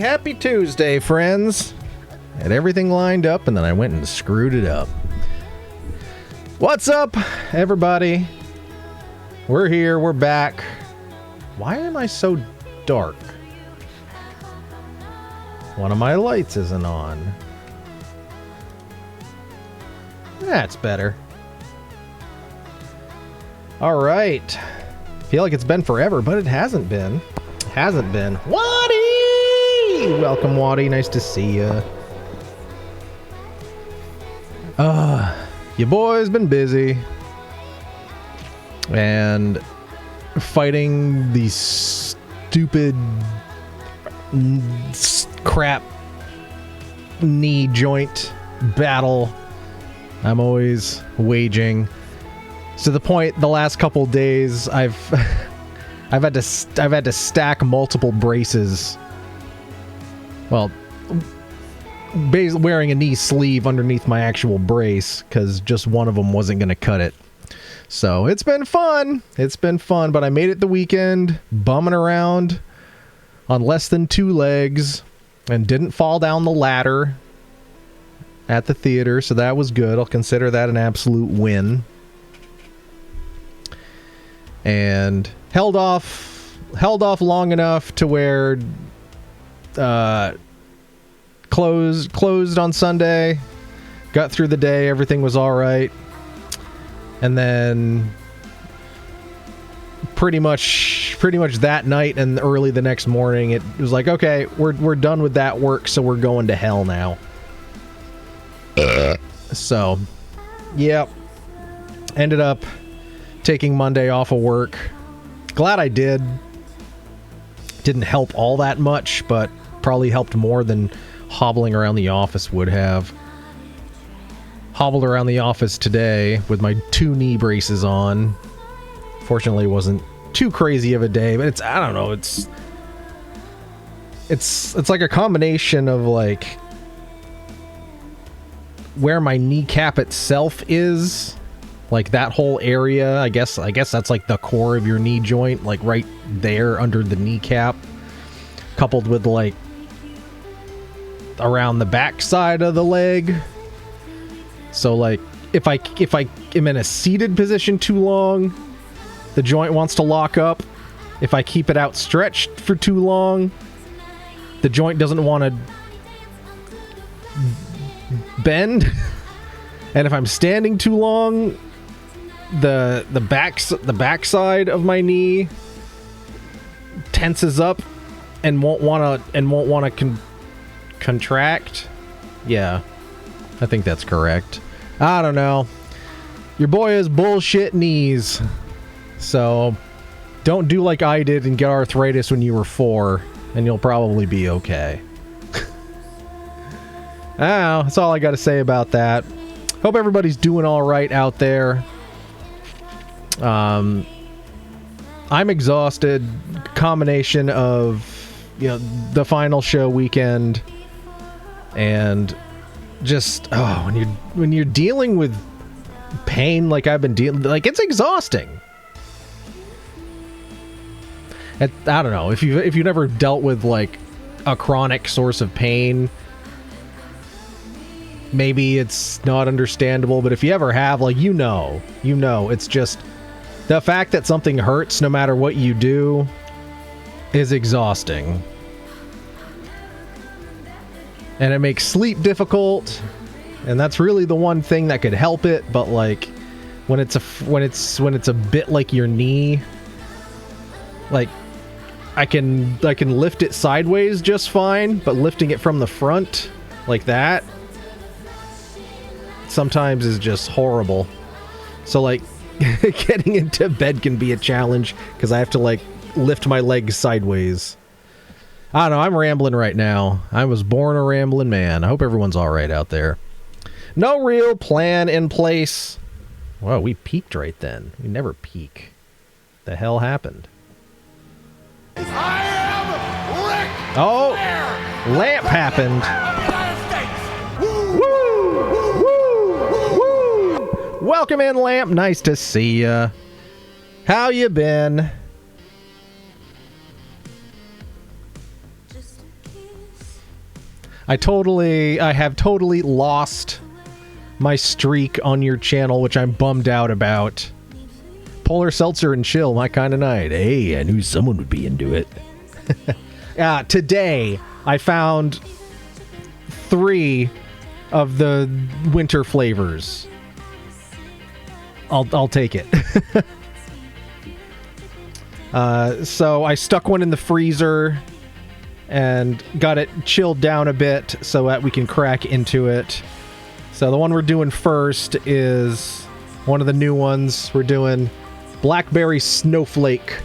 Happy Tuesday, friends. Had everything lined up, and then I went and screwed it up. What's up, everybody? We're here. We're back. Why am I so dark? One of my lights isn't on. That's better. All right. Feel like it's been forever, but it hasn't been. Hasn't been. Waddy! Welcome, Waddy. Nice to see you. Your boy's been busy. And fighting these stupid crap knee joint battle I'm always waging. To the point, the last couple days, I've had to stack multiple braces. Well, wearing a knee sleeve underneath my actual brace because just one of them wasn't going to cut it. So it's been fun. It's been fun, but I made it the weekend, bumming around on less than 2 legs, and didn't fall down the ladder at the theater, so that was good. I'll consider that an absolute win. And held off long enough to where closed on Sunday. Got through the day, everything was all right. And then pretty much that night and early the next morning, it was like, okay, we're done with that work, so we're going to hell now. So, yep. Ended up taking Monday off of work. Glad I did. Didn't help all that much, but probably helped more than hobbling around the office would have. Hobbled around the office today with my 2 knee braces on. Fortunately, it wasn't too crazy of a day, but I don't know, it's like a combination of like where my kneecap itself is, like that whole area. I guess that's like the core of your knee joint, like right there under the kneecap, coupled with like around the back side of the leg. So like if I am in a seated position too long, the joint wants to lock up. If I keep it outstretched for too long, the joint doesn't want to bend. And if I'm standing too long, the backside of my knee tenses up and won't want to contract. Yeah, I think that's correct. I don't know. Your boy has bullshit knees. So don't do like I did and get arthritis when you were 4, and you'll probably be okay. Oh, that's all I got to say about that. Hope everybody's doing all right out there. I'm exhausted. Combination of, the final show weekend and just when you're dealing with pain like I've been dealing, like it's exhausting. I don't know if you've never dealt with like a chronic source of pain, maybe it's not understandable, but if you ever have, like, it's just the fact that something hurts no matter what you do is exhausting. And it makes sleep difficult, and that's really the one thing that could help it, but like when it's a bit like your knee, like I can lift it sideways just fine, but lifting it from the front like that sometimes is just horrible. So like getting into bed can be a challenge because I have to like lift my legs sideways. I don't know, I'm rambling right now. I was born a rambling man. I hope everyone's all right out there. No real plan in place. Whoa, we peaked right then. We never peak. The hell happened? I am Rick. Oh, lamp happened. Woo! Welcome in, Lamp. Nice to see ya. How you been? I have totally lost my streak on your channel, which I'm bummed out about. Polar seltzer and chill, my kind of night. Hey, I knew someone would be into it. Today, I found 3 of the winter flavors. I'll take it. So I stuck one in the freezer and got it chilled down a bit so that we can crack into it. So the one we're doing first is one of the new ones. We're doing Blackberry Snowflake,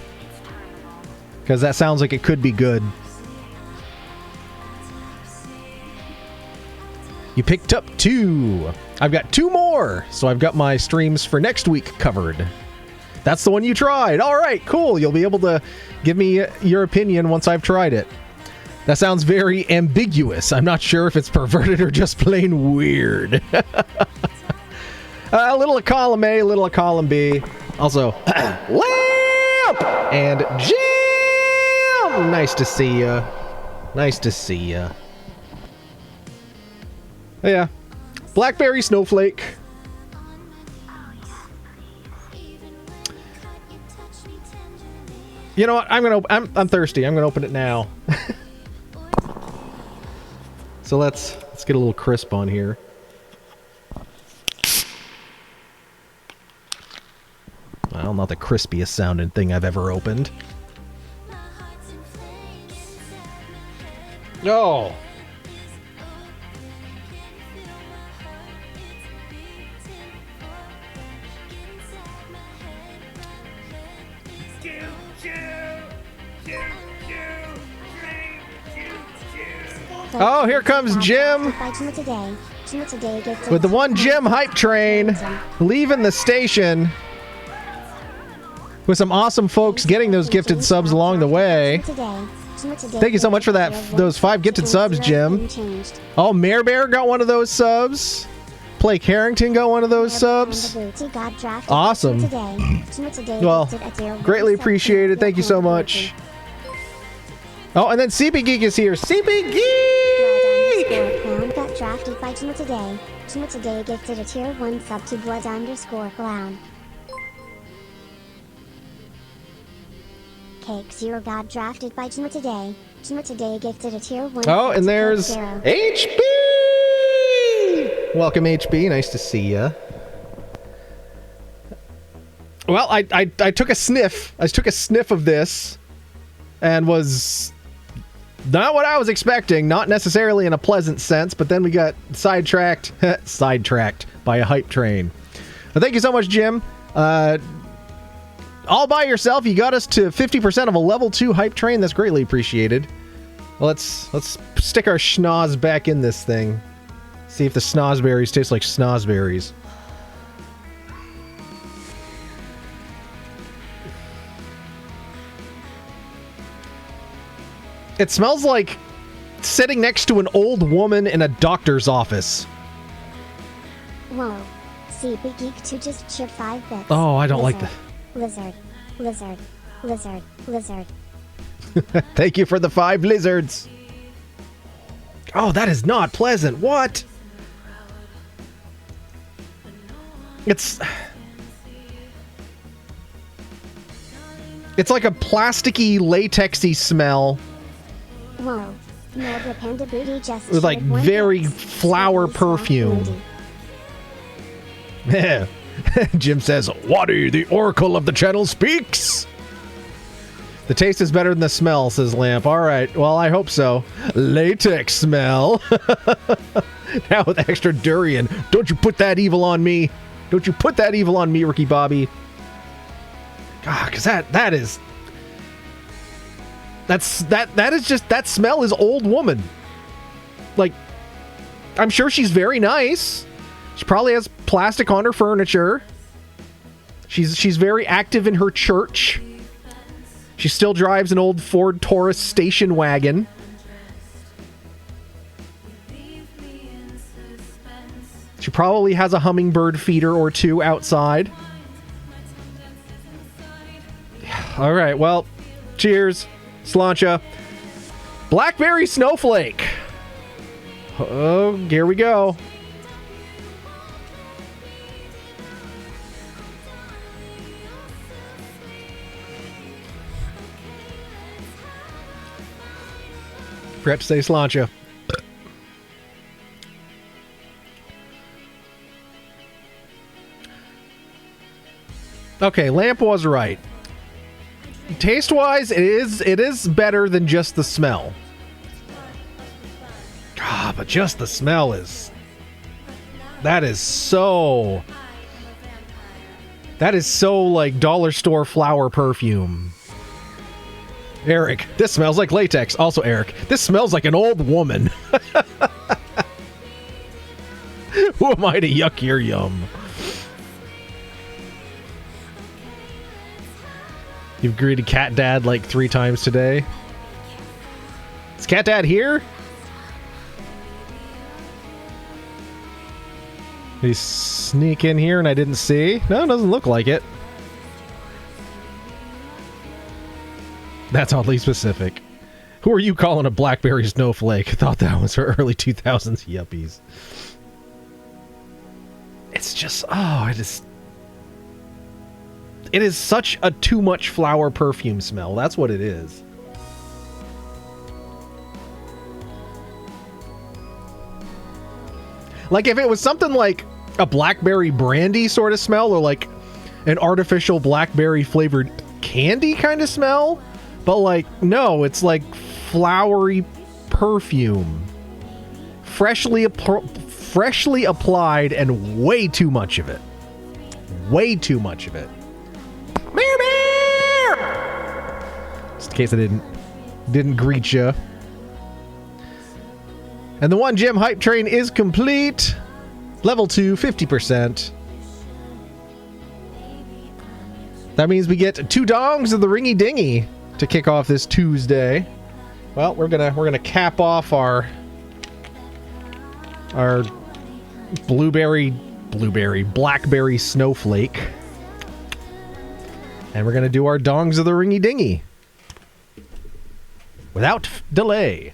because that sounds like it could be good. You picked up 2. I've got 2 more, so I've got my streams for next week covered. That's the one you tried. All right, cool. You'll be able to give me your opinion once I've tried it. That sounds very ambiguous. I'm not sure if it's perverted or just plain weird. A little of column A, a little of column B. Also, Lamp and Jim. Nice to see ya. Nice to see ya. Yeah, Blackberry Snowflake. You know what? I'm thirsty. I'm gonna open it now. So let's get a little crisp on here. Well, not the crispiest sounding thing I've ever opened. Oh. Oh, here comes Jim with the one Jim hype train leaving the station with some awesome folks getting those gifted subs along the way. Thank you so much for those 5 gifted subs, Jim. Oh, Mare Bear got one of those subs. Blake Harrington got one of those subs. Awesome. Well, greatly appreciated. Thank you so much. Oh, and then CP Geek is here. CP Geek! Got drafted by Chima today. Chima today gifted a tier 1 sub to Blood_Clown. Cake Zero got drafted by Chima today. Chima today gifted a tier 1 Oh, sub and to there's HB! Welcome, HB. Nice to see ya. Well, I took a sniff. I took a sniff of this and was not what I was expecting, not necessarily in a pleasant sense, but then we got sidetracked by a hype train. Well, thank you so much, Jim. All by yourself, you got us to 50% of a level 2 hype train. That's greatly appreciated. Well, let's stick our schnoz back in this thing. See if the snozberries taste like snozberries. It smells like sitting next to an old woman in a doctor's office. Whoa. CP Geek 2 just chipped 5 bits. Oh, I don't like that. Lizard. Thank you for the 5 lizards. Oh, that is not pleasant. What? It's like a plasticky, latexy smell. Whoa. No, the panda booty just With like very flower perfume. Yeah. Jim says, Waddy, the oracle of the channel speaks. The taste is better than the smell, says Lamp. All right, well, I hope so. Latex smell. Now with extra durian. Don't you put that evil on me. Don't you put that evil on me, Ricky Bobby. God, because that is just, that smell is old woman. Like, I'm sure she's very nice. She probably has plastic on her furniture. She's very active in her church. She still drives an old Ford Taurus station wagon. She probably has a hummingbird feeder or 2 outside. All right, well, cheers, Slancha. Blackberry Snowflake. Oh, here we go. Prep stay slancha. Okay, Lamp was right. Taste-wise, it is better than just the smell. Ah, but just the smell is... That is so like dollar store flower perfume. Eric, this smells like latex. Also, Eric, this smells like an old woman. Who am I to yuck your yum? You've greeted Cat Dad like 3 times today. Is Cat Dad here? Did he sneak in here and I didn't see? No, it doesn't look like it. That's oddly specific. Who are you calling a BlackBerry snowflake? Thought that was for early 2000s yuppies. It's just... Oh, it is such a too much flower perfume smell. That's what it is. Like if it was something like a blackberry brandy sort of smell, or like an artificial blackberry flavored candy kind of smell, but like no, it's like flowery perfume, freshly applied, and way too much of it. Way too much of it. Just in case I didn't greet you. And the 1 gym hype train is complete. Level 2, 50%. That means we get 2 dongs of the ringy dingy to kick off this Tuesday. Well, we're gonna cap off our blackberry snowflake. And we're gonna do our dongs of the ringy dingy. Without delay.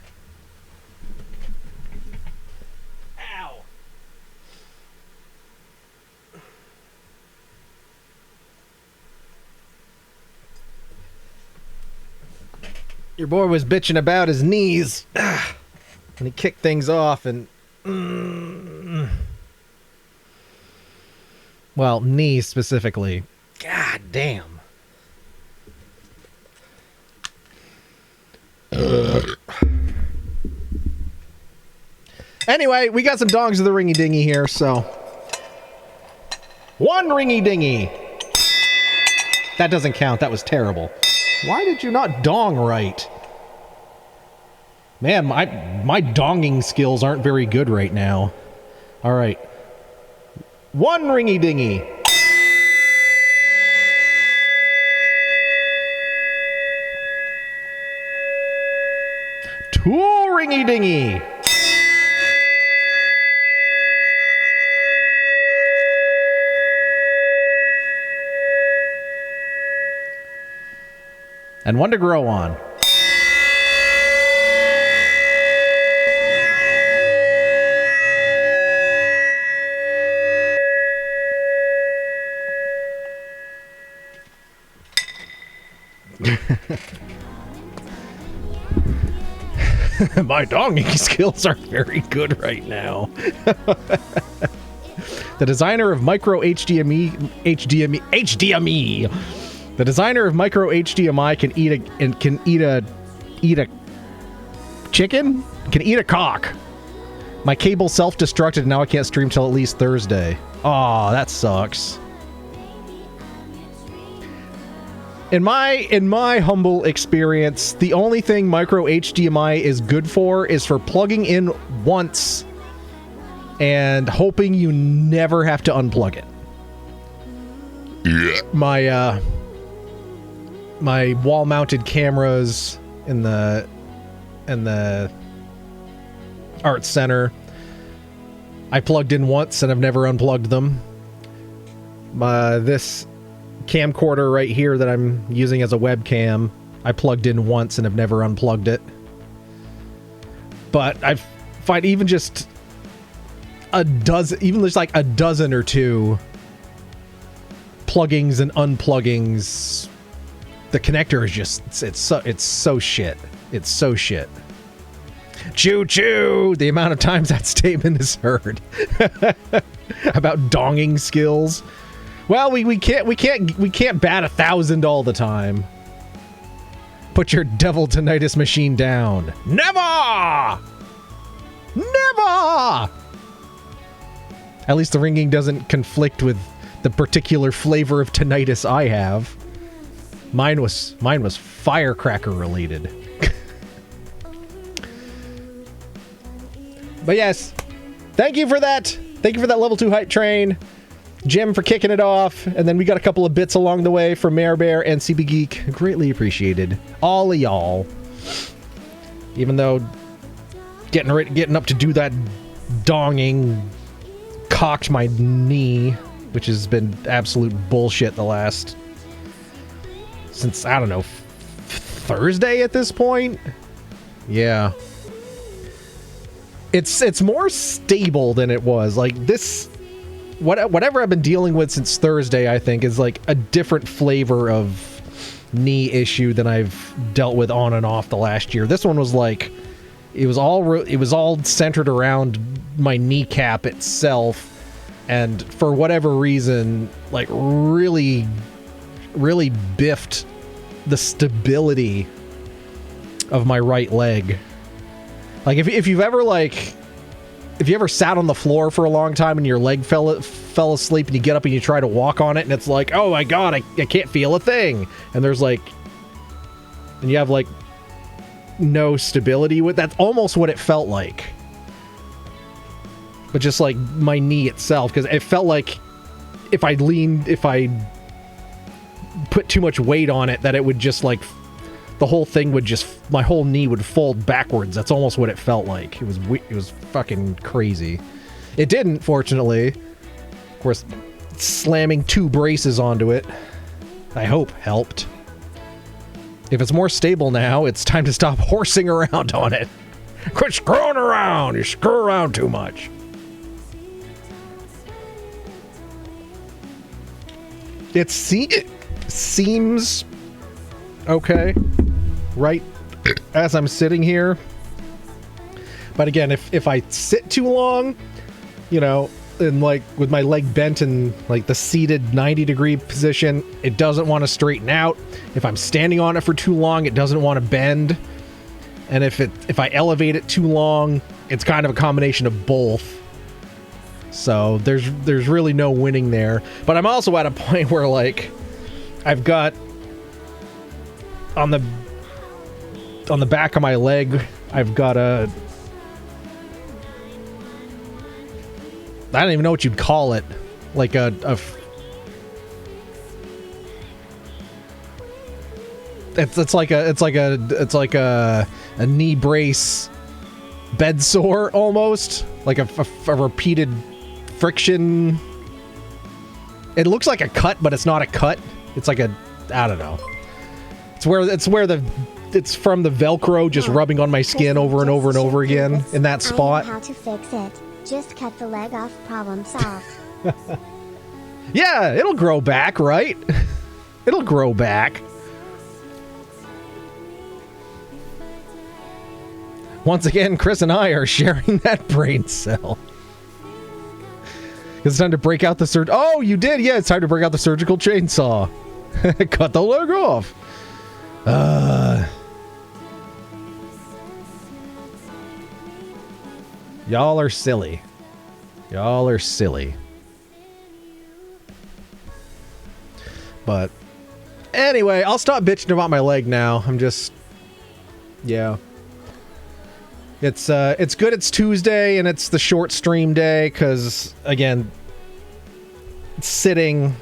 Your boy was bitching about his knees. And he kicked things off and... Well, knees specifically. God damn. Anyway, we got some dongs of the ringy dingy here, so... 1 ringy dingy. That doesn't count. That was terrible. Why did you not dong right? Man, my donging skills aren't very good right now. All right. 1 ringy dingy. Two ringy dingy. And 1 to grow on. My donging skills aren't very good right now. The designer of micro HDMI. The designer of micro HDMI can eat a chicken? Can eat a cock. My cable self-destructed and now I can't stream till at least Thursday. Aw, that sucks. In my humble experience, the only thing micro HDMI is good for is for plugging in once and hoping you never have to unplug it. Yeah. My wall-mounted cameras in the art center, I plugged in once and I've never unplugged them. This camcorder right here that I'm using as a webcam, I plugged in once and have never unplugged it. But I've find even just a dozen, even just like a dozen or two pluggings and unpluggings, the connector is just, it's so shit. It's so shit. Choo choo! The amount of times that statement is heard about donging skills. Well, we can't bat 1,000 all the time. Put your devil tinnitus machine down. Never! Never! At least the ringing doesn't conflict with the particular flavor of tinnitus I have. Mine was firecracker related. But yes, thank you for that. Thank you for that level 2 hype train. Jim for kicking it off. And then we got a couple of bits along the way from Mare Bear and CB Geek. Greatly appreciated. All of y'all. Even though getting up to do that donging cocked my knee, which has been absolute bullshit the last, since, I don't know, Thursday at this point? Yeah. It's more stable than it was. Like, this, whatever I've been dealing with since Thursday, I think, is like a different flavor of knee issue than I've dealt with on and off the last year. This one was like, it was all centered around my kneecap itself, and for whatever reason, like, really biffed the stability of my right leg. Like, if you ever sat on the floor for a long time and your leg fell asleep and you get up and you try to walk on it and it's like, oh my god, I can't feel a thing. And there's like, and you have like no stability with, that's almost what it felt like. But just like my knee itself, because it felt like if I put too much weight on it, that it would just like, the whole thing would just, my whole knee would fold backwards. That's almost what it felt like. It was fucking crazy. It didn't, fortunately. Of course, slamming 2 braces onto it, I hope, helped. If it's more stable now, it's time to stop horsing around on it. Quit screwing around. You screw around too much. It seems okay right as I'm sitting here, but again, if I sit too long, you know, and like with my leg bent in like the seated 90-degree position, it doesn't want to straighten out. If I'm standing on it for too long, it doesn't want to bend. And if I elevate it too long, it's kind of a combination of both. So there's really no winning there. But I'm also at a point where, like, I've got on the back of my leg, I've got a, I don't even know what you'd call it, like it's like a knee brace bed sore, almost like a repeated friction. It looks like a cut, but it's not a cut. It's like a, I don't know. It's from the Velcro just rubbing on my skin over and over and over again in that spot. I know how to fix it. Just cut the leg off. Problem solved. Yeah, it'll grow back, right? It'll grow back. Once again, Chris and I are sharing that brain cell. It's time to break out the Oh, you did? Yeah, it's time to break out the surgical chainsaw. Cut the leg off. Y'all are silly. Y'all are silly. But anyway, I'll stop bitching about my leg now. I'm just, yeah. It's good it's Tuesday and it's the short stream day, because again, sitting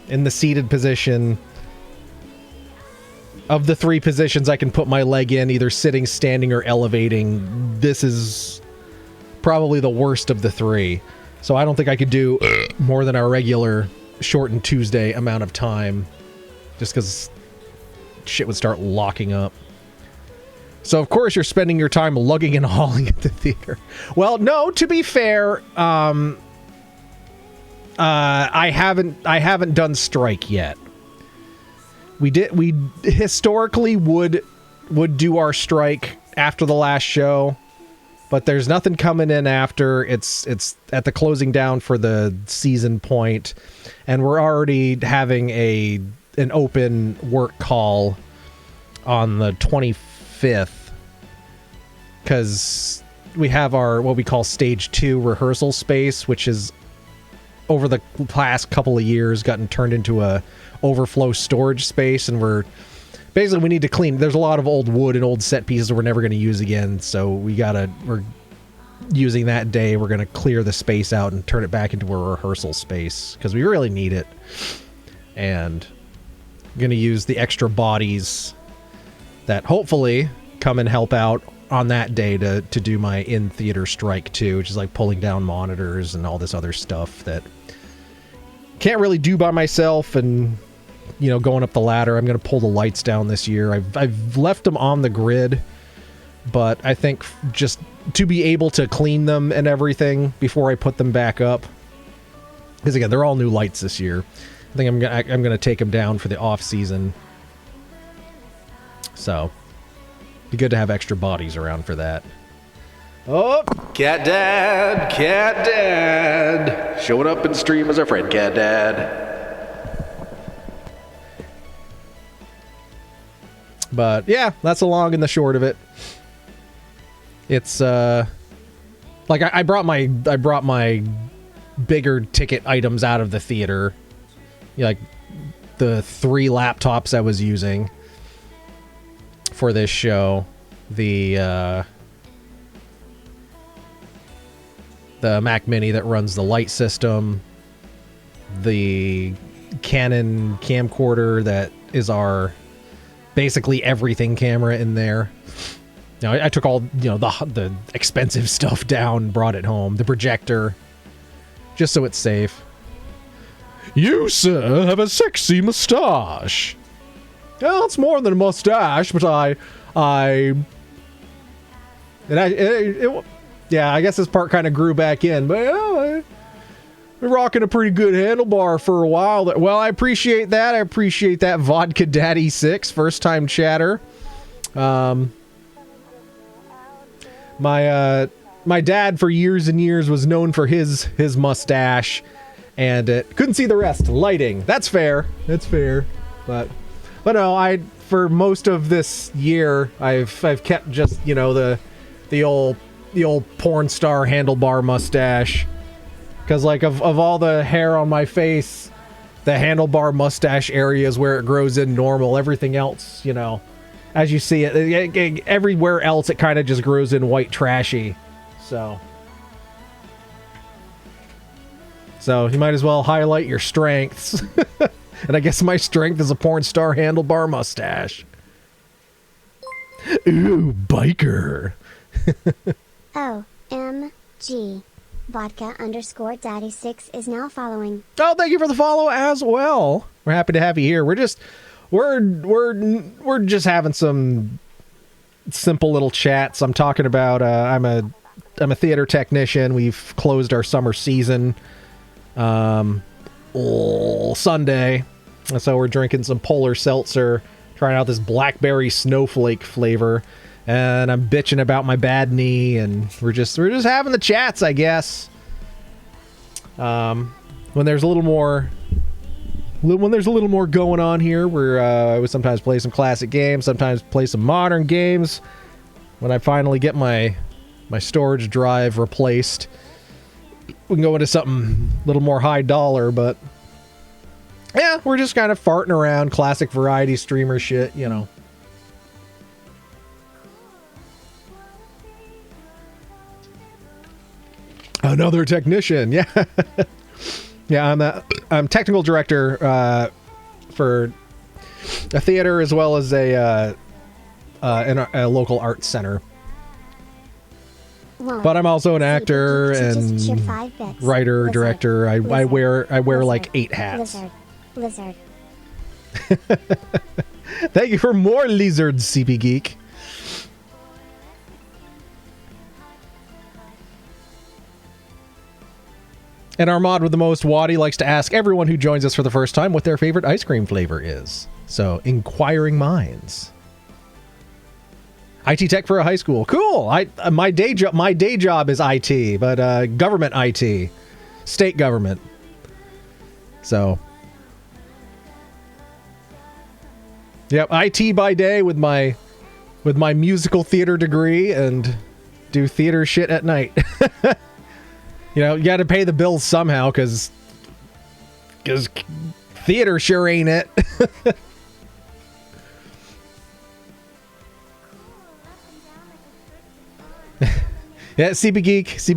in the seated position, of the 3 positions I can put my leg in, either sitting, standing, or elevating, this is probably the worst of the 3. So I don't think I could do more than our regular shortened Tuesday amount of time, just because shit would start locking up. So, of course, you're spending your time lugging and hauling at the theater. Well, no, to be fair, I haven't done strike yet. We historically would do our strike after the last show, but there's nothing coming in after. It's at the closing down for the season point, and we're already having an open work call on the 25th because we have our what we call stage 2 rehearsal space, which is over the past couple of years gotten turned into a overflow storage space, and we need to clean. There's a lot of old wood and old set pieces we're never going to use again, so we're using that day. We're going to clear the space out and turn it back into a rehearsal space because we really need it, and I'm going to use the extra bodies that hopefully come and help out on that day to do my in-theater strike too, which is like pulling down monitors and all this other stuff that can't really do by myself, and going up the ladder. I'm going to pull the lights down this year. I've left them on the grid, but I think just to be able to clean them and everything before I put them back up, because again, they're all new lights this year. I think I'm going to take them down for the off season. So, be good to have extra bodies around for that. Oh, Cat Dad, showing up in stream as our friend Cat Dad. But yeah, that's the long and the short of it. It's like I brought my bigger ticket items out of the theater, like the 3 laptops I was using for this show, the Mac Mini that runs the light system, the Canon camcorder that is our basically everything camera in there. I took all the expensive stuff down, brought it home, the projector, just so it's safe. You, sir, have a sexy mustache. Well, it's more than a mustache, but I guess this part kind of grew back in, but I've been rocking a pretty good handlebar for a while. Well, I appreciate that. I appreciate that, Vodka Daddy 6, first time chatter. My dad for years and years was known for his mustache, and couldn't see the rest. Lighting. That's fair. But no, for most of this year, I've kept just the old porn star handlebar mustache, because like of all the hair on my face, the handlebar mustache area is where it grows in normal. Everything else, as you see it, everywhere else it kind of just grows in white trashy. So you might as well highlight your strengths. And I guess my strength is a porn star handlebar mustache. Ooh, biker. OMG. Vodka_Daddy6 is now following. Oh, thank you for the follow as well. We're happy to have you here. We're just having some simple little chats. I'm talking about I'm a theater technician. We've closed our summer season Sunday. And so we're drinking some polar seltzer, trying out this blackberry snowflake flavor, and I'm bitching about my bad knee, and we're just having the chats, I guess. When there's a little more going on here, I would sometimes play some classic games, sometimes play some modern games. When I finally get my storage drive replaced, we can go into something a little more high dollar, but yeah, we're just kind of farting around, classic variety streamer shit, Another technician, yeah. Yeah, I'm technical director for a theater as well as a local arts center. Whoa. But I'm also an actor and writer, director. I wear like 8 hats. Lizard. Thank you for more lizards, CP Geek. And our mod with the most Waddy likes to ask everyone who joins us for the first time what their favorite ice cream flavor is. So, inquiring minds. IT tech for a high school. Cool. My day job is IT, but government IT, state government. So, yep, IT by day with my musical theater degree and do theater shit at night. You know, you got to pay the bills somehow because theater sure ain't it. Yeah, CB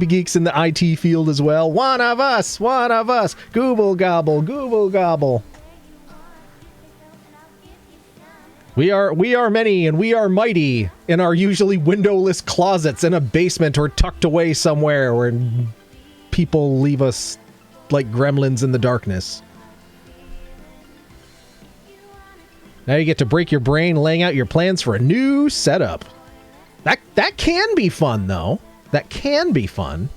Geek's in the IT field as well. One of us. Gooble gobble. We are many and we are mighty in our usually windowless closets in a basement or tucked away somewhere where people leave us like gremlins in the darkness. Now you get to break your brain laying out your plans for a new setup. That can be fun, though. That can be fun.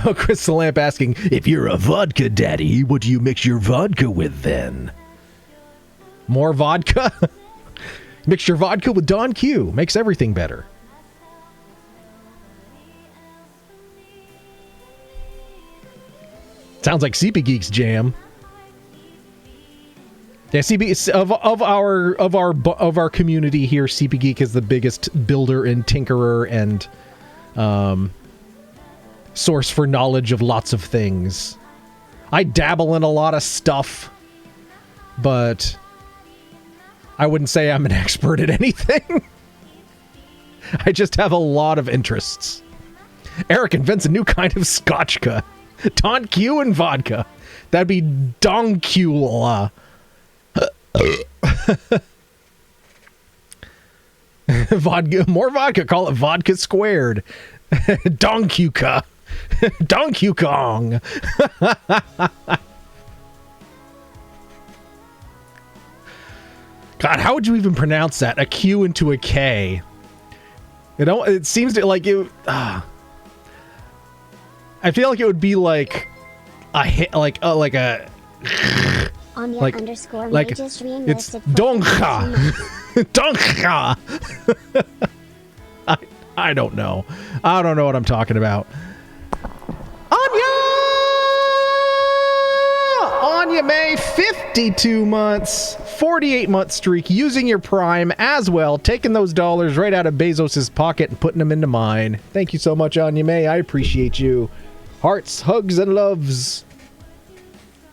Oh, Crystal Lamp asking, if you're a vodka daddy, what do you mix your vodka with then? More vodka? Mix your vodka with Don Q. Makes everything better. Sounds like CP Geek's jam. Yeah, CP of our community here, CP Geek is the biggest builder and tinkerer and source for knowledge of lots of things. I dabble in a lot of stuff, but I wouldn't say I'm an expert at anything. I just have a lot of interests. Eric invents a new kind of scotchka. Don Q and vodka. That'd be Doncula. Vodka, more vodka. Call it vodka squared. Donkuka. Donkukong. God, how would you even pronounce that? A Q into a K. It seems to like it. I feel like it would be like a hit, like a on your like underscore like just it's donka. Donka. I don't know. I don't know what I'm talking about. Anya May, 52 months, 48-month streak, using your Prime as well, taking those dollars right out of Bezos' pocket and putting them into mine. Thank you so much, Anya May. I appreciate you. Hearts, hugs, and loves.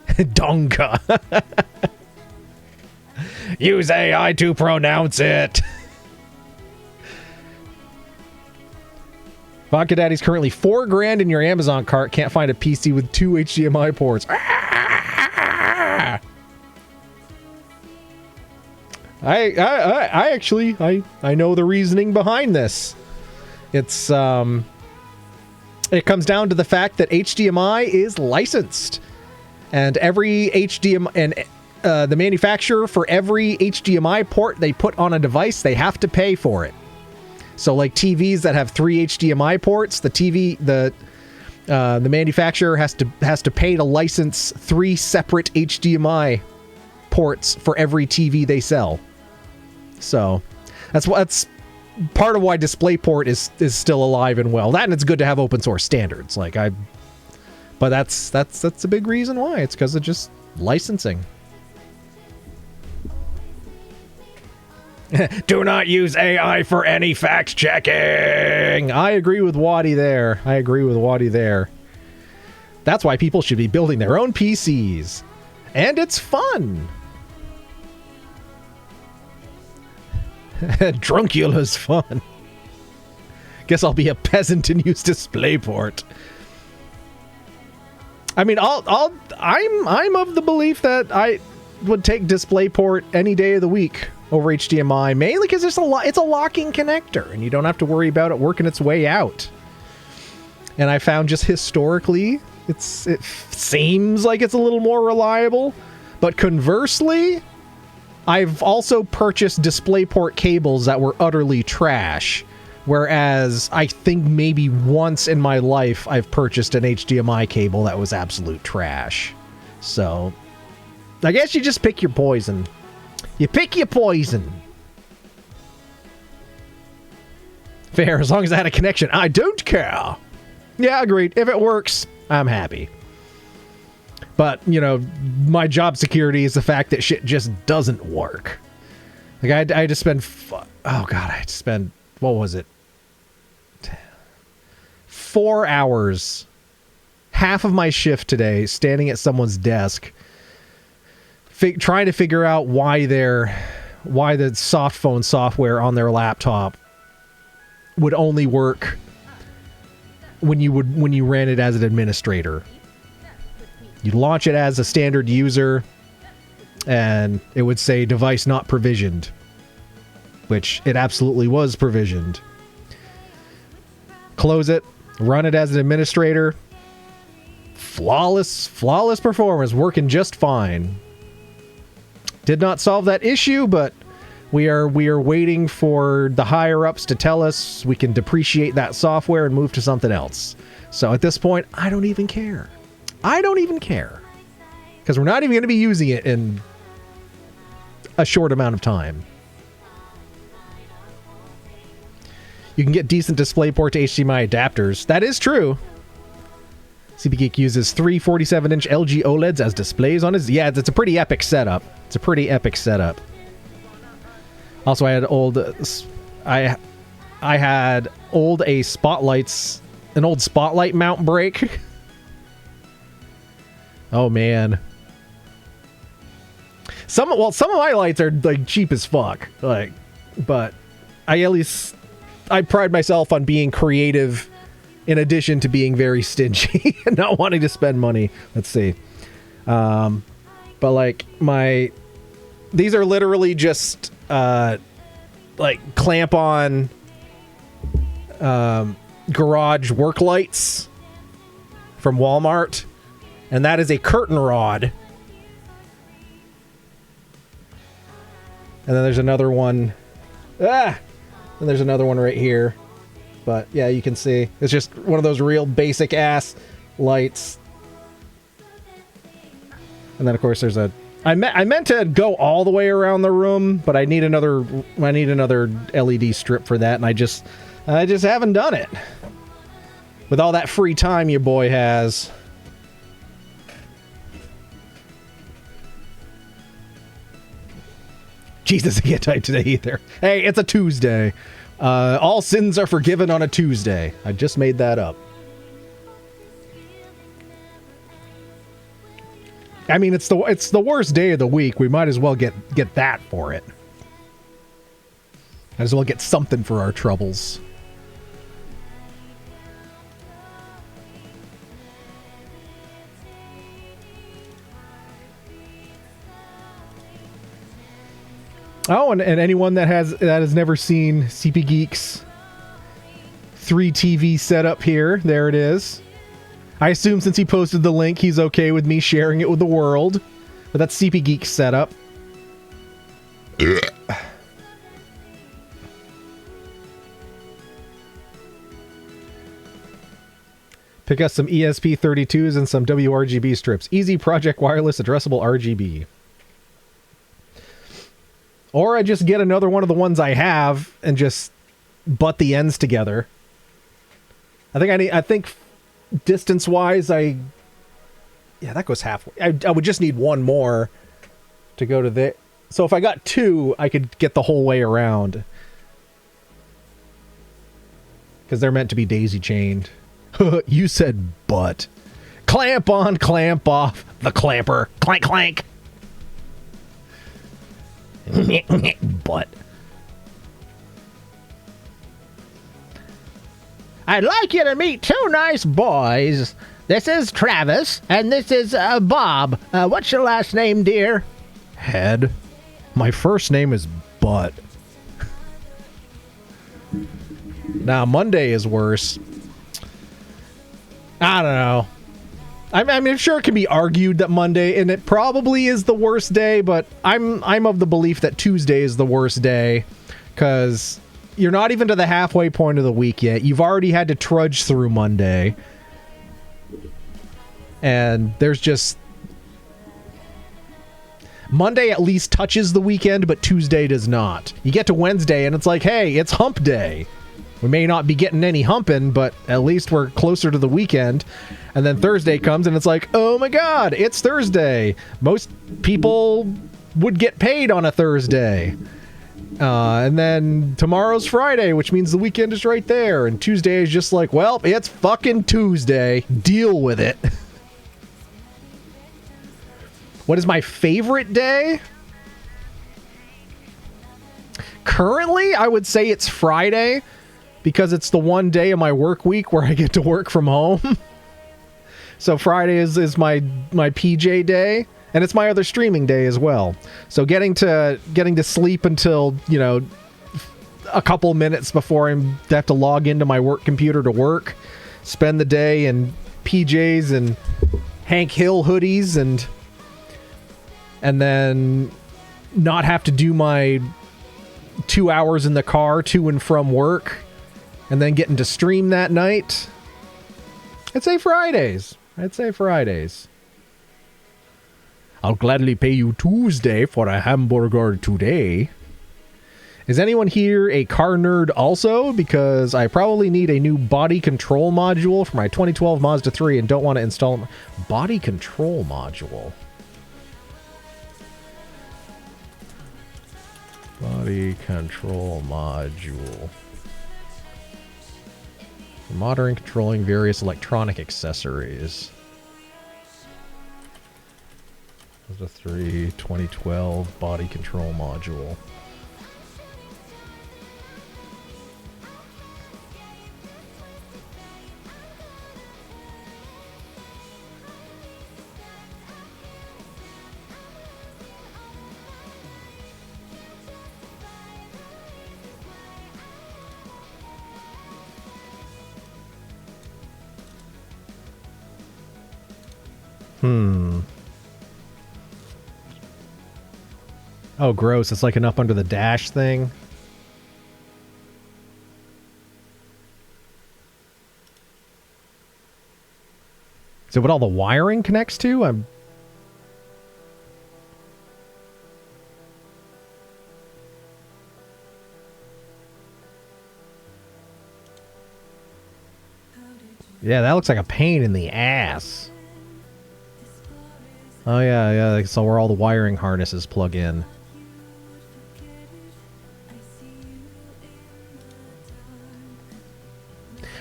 Donka. Use AI to pronounce it. Vodka Daddy's currently $4,000 in your Amazon cart. Can't find a PC with 2 HDMI ports. I actually know the reasoning behind this. It's it comes down to the fact that HDMI is licensed, and every HDMI and the manufacturer for every HDMI port they put on a device, they have to pay for it. So like TVs that have 3 HDMI ports, the manufacturer has to pay to license 3 separate HDMI ports for every TV they sell. So that's part of why DisplayPort is still alive and well. That, and it's good to have open source standards. But that's a big reason why. It's because of just licensing. Do not use AI for any fact checking. I agree with Waddy there. That's why people should be building their own PCs. And it's fun. Druncula's fun. Guess I'll be a peasant and use DisplayPort. I mean, I'm of the belief that I would take DisplayPort any day of the week over HDMI, mainly because it's a locking connector, and you don't have to worry about it working its way out. And I found just historically, it seems like it's a little more reliable, but conversely, I've also purchased DisplayPort cables that were utterly trash Whereas I think maybe once in my life I've purchased an HDMI cable that was absolute trash. So I guess you just pick your poison. You pick your poison. Fair, as long as I had a connection. I don't care. Yeah, agreed. If it works, I'm happy. But, you know, my job security is the fact that shit just doesn't work. Like, I had to spend... I had to spend... What was it? 4 hours. Half of my shift today standing at someone's desk trying to figure out why the soft phone software on their laptop would only work when you ran it as an administrator. You'd launch it as a standard user, and it would say device not provisioned, which it absolutely was provisioned. Close it, run it as an administrator. Flawless performance, working just fine. Did not solve that issue, but we are waiting for the higher ups to tell us we can depreciate that software and move to something else. So at this point, I don't even care. I don't even care. Because we're not even going to be using it in a short amount of time. You can get decent DisplayPort to HDMI adapters. That is true. CP Geek uses 3 47-inch LG OLEDs as displays on his... Yeah, it's a pretty epic setup. It's a pretty epic setup. Also, I had an old spotlight mount break. Oh man. Some of my lights are like cheap as fuck. Like, but I pride myself on being creative in addition to being very stingy and not wanting to spend money. Let's see. But like these are literally just like clamp on garage work lights from Walmart, and that is a curtain rod. And then there's another one. And there's another one right here. But yeah, you can see it's just one of those real basic ass lights. And then of course there's I meant to go all the way around the room, but I need another LED strip for that, and I just haven't done it. With all that free time your boy has. Jesus, I can't type today either. Hey, it's a Tuesday. All sins are forgiven on a Tuesday. I just made that up. I mean, it's the worst day of the week. We might as well get that for it. Might as well get something for our troubles. Oh, and anyone that has never seen CP Geek's 3 TV setup here, there it is. I assume since he posted the link, he's okay with me sharing it with the world. But that's CP Geek's setup. Pick us some ESP32s and some WRGB strips. Easy Project Wireless Addressable RGB. Or I just get another one of the ones I have and just butt the ends together. I think distance-wise, yeah, that goes halfway. I would just need one more to go to the... So if I got 2, I could get the whole way around. Because they're meant to be daisy-chained. You said butt. Clamp on, clamp off, the clamper. Clank, clank. Butt. I'd like you to meet 2 nice boys. This is Travis, and this is Bob. What's your last name, dear? Head. My first name is Butt. Now, Monday is worse. I don't know. I'm sure it can be argued that Monday, and it probably is the worst day, but I'm of the belief that Tuesday is the worst day, because You're not even to the halfway point of the week yet. You've already had to trudge through Monday. And there's just... Monday at least touches the weekend, but Tuesday does not. You get to Wednesday and it's like, hey, it's hump day. We may not be getting any humping, but at least we're closer to the weekend. And then Thursday comes and it's like, oh my God, it's Thursday. Most people would get paid on a Thursday. And then tomorrow's Friday, which means the weekend is right there. And Tuesday is just like, well, it's fucking Tuesday. Deal with it. What is my favorite day? Currently, I would say it's Friday because it's the one day of my work week where I get to work from home. So Friday is my PJ day. And it's my other streaming day as well. So getting to sleep until, you know, a couple minutes before I have to log into my work computer to work, spend the day in PJs and Hank Hill hoodies and then not have to do my 2 hours in the car to and from work and then getting to stream that night. I'd say Fridays. I'll gladly pay you Tuesday for a hamburger today. Is anyone here a car nerd also? Because I probably need a new body control module for my 2012 Mazda 3 and don't want to install body control module. Body control module. For monitoring and controlling various electronic accessories. Mazda 3 2012 body control module. Oh, gross. It's like an up under the dash thing. Is it what all the wiring connects to? Yeah, that looks like a pain in the ass. Oh, yeah. So where all the wiring harnesses plug in.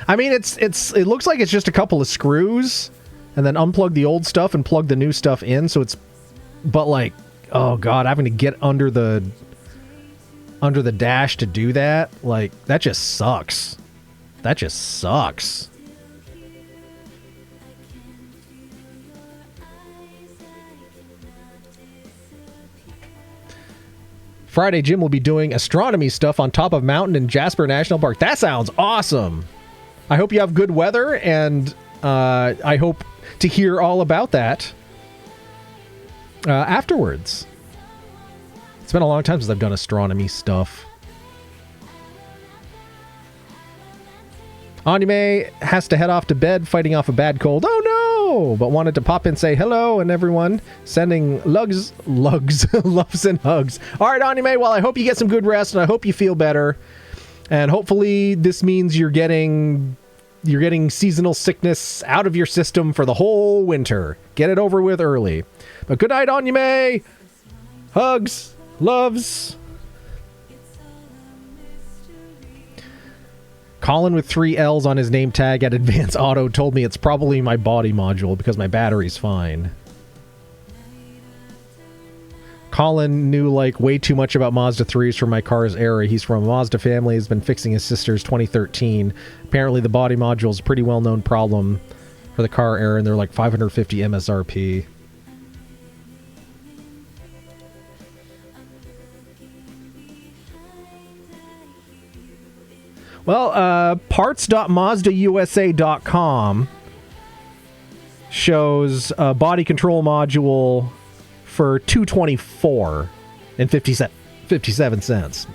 I mean, it looks like it's just a couple of screws, and then unplug the old stuff and plug the new stuff in. So it's, but like, oh god, having to get under the dash to do that, like that just sucks. That just sucks. Friday, Jim will be doing astronomy stuff on top of mountain in Jasper National Park. That sounds awesome. I hope you have good weather, and I hope to hear all about that afterwards. It's been a long time since I've done astronomy stuff. Anime has to head off to bed fighting off a bad cold. Oh no! But wanted to pop in, say hello, and everyone sending loves and hugs. All right, Anime, well, I hope you get some good rest, and I hope you feel better. And hopefully this means you're getting seasonal sickness out of your system for the whole winter. Get it over with early. But good night, Anime. Hugs. Loves. Colin with 3 L's on his name tag at Advance Auto told me it's probably my body module because my battery's fine. Colin knew like way too much about Mazda 3s from my car's era. He's from a Mazda family, has been fixing his sister's 2013. Apparently the body module is a pretty well-known problem for the car era, and they're like $550 MSRP. Well, parts.mazdausa.com shows a body control module for $224 and 57 cents.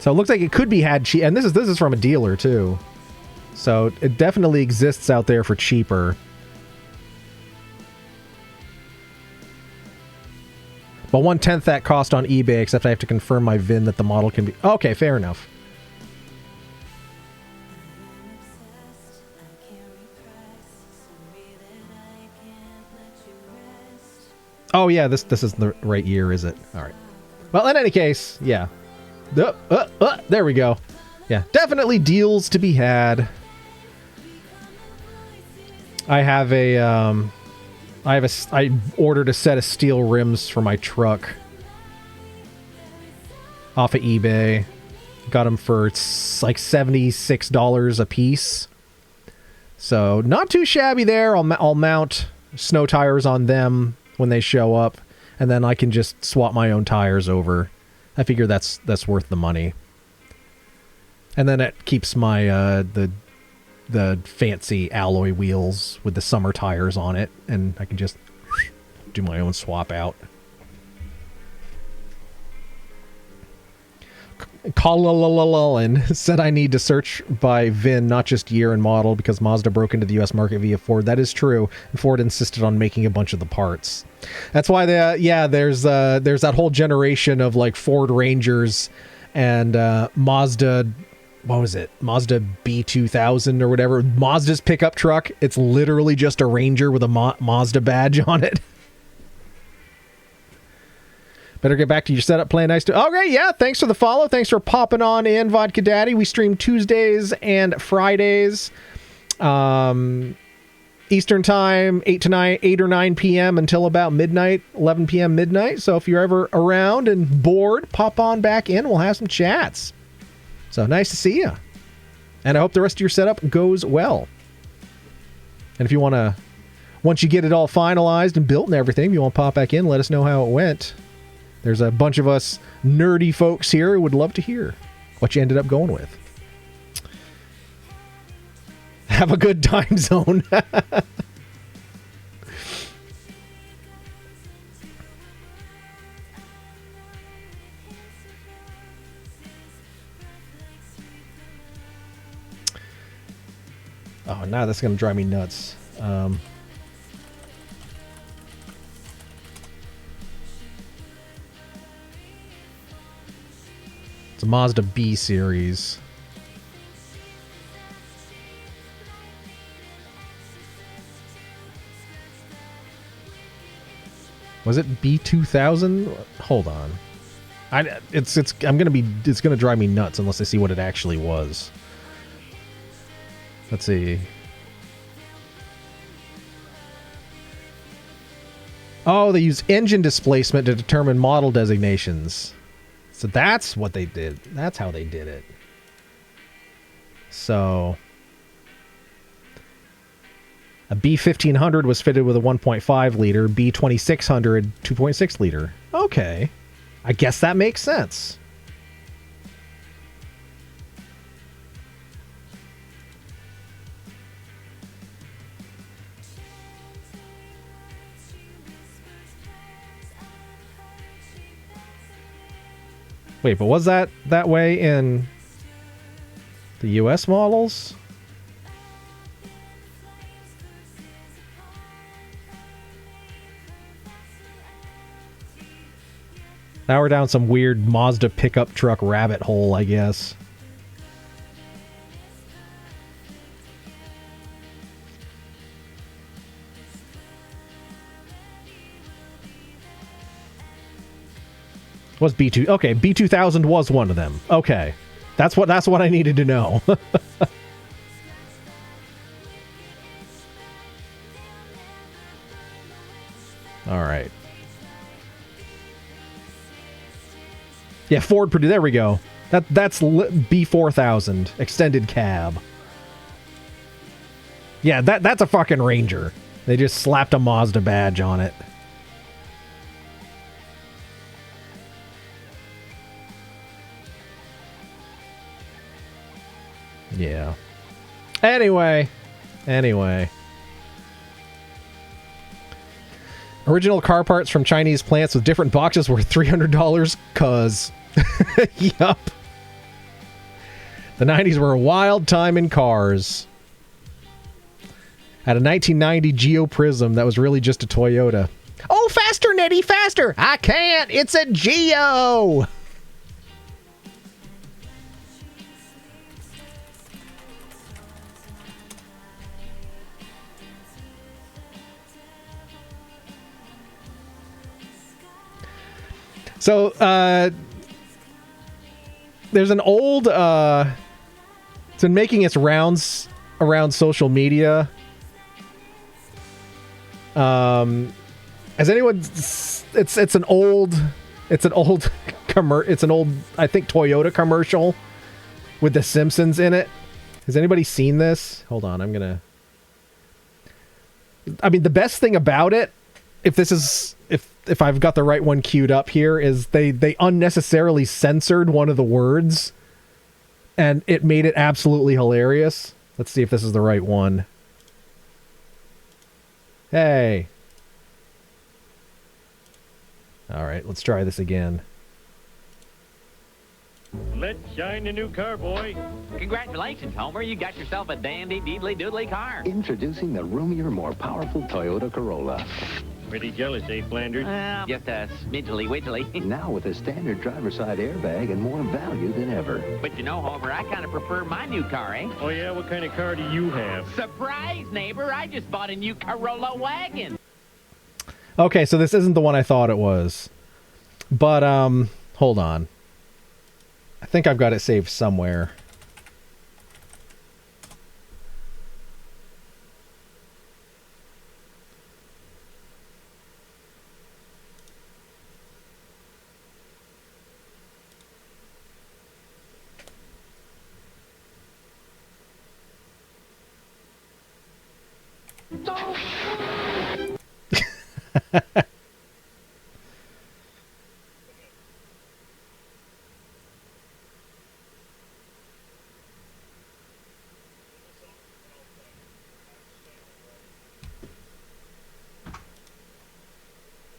So it looks like it could be had cheap, and this is from a dealer too. So it definitely exists out there for cheaper. But 1/10 that cost on eBay, except I have to confirm my VIN that the model can be... Okay, fair enough. Oh yeah, this isn't the right year, is it? All right. Well, in any case, yeah. There we go. Yeah, definitely deals to be had. I ordered a set of steel rims for my truck off of eBay. Got them for like $76 a piece. So not too shabby there. I'll mount snow tires on them when they show up, and then I can just swap my own tires over. I figure that's worth the money. And then it keeps my the fancy alloy wheels with the summer tires on it, and I can just do my own swap out. Colin said I need to search by VIN, not just year and model, because Mazda broke into the U.S. market via Ford. That is true, and Ford insisted on making a bunch of the parts. That's why there's that whole generation of like Ford Rangers and Mazda. What was it? Mazda B2000 or whatever. Mazda's pickup truck. It's literally just a Ranger with a Mazda badge on it. Better get back to your setup plan. Nice to... Okay, yeah, thanks for the follow. Thanks for popping on in, Vodka Daddy. We stream Tuesdays and Fridays. Eastern time, 8 or 9 p.m. until about midnight, 11 p.m. midnight. So if you're ever around and bored, pop on back in. We'll have some chats. So nice to see you. And I hope the rest of your setup goes well. And if you want to, once you get it all finalized and built and everything, if you want to pop back in, let us know how it went. There's a bunch of us nerdy folks here who would love to hear what you ended up going with. Have a good time zone. Oh, now that's going to drive me nuts. It's a Mazda B series. Was it B2000? Hold on. It's gonna drive me nuts unless I see what it actually was. Let's see. Oh, they use engine displacement to determine model designations. So that's what they did. That's how they did it. So a B1500 was fitted with a 1.5 liter, B2600 2.6 liter. Okay. I guess that makes sense. Wait, but was that way in the US models? Now we're down some weird Mazda pickup truck rabbit hole, I guess. Was B2? Okay, B2000 was one of them. Okay, that's what I needed to know. All right. Yeah, Ford produced. There we go. That's B4000 extended cab. Yeah, that's a fucking Ranger. They just slapped a Mazda badge on it. Yeah. Anyway. Original car parts from Chinese plants with different boxes were $300 cuz. Yup. The 90s were a wild time in cars. Had a 1990 Geo Prism that was really just a Toyota. Oh, faster, Nettie, faster! I can't! It's a Geo! So, there's an old, it's been making its rounds around social media. Has anyone, it's an old, I think, Toyota commercial with the Simpsons in it. Has anybody seen this? Hold on, I mean, the best thing about it, if I've got the right one queued up here, is they unnecessarily censored one of the words, and it made it absolutely hilarious. Let's see if this is the right one. Hey. All right, let's try this again. Let's shine the new car, boy. Congratulations, Homer. You got yourself a dandy, deedly doodly car. Introducing the roomier, more powerful Toyota Corolla. Pretty jealous, eh, Flanders? Just a smidgely widgely. Now with a standard driver's side airbag and more value than ever. But you know, Homer, I kind of prefer my new car, eh? Oh, yeah? What kind of car do you have? Surprise, neighbor. I just bought a new Corolla wagon. Okay, so this isn't the one I thought it was. But, hold on. I think I've got it saved somewhere.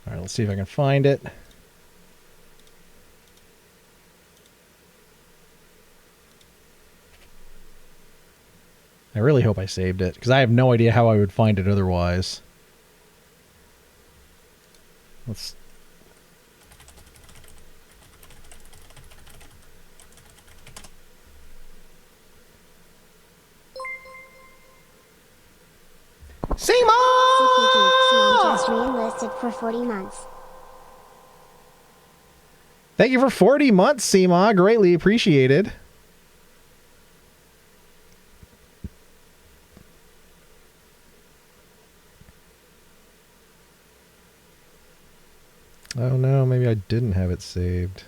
All right, let's see if I can find it. I really hope I saved it, because I have no idea how I would find it otherwise. Let's... Seymour! CP Geeks Mom just re-enlisted for 40 months. Thank you for 40 months, Seema. Greatly appreciated. Oh no, maybe I didn't have it saved.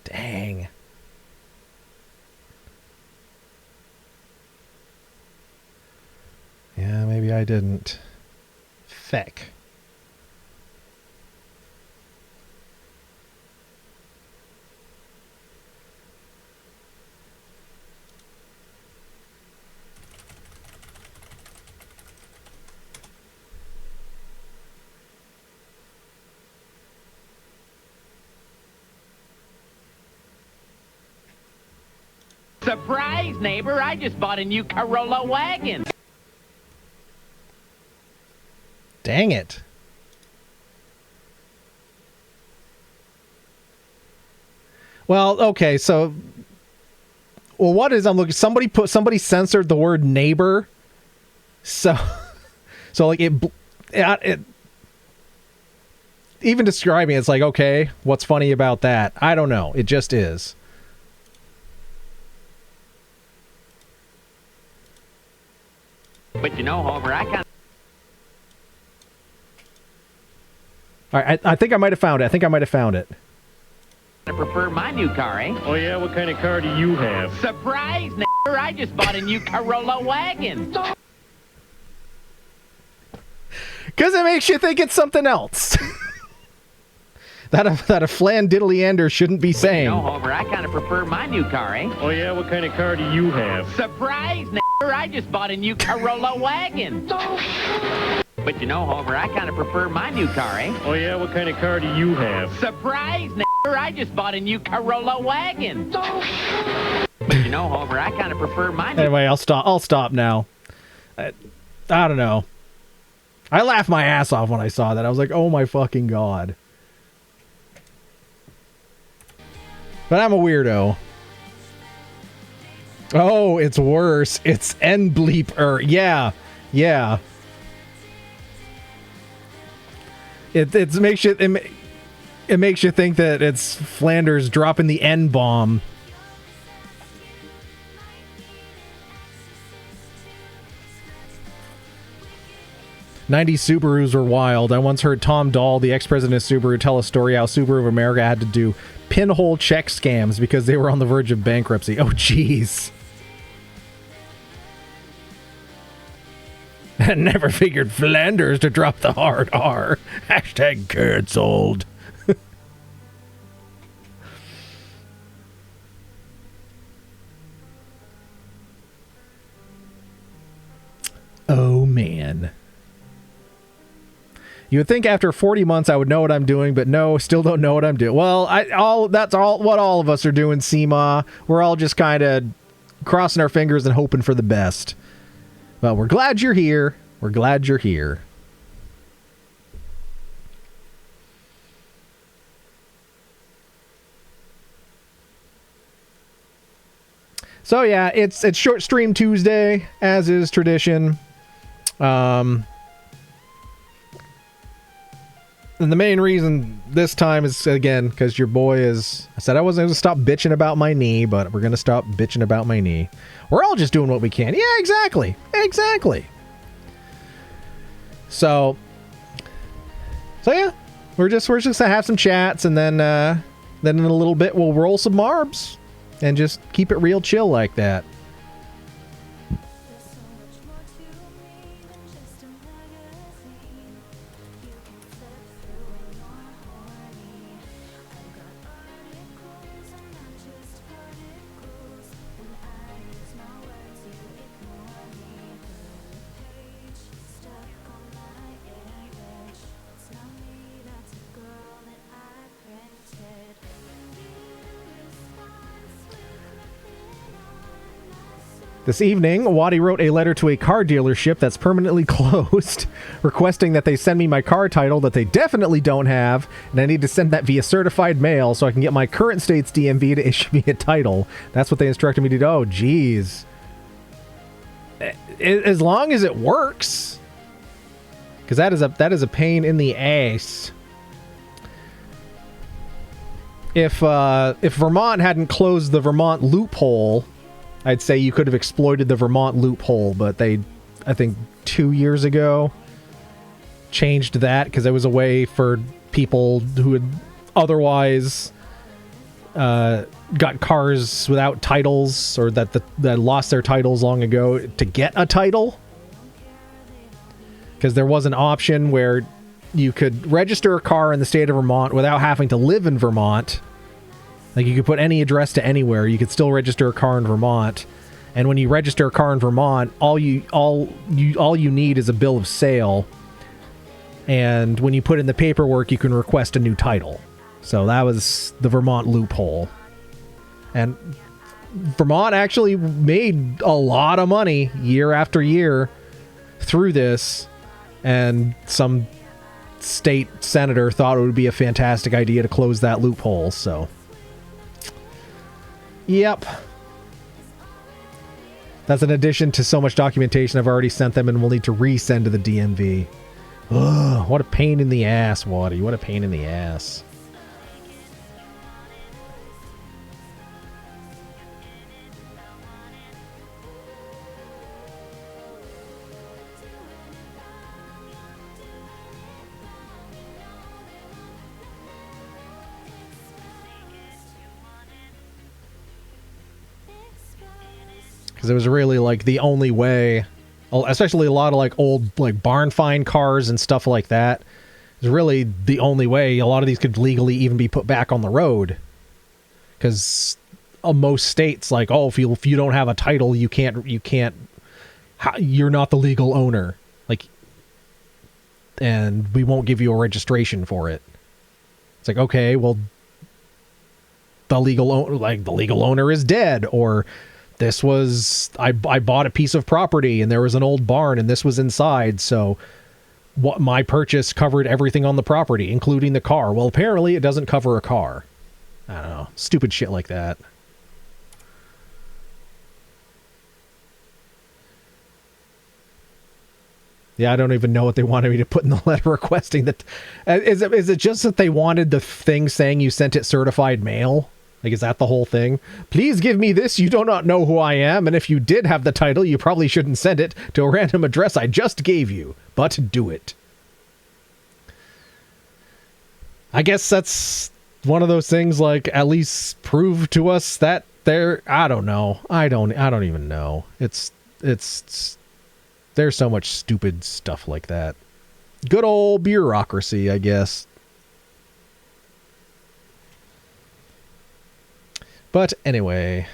Dang. Yeah, maybe I didn't. Feck. Surprise, neighbor. I just bought a new Corolla wagon. Dang it. Well, okay, so... Well, what is I'm looking... Somebody censored the word neighbor. So... So, like, it even describing it's like, okay, what's funny about that? I don't know. It just is. But you know, Homer, I kind of... All right, I think I might have found it. I prefer my new car, eh? Oh, yeah? What kind of car do you have? Surprise, neighbor. I just bought a new Corolla wagon. Because it makes you think it's something else. that a flan diddly-ender shouldn't be saying. You know, Homer, I kind of prefer my new car, eh? Oh, yeah? What kind of car do you have? Surprise, neighbor. I just bought a new Corolla wagon. But you know, Homer, I kind of prefer my new car, eh? Oh, yeah? What kind of car do you have? Surprise, neighbor. I just bought a new Corolla wagon. But you know, Homer, I kind of prefer mine. Anyway, I'll stop now. I don't know. I laughed my ass off when I saw that. I was like, oh my fucking god. But I'm a weirdo. Oh, it's worse. It's N-bleeper. Yeah. Yeah. It makes you... It makes you think that it's Flanders dropping the N-bomb. '90s Subarus were wild. I once heard Tom Dahl, the ex-president of Subaru, tell a story how Subaru of America had to do pinhole check scams because they were on the verge of bankruptcy. Oh, jeez. I never figured Flanders to drop the hard R. Hashtag cancelled. Oh, man. You would think after 40 months I would know what I'm doing, but no, still don't know what I'm doing. Well, that's what all of us are doing, Seema. We're all just kind of crossing our fingers and hoping for the best. But we're glad you're here. We're glad you're here. So yeah, it's Short Stream Tuesday, as is tradition. And the main reason this time is, again, because your boy is... I said I wasn't going to stop bitching about my knee, but we're going to stop bitching about my knee. We're all just doing what we can. Yeah, exactly. Exactly. So yeah, we're just going to have some chats, and then in a little bit we'll roll some marbs and just keep it real chill like that. This evening, Waddy wrote a letter to a car dealership that's permanently closed, requesting that they send me my car title that they definitely don't have, and I need to send that via certified mail so I can get my current state's DMV to issue me a title. That's what they instructed me to do. Oh, jeez. As long as it works. Because that is a pain in the ass. If Vermont hadn't closed the Vermont loophole, I'd say you could have exploited the Vermont loophole, but they, I think 2 years ago, changed that because it was a way for people who had otherwise got cars without titles, or that lost their titles long ago, to get a title. Because there was an option where you could register a car in the state of Vermont without having to live in Vermont. Like, you could put any address to anywhere. You could still register a car in Vermont. And when you register a car in Vermont, all you need is a bill of sale. And when you put in the paperwork, you can request a new title. So that was the Vermont loophole. And Vermont actually made a lot of money year after year through this. And some state senator thought it would be a fantastic idea to close that loophole, so... Yep. That's an addition to so much documentation I've already sent them and will need to resend to the DMV. Ugh, what a pain in the ass, Waddy. What a pain in the ass. Because it was really like the only way, especially a lot of like old like barn find cars and stuff like that. It was really the only way a lot of these could legally even be put back on the road. Because most states, like, oh, if you don't have a title, you're not the legal owner. Like, and we won't give you a registration for it. It's like, okay, well, the legal owner is dead, or this was I bought a piece of property and there was an old barn and this was inside, so what my purchase covered everything on the property, including the car. Well, apparently it doesn't cover a car. I don't know, stupid shit like that. Yeah, I don't even know what they wanted me to put in the letter requesting that. Is it just that they wanted the thing saying you sent it certified mail? Like, is that the whole thing? Please give me this. You do not know who I am. And if you did have the title, you probably shouldn't send it to a random address I just gave you. But do it. I guess that's one of those things, like, at least prove to us that they're, I don't know. I don't even know. It's there's so much stupid stuff like that. Good old bureaucracy, I guess. But anyway,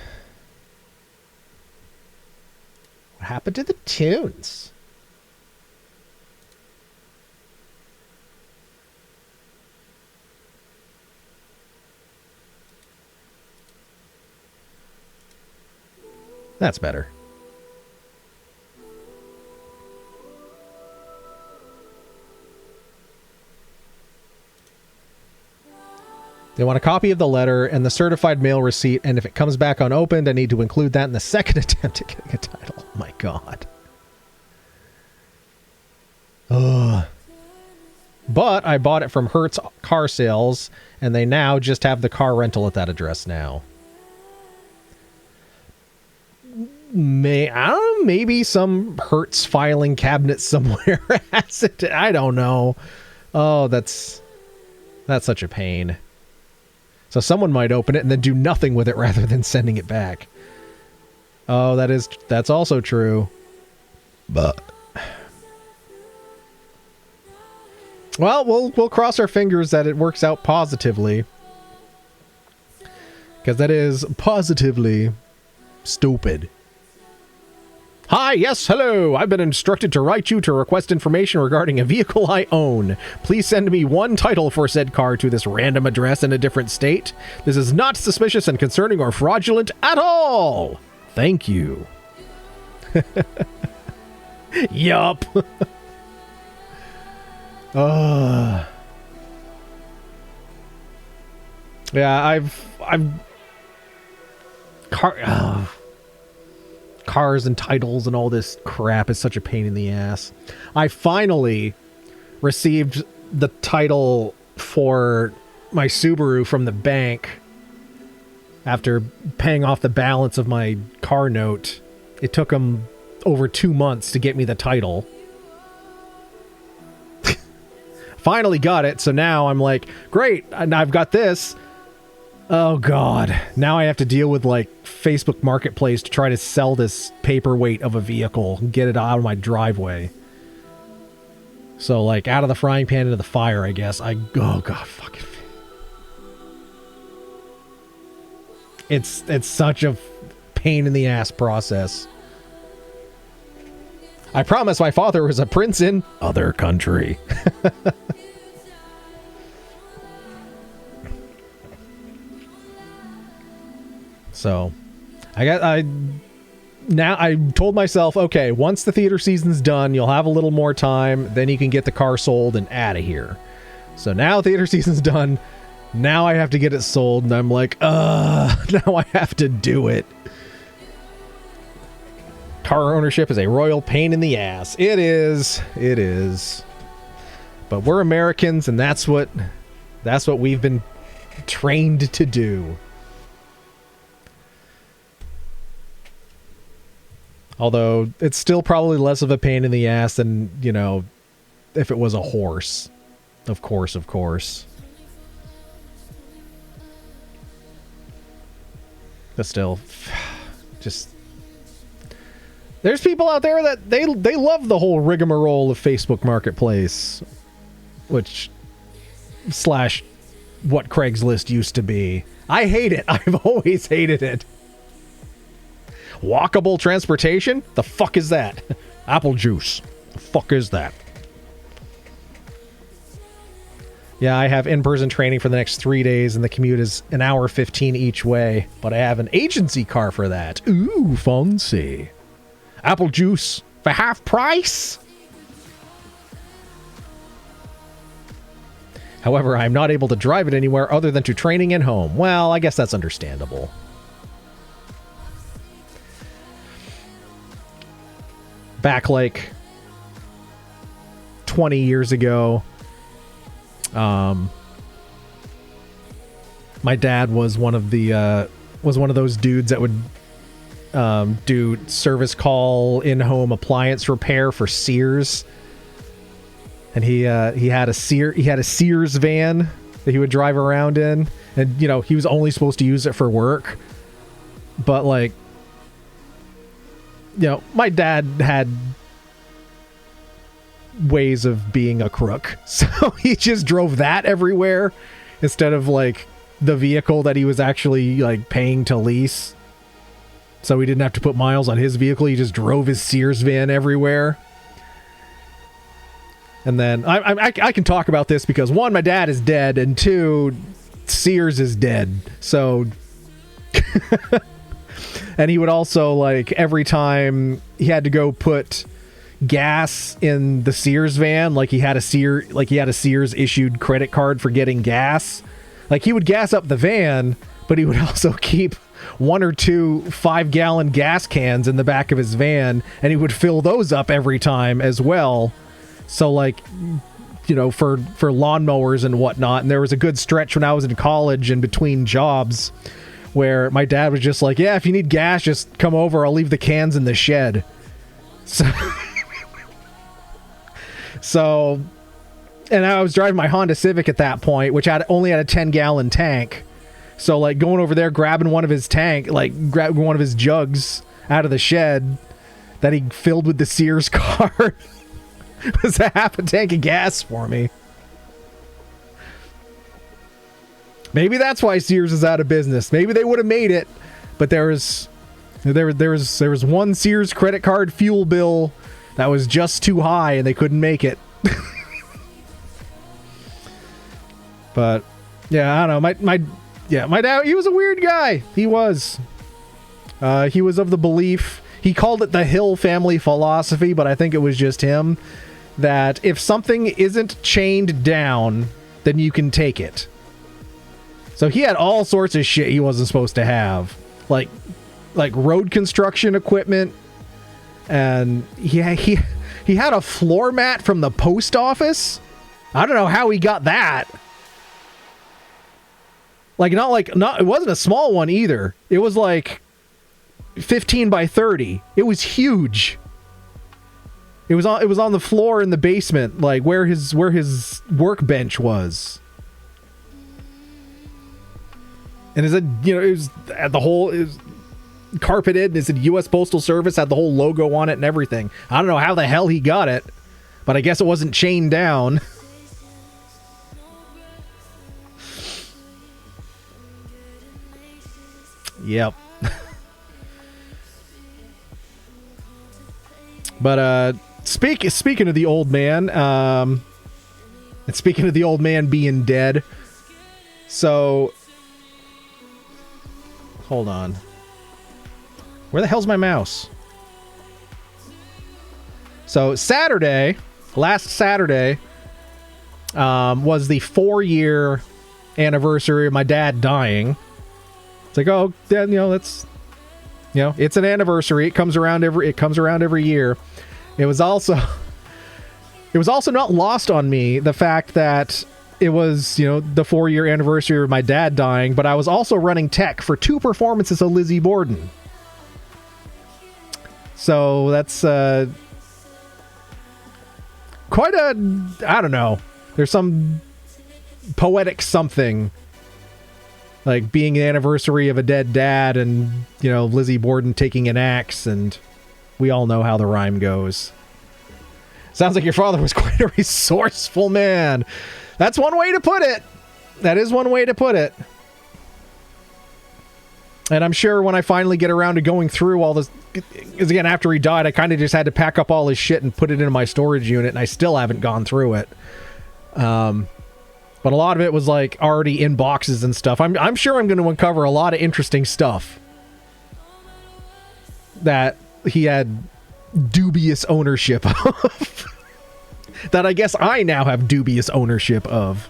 what happened to the tunes? That's better. They want a copy of the letter and the certified mail receipt, and if it comes back unopened, I need to include that in the second attempt at getting a title. Oh my god. Ugh. But I bought it from Hertz Car Sales, and they now just have the car rental at that address now. I don't know, maybe some Hertz filing cabinet somewhere has it. I don't know. Oh, that's such a pain. So someone might open it and then do nothing with it rather than sending it back. Oh, that's also true. But well, we'll cross our fingers that it works out positively. Because that is positively stupid. Hi, yes, hello. I've been instructed to write you to request information regarding a vehicle I own. Please send me one title for said car to this random address in a different state. This is not suspicious and concerning or fraudulent at all. Thank you. Yup. Yeah, cars and titles and all this crap is such a pain in the ass. I finally received the title for my Subaru from the bank after paying off the balance of my car note. It took them over 2 months to get me the title. Finally got it, so now I'm like, great, and I've got this. Oh god, now I have to deal with like Facebook Marketplace to try to sell this paperweight of a vehicle and get it out of my driveway. So like out of the frying pan into the fire, I guess. Oh god, fucking. It's such a pain in the ass process. I promise my father was a prince in other country. So, I told myself, okay, once the theater season's done, you'll have a little more time, then you can get the car sold and out of here. So now theater season's done, now I have to get it sold, and I'm like, now I have to do it. Car ownership is a royal pain in the ass. It is. But we're Americans, and that's what we've been trained to do. Although, it's still probably less of a pain in the ass than, you know, if it was a horse. Of course. But still, just... There's people out there that they love the whole rigmarole of Facebook Marketplace. Which... / what Craigslist used to be. I hate it. I've always hated it. Walkable transportation? The fuck is that? Apple juice. The fuck is that? Yeah, I have in-person training for the next 3 days, and the commute is an hour 15 each way. But I have an agency car for that. Ooh, fancy. Apple juice for half price. However, I'm not able to drive it anywhere other than to training and home. Well, I guess that's understandable. Back like 20 years ago, my dad was one of those dudes that would do service call in-home appliance repair for Sears. And he had a Sears van that he would drive around in, and you know, he was only supposed to use it for work. But like, you know, my dad had ways of being a crook, so he just drove that everywhere instead of like the vehicle that he was actually like paying to lease. So he didn't have to put miles on his vehicle. He just drove his Sears van everywhere. And then I can talk about this because one, my dad is dead, and two, Sears is dead. So, and he would also, like, every time he had to go put gas in the Sears van, like he had a Sears issued credit card for getting gas. Like, he would gas up the van, but he would also keep 1 or 2 5-gallon gas cans in the back of his van, and he would fill those up every time as well. So, like, you know, for lawnmowers and whatnot. And there was a good stretch when I was in college and between jobs where my dad was just like, yeah, if you need gas, just come over. I'll leave the cans in the shed. So, and I was driving my Honda Civic at that point, which only had a 10-gallon tank. So, like, going over there, grabbing one of his grabbing one of his jugs out of the shed that he filled with the Sears card. Was a half a tank of gas for me. Maybe that's why Sears is out of business. Maybe they would have made it, but there was one Sears credit card fuel bill that was just too high, and they couldn't make it. But yeah, I don't know. My dad, he was a weird guy. He was of the belief. He called it the Hill family philosophy, but I think it was just him. That if something isn't chained down, then you can take it. So he had all sorts of shit he wasn't supposed to have. Like road construction equipment. And he had a floor mat from the post office. I don't know how he got that. It wasn't a small one either. It was like 15 by 30. It was huge. It was on the floor in the basement, like where his workbench was. And it was carpeted, and it said U.S. Postal Service, had the whole logo on it and everything. I don't know how the hell he got it, but I guess it wasn't chained down. Yep. But speaking of the old man, and speaking of the old man being dead, so hold on. Where the hell's my mouse? So last Saturday, was the 4-year anniversary of my dad dying. It's like, oh, yeah, it's an anniversary. It comes around every year. It was also not lost on me the fact that it was, the 4-year anniversary of my dad dying, but I was also running tech for 2 performances of Lizzie Borden. So that's quite I don't know. There's some poetic something like being an anniversary of a dead dad and, Lizzie Borden taking an axe, and we all know how the rhyme goes. Sounds like your father was quite a resourceful man. That's one way to put it. That is one way to put it. And I'm sure when I finally get around to going through all this, because again, after he died, I kind of just had to pack up all his shit and put it in my storage unit, and I still haven't gone through it. But a lot of it was like already in boxes and stuff. I'm sure I'm going to uncover a lot of interesting stuff that he had dubious ownership of. That I guess I now have dubious ownership of.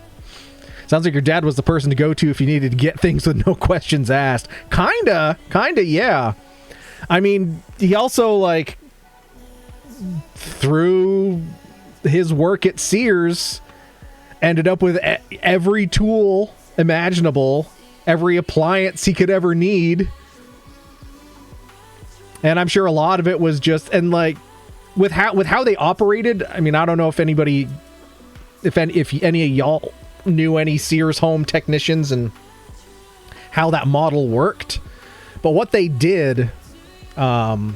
Sounds like your dad was the person to go to if you needed to get things with no questions asked. Kinda, yeah. I mean, he also, like, through his work at Sears, ended up with every tool imaginable, every appliance he could ever need. And I'm sure a lot of it was just, and like, with how they operated, I mean, I don't know if anybody, if any of y'all knew any Sears home technicians and how that model worked. But what they did, so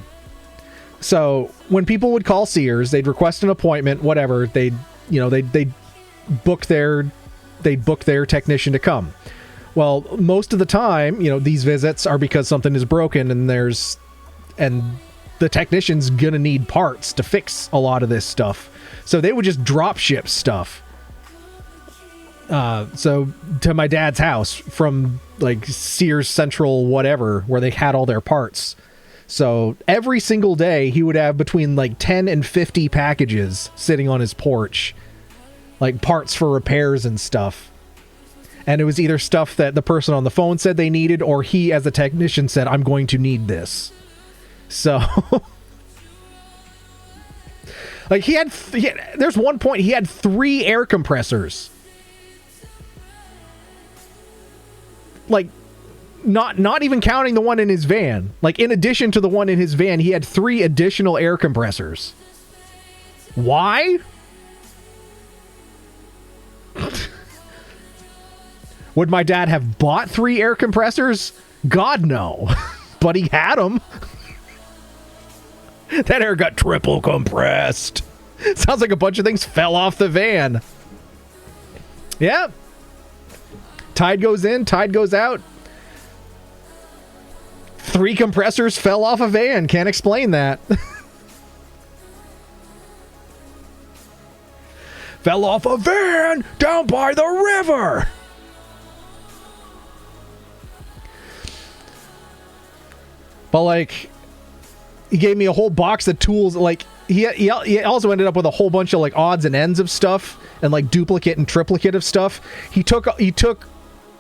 when people would call Sears, they'd request an appointment, whatever, they'd book their technician to come. Well, most of the time, these visits are because something is broken and the technician's gonna need parts to fix a lot of this stuff. So they would just drop ship stuff. So to my dad's house from like Sears Central, whatever, where they had all their parts. So every single day he would have between like 10 and 50 packages sitting on his porch, like parts for repairs and stuff. And it was either stuff that the person on the phone said they needed, or he as a technician said, I'm going to need this. So like there's one point he had 3 air compressors. Like, not even counting the one in his van. Like, in addition to the one in his van, he had 3 additional air compressors. Why? Would my dad have bought 3 air compressors? God, no. But he had them. That air got triple compressed. Sounds like a bunch of things fell off the van. Yeah. Tide goes in, tide goes out. 3 compressors fell off a van. Can't explain that. Fell off a van down by the river. But like, he gave me a whole box of tools. Like, he also ended up with a whole bunch of like odds and ends of stuff and like duplicate and triplicate of stuff. He took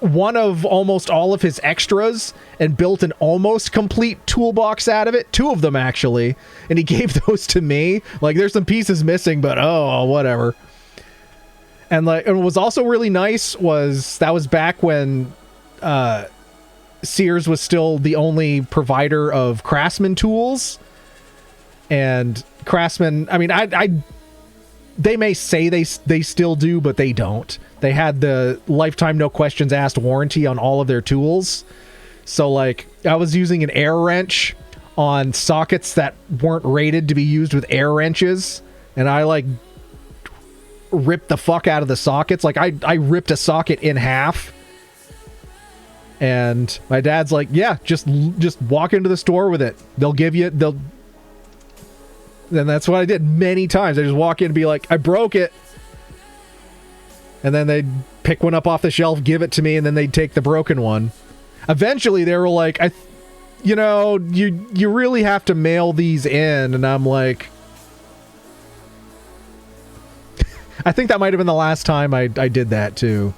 one of almost all of his extras and built an almost complete toolbox out of it. 2 of them, actually. And he gave those to me. Like, there's some pieces missing, but oh, whatever. And like, and what was also really nice was that was back when Sears was still the only provider of Craftsman tools. And Craftsman, I mean, they may say they still do, but they don't. They had the lifetime no questions asked warranty on all of their tools. So like, I was using an air wrench on sockets that weren't rated to be used with air wrenches, and I like ripped the fuck out of the sockets. Like, I ripped a socket in half. And my dad's like, yeah, just walk into the store with it. And that's what I did many times. I just walk in and be like, I broke it. And then they'd pick one up off the shelf, give it to me, and then they'd take the broken one. Eventually, they were like, you really have to mail these in. And I'm like, I think that might have been the last time I did that, too.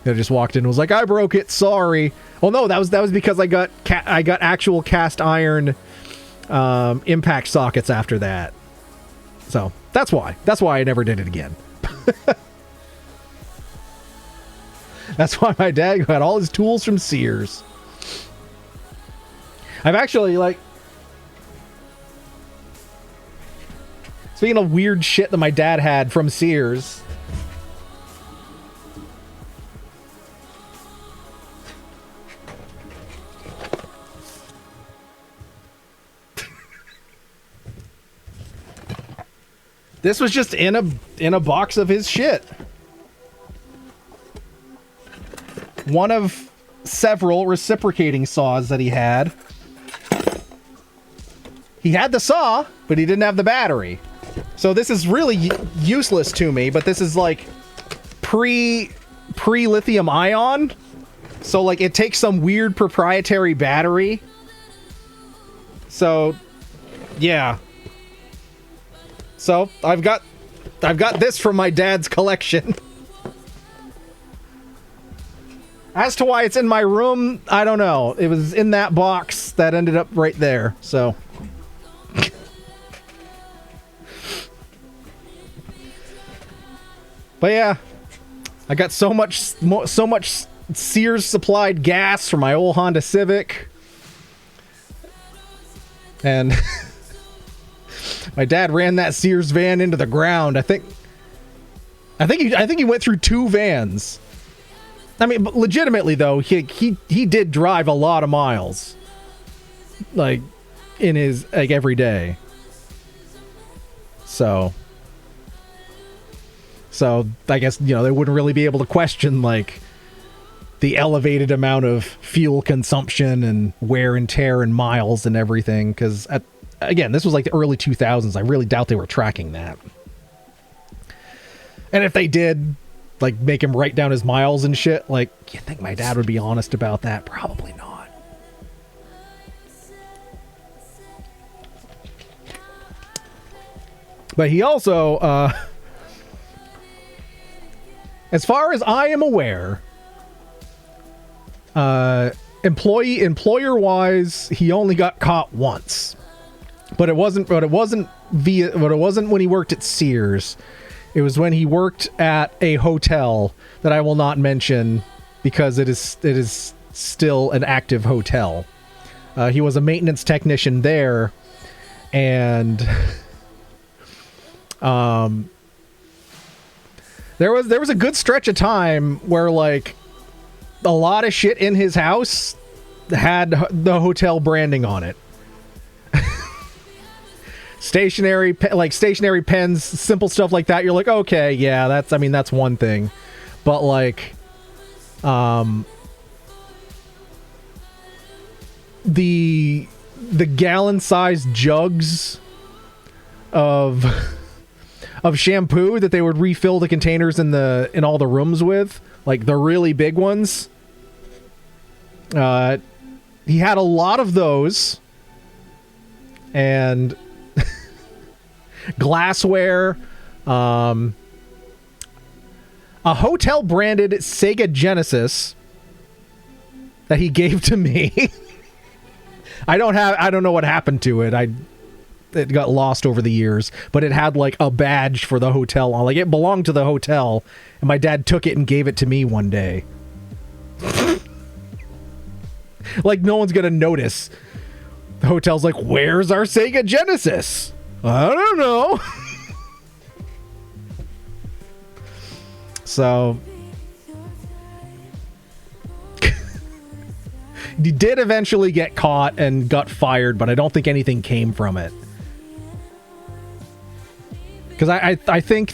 I just walked in and was like, I broke it, sorry. Well, no, that was because I got actual cast iron impact sockets after that. So that's why I never did it again. That's why my dad got all his tools from Sears. I've actually, like, speaking of weird shit that my dad had from Sears, this was just in a box of his shit. One of several reciprocating saws that he had. He had the saw, but he didn't have the battery. So this is really useless to me, but this is like pre lithium ion, so like it takes some weird proprietary battery. So yeah. So I've got this from my dad's collection. As to why it's in my room, I don't know. It was in that box that ended up right there. So but yeah, I got so much Sears supplied gas from my old Honda Civic, and my dad ran that Sears van into the ground. I think he went through 2 vans. I mean, but legitimately though, he did drive a lot of miles, like in his like every day. So I guess, you know, they wouldn't really be able to question like the elevated amount of fuel consumption and wear and tear and miles and everything, because again, this was like the early 2000s. I really doubt they were tracking that. And if they did, like, make him write down his miles and shit, like, you think my dad would be honest about that? Probably not. But he also, as far as I am aware, employer-wise, he only got caught once. But it wasn't when he worked at Sears. It was when he worked at a hotel that I will not mention because it is still an active hotel. He was a maintenance technician there, and there was a good stretch of time where like a lot of shit in his house had the hotel branding on it. Stationary pens, simple stuff like that. You're like, okay, yeah, that's one thing. But like, the gallon-sized jugs of shampoo that they would refill the containers in all the rooms with, like the really big ones. He had a lot of those, and glassware, a hotel branded Sega Genesis that he gave to me. I don't know what happened to it. It got lost over the years, but it had like a badge for the hotel on, like it belonged to the hotel, and my dad took it and gave it to me one day. Like no one's gonna notice. The hotel's like, where's our Sega Genesis? I don't know. So he did eventually get caught and got fired, but I don't think anything came from it. Because I think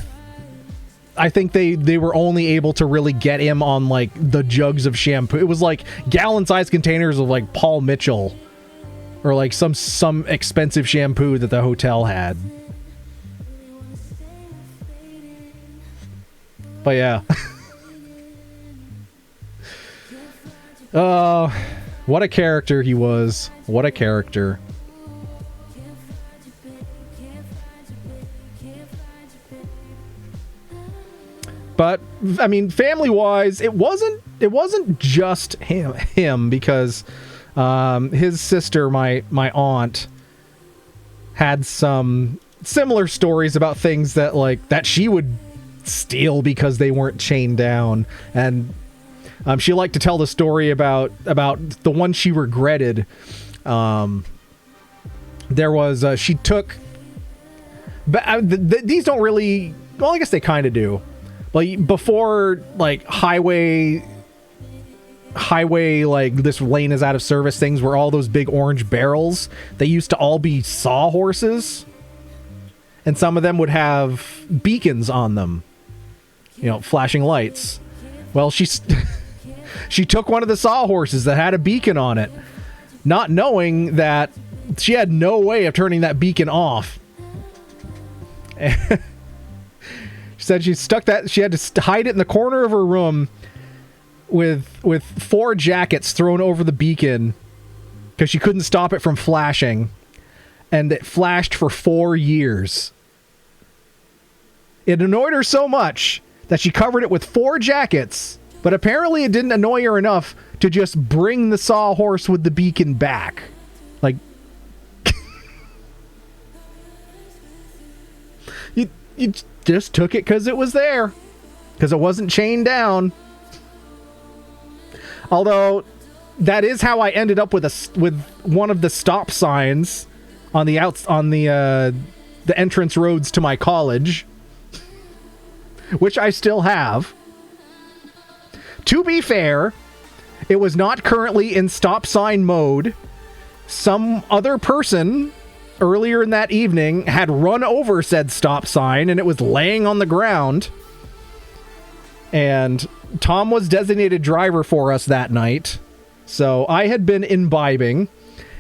they were only able to really get him on like the jugs of shampoo. It was like gallon-sized containers of like Paul Mitchell, or like some expensive shampoo that the hotel had. But yeah. What a character he was. What a character. But I mean, family-wise, it wasn't just him because his sister, my aunt, had some similar stories about things that she would steal because they weren't chained down, and she liked to tell the story about the one she regretted. There was she took, but these don't really. Well, I guess they kind of do. Like before, like highway, like this lane is out of service things were all those big orange barrels. They used to all be sawhorses, and some of them would have beacons on them, flashing lights. Well, she took one of the sawhorses that had a beacon on it, not knowing that she had no way of turning that beacon off. said she stuck that, she had to hide it in the corner of her room with 4 jackets thrown over the beacon because she couldn't stop it from flashing. And it flashed for 4 years. It annoyed her so much that she covered it with 4 jackets, but apparently it didn't annoy her enough to just bring the sawhorse with the beacon back. Like, you just took it because it was there. Because it wasn't chained down. Although, that is how I ended up with one of the stop signs on the entrance roads to my college, which I still have. To be fair, it was not currently in stop sign mode. Some other person earlier in that evening had run over said stop sign and it was laying on the ground. And Tom was designated driver for us that night. So I had been imbibing,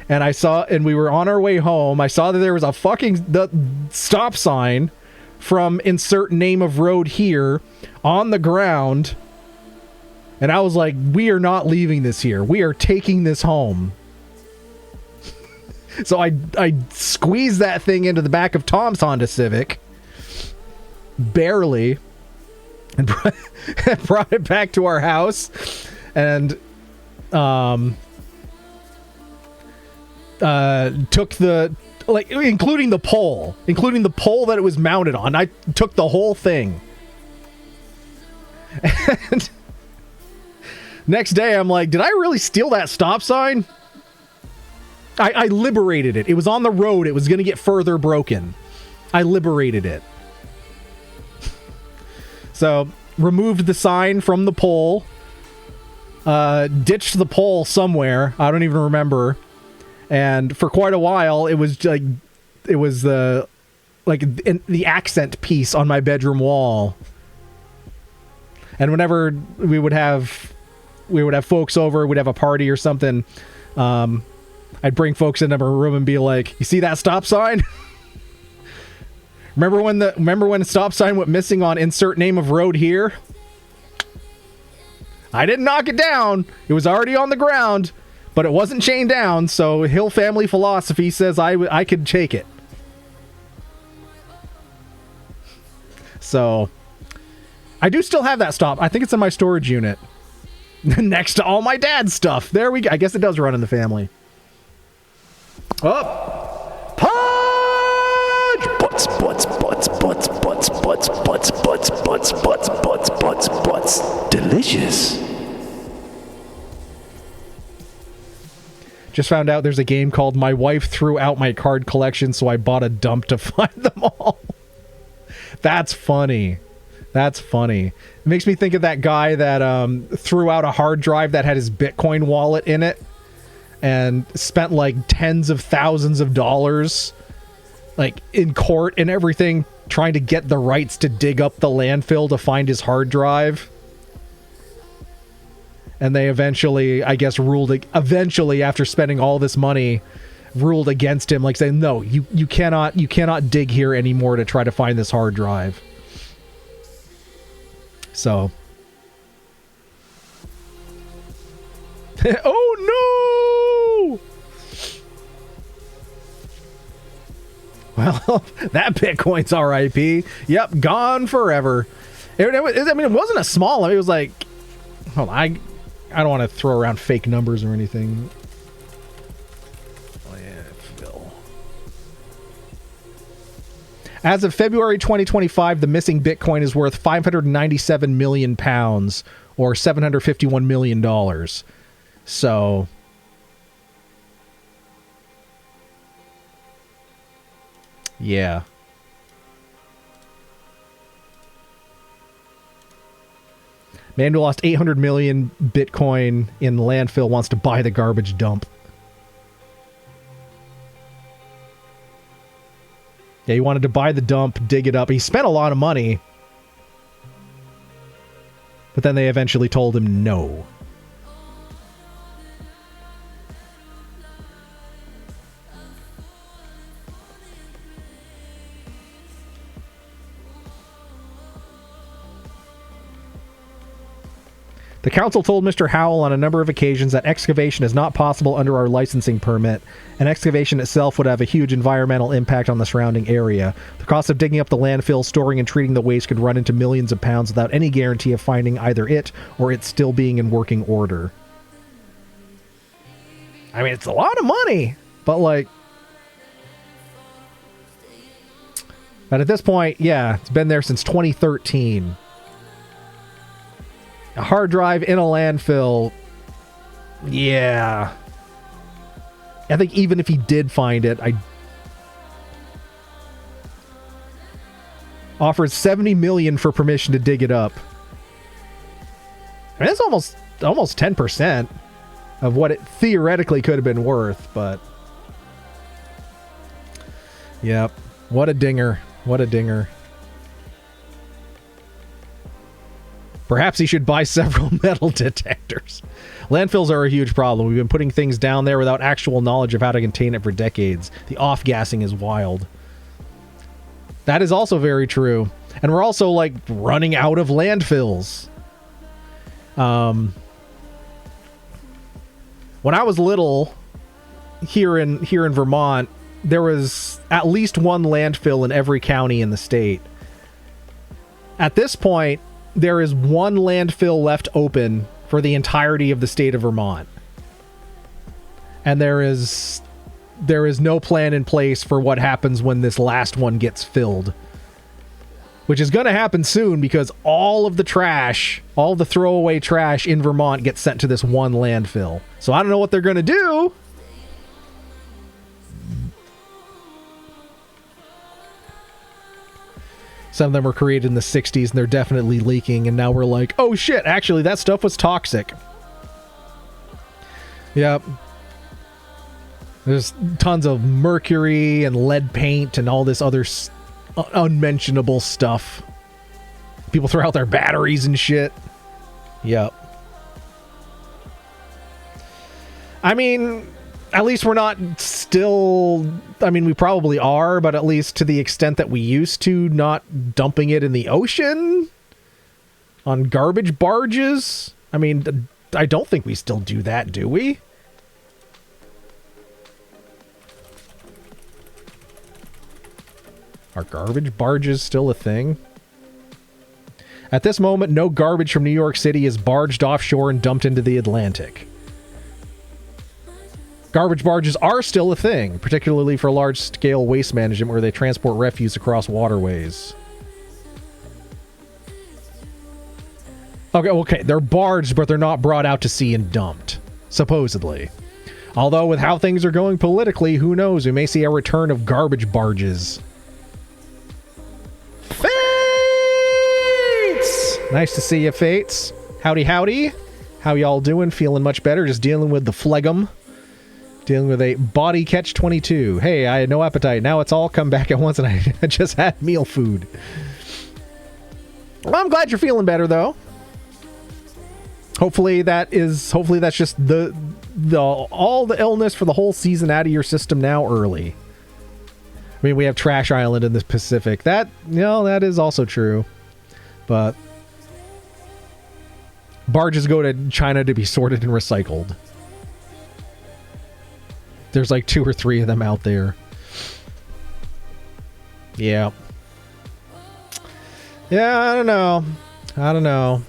and we were on our way home. I saw that there was the stop sign from insert name of road here on the ground. And I was like, we are not leaving this here. We are taking this home. So I squeezed that thing into the back of Tom's Honda Civic. Barely. And brought it back to our house. And took including the pole that it was mounted on. I took the whole thing. And next day I'm like, did I really steal that stop sign? I liberated it. It was on the road. It was going to get further broken. I liberated it. So, removed the sign from the pole. Ditched the pole somewhere. I don't even remember. And for quite a while, it was the accent piece on my bedroom wall. And whenever we would have folks over, we'd have a party or something, I'd bring folks into my room and be like, "You see that stop sign? Remember when the stop sign went missing on insert name of road here? I didn't knock it down. It was already on the ground, but it wasn't chained down, so Hill family philosophy says I could take it." So, I do still have that stop. I think it's in my storage unit. Next to all my dad's stuff. There we go. I guess it does run in the family. Oh! Punch! Butts, butts, butts, butts, butts, butts, butts, butts, butts, butts, butts, butts, butts. Delicious. Just found out there's a game called My Wife Threw Out My Card Collection, so I bought a dump to find them all. That's funny. That's funny. It makes me think of that guy that threw out a hard drive that had his Bitcoin wallet in it and spent like tens of thousands of dollars like in court and everything trying to get the rights to dig up the landfill to find his hard drive. And they eventually, I guess, eventually after spending all this money, ruled against him, like saying, no, you cannot dig here anymore to try to find this hard drive. So. Oh no! Well, that Bitcoin's RIP. Yep, gone forever. It wasn't a small. It was like, hold on, I don't want to throw around fake numbers or anything. Oh yeah, Phil. As of February 2025, the missing Bitcoin is worth 597 million pounds, or $751 million. So. Yeah. Man who lost 800 million Bitcoin in landfill wants to buy the garbage dump. Yeah, he wanted to buy the dump, dig it up. He spent a lot of money. But then they eventually told him no. The council told Mr. Howell on a number of occasions that excavation is not possible under our licensing permit, and excavation itself would have a huge environmental impact on the surrounding area. The cost of digging up the landfill, storing and treating the waste could run into millions of pounds without any guarantee of finding either it or it still being in working order. I mean, it's a lot of money, but like... But at this point, yeah, it's been there since 2013. A hard drive in a landfill. Yeah. I think even if he did find it, I offers $70 million for permission to dig it up. I mean, that's almost 10% of what it theoretically could have been worth, but yep. What a dinger. What a dinger. Perhaps he should buy several metal detectors. Landfills are a huge problem. We've been putting things down there without actual knowledge of how to contain it for decades. The off-gassing is wild. That is also very true. And we're also, like, running out of landfills. When I was little, here in Vermont, there was at least one landfill in every county in the state. At this point, there is one landfill left open for the entirety of the state of Vermont. And there is no plan in place for what happens when this last one gets filled. Which is going to happen soon because all of the trash, all the throwaway trash in Vermont gets sent to this one landfill. So I don't know what they're going to do. Some of them were created in the 60s and they're definitely leaking, and now we're like, oh shit, actually that stuff was toxic. Yep. There's tons of mercury and lead paint and all this other unmentionable stuff. People throw out their batteries and shit. Yep. I mean, at least we're not still... I mean, we probably are, but at least to the extent that we used to, not dumping it in the ocean on garbage barges. I mean, I don't think we still do that, do we? Are garbage barges still a thing? At this moment, no garbage from New York City is barged offshore and dumped into the Atlantic. Garbage barges are still a thing, particularly for large-scale waste management where they transport refuse across waterways. Okay, they're barged, but they're not brought out to sea and dumped, supposedly. Although, with how things are going politically, who knows? We may see a return of garbage barges. Fates! Nice to see you, Fates. Howdy, howdy. How y'all doing? Feeling much better? Just dealing with the phlegm. Dealing with a body catch 22. Hey, I had no appetite. Now it's all come back at once and I just had meal food. Well, I'm glad you're feeling better, though. Hopefully that's just all the illness for the whole season out of your system now early. I mean, we have Trash Island in the Pacific. That is also true. But barges go to China to be sorted and recycled. There's like 2 or 3 of them out there. Yeah. Yeah, I don't know.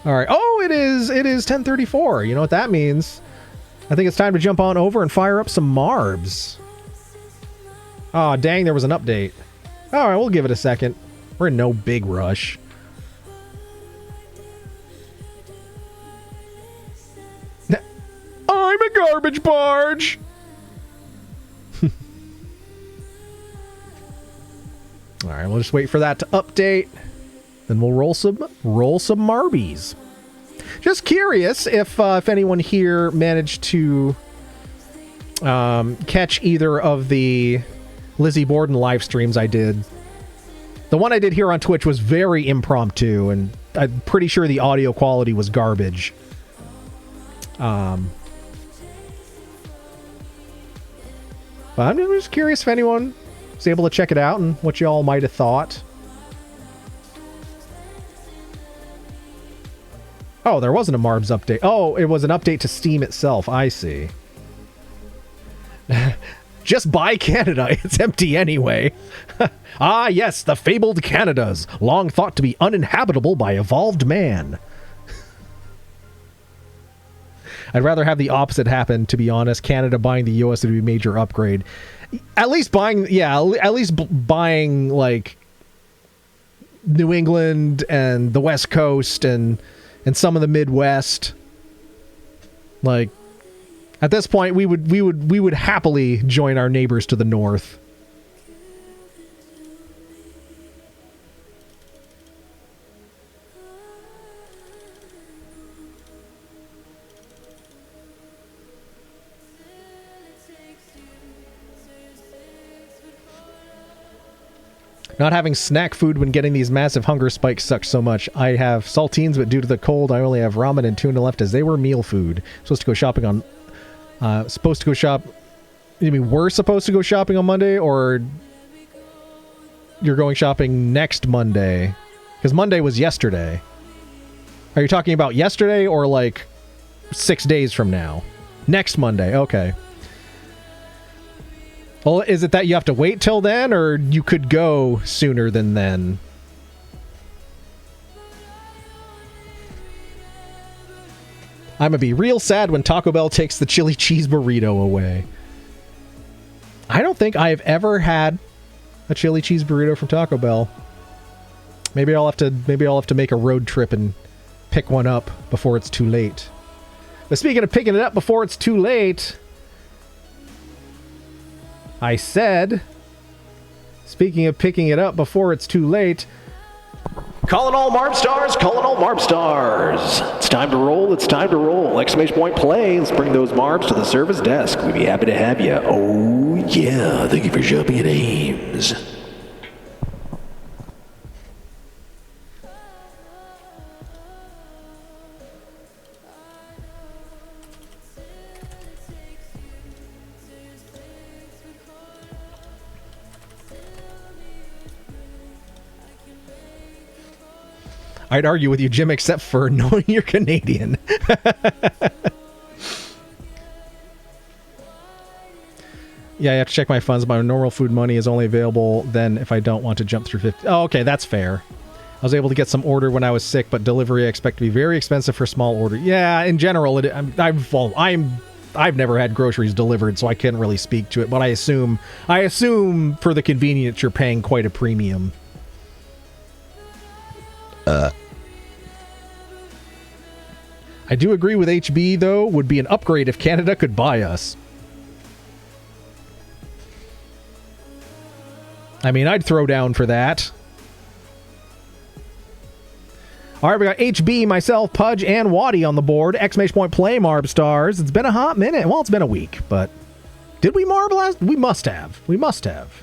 All right. Oh, it is 10:34. You know what that means? I think it's time to jump on over and fire up some Marbs. Oh, dang, there was an update. All right, we'll give it a second. We're in no big rush. I'm a garbage barge. All right, we'll just wait for that to update. Then we'll roll some Marbies. Just curious if anyone here managed to catch either of the Lizzie Borden live streams I did. The one I did here on Twitch was very impromptu, and I'm pretty sure the audio quality was garbage. But I'm just curious if anyone was able to check it out and what y'all might have thought. Oh, there wasn't a Marbs update. Oh, it was an update to Steam itself. I see. Just buy Canada. It's empty anyway. Ah, yes, the fabled Canadas, long thought to be uninhabitable by evolved man. I'd rather have the opposite happen, to be honest. Canada buying the US would be a major upgrade. At least buying, buying, like, New England and the West Coast and some of the Midwest. Like, at this point, we would happily join our neighbors to the north. Not having snack food when getting these massive hunger spikes sucks so much. I have saltines, but due to the cold, I only have ramen and tuna left as they were meal food. Supposed to go shopping on... supposed to go shop... You mean we're supposed to go shopping on Monday, or... You're going shopping next Monday? Because Monday was yesterday. Are you talking about yesterday, or like 6 days from now? Next Monday, okay. Well, is it that you have to wait till then, or you could go sooner than then? I'm gonna be real sad when Taco Bell takes the chili cheese burrito away. I don't think I've ever had a chili cheese burrito from Taco Bell. Maybe I'll have to make a road trip and pick one up before it's too late. But speaking of picking it up before it's too late, I said, speaking of picking it up before it's too late, calling all Marb Stars, calling all Marb Stars. It's time to roll, it's time to roll. Exclamation point play. Let's bring those Marbs to the service desk. We'd be happy to have you. Oh, yeah. Thank you for shopping at Ames. I'd argue with you, Jim, except for knowing you're Canadian. Yeah, I have to check my funds. My normal food money is only available then if I don't want to jump through 50. Oh, okay, that's fair. I was able to get some order when I was sick, but delivery I expect to be very expensive for small order. Yeah, in general, I've never had groceries delivered, so I can't really speak to it. But I assume for the convenience, you're paying quite a premium. I do agree with HB, though. Would be an upgrade if Canada could buy us. I mean, I'd throw down for that. All right, we got HB, myself, Pudge, and Waddy on the board. Exclamation point play, Marb Stars. It's been a hot minute. Well, it's been a week, but... Did we Marb last? We must have. We must have.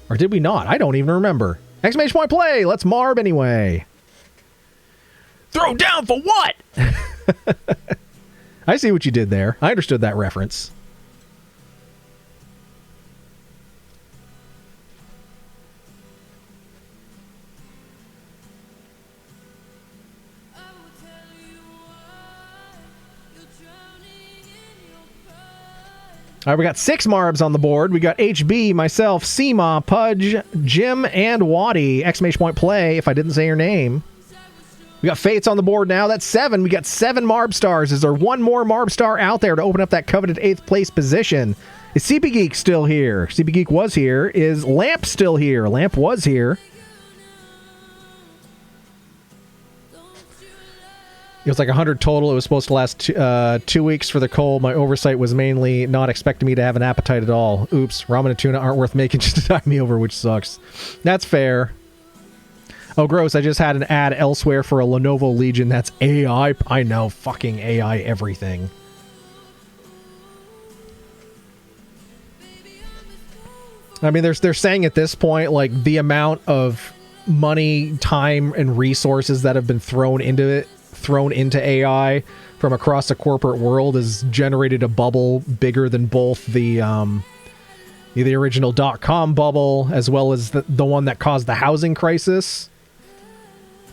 Or did we not? I don't even remember. Exclamation point play! Let's Marb anyway. Throw down for what? I see what you did there. I understood that reference. All right, we got 6 Marbs on the board. We got HB, myself, Seema, Pudge, Jim, and Waddy. Exclamation point play if I didn't say your name. We got Fates on the board now. That's 7. We got 7 Marb Stars. Is there one more Marb Star out there to open up that coveted 8th place position? Is CP Geek still here? CP Geek was here. Is Lamp still here? Lamp was here. It was like 100 total. It was supposed to last 2 weeks for the cold. My oversight was mainly not expecting me to have an appetite at all. Oops, ramen and tuna aren't worth making just to tide me over, which sucks. That's fair. Oh, gross. I just had an ad elsewhere for a Lenovo Legion. That's AI. I know. Fucking AI everything. I mean, they're saying at this point, like, the amount of money, time, and resources that have been thrown into AI from across the corporate world has generated a bubble bigger than both the original .com bubble as well as the one that caused the housing crisis.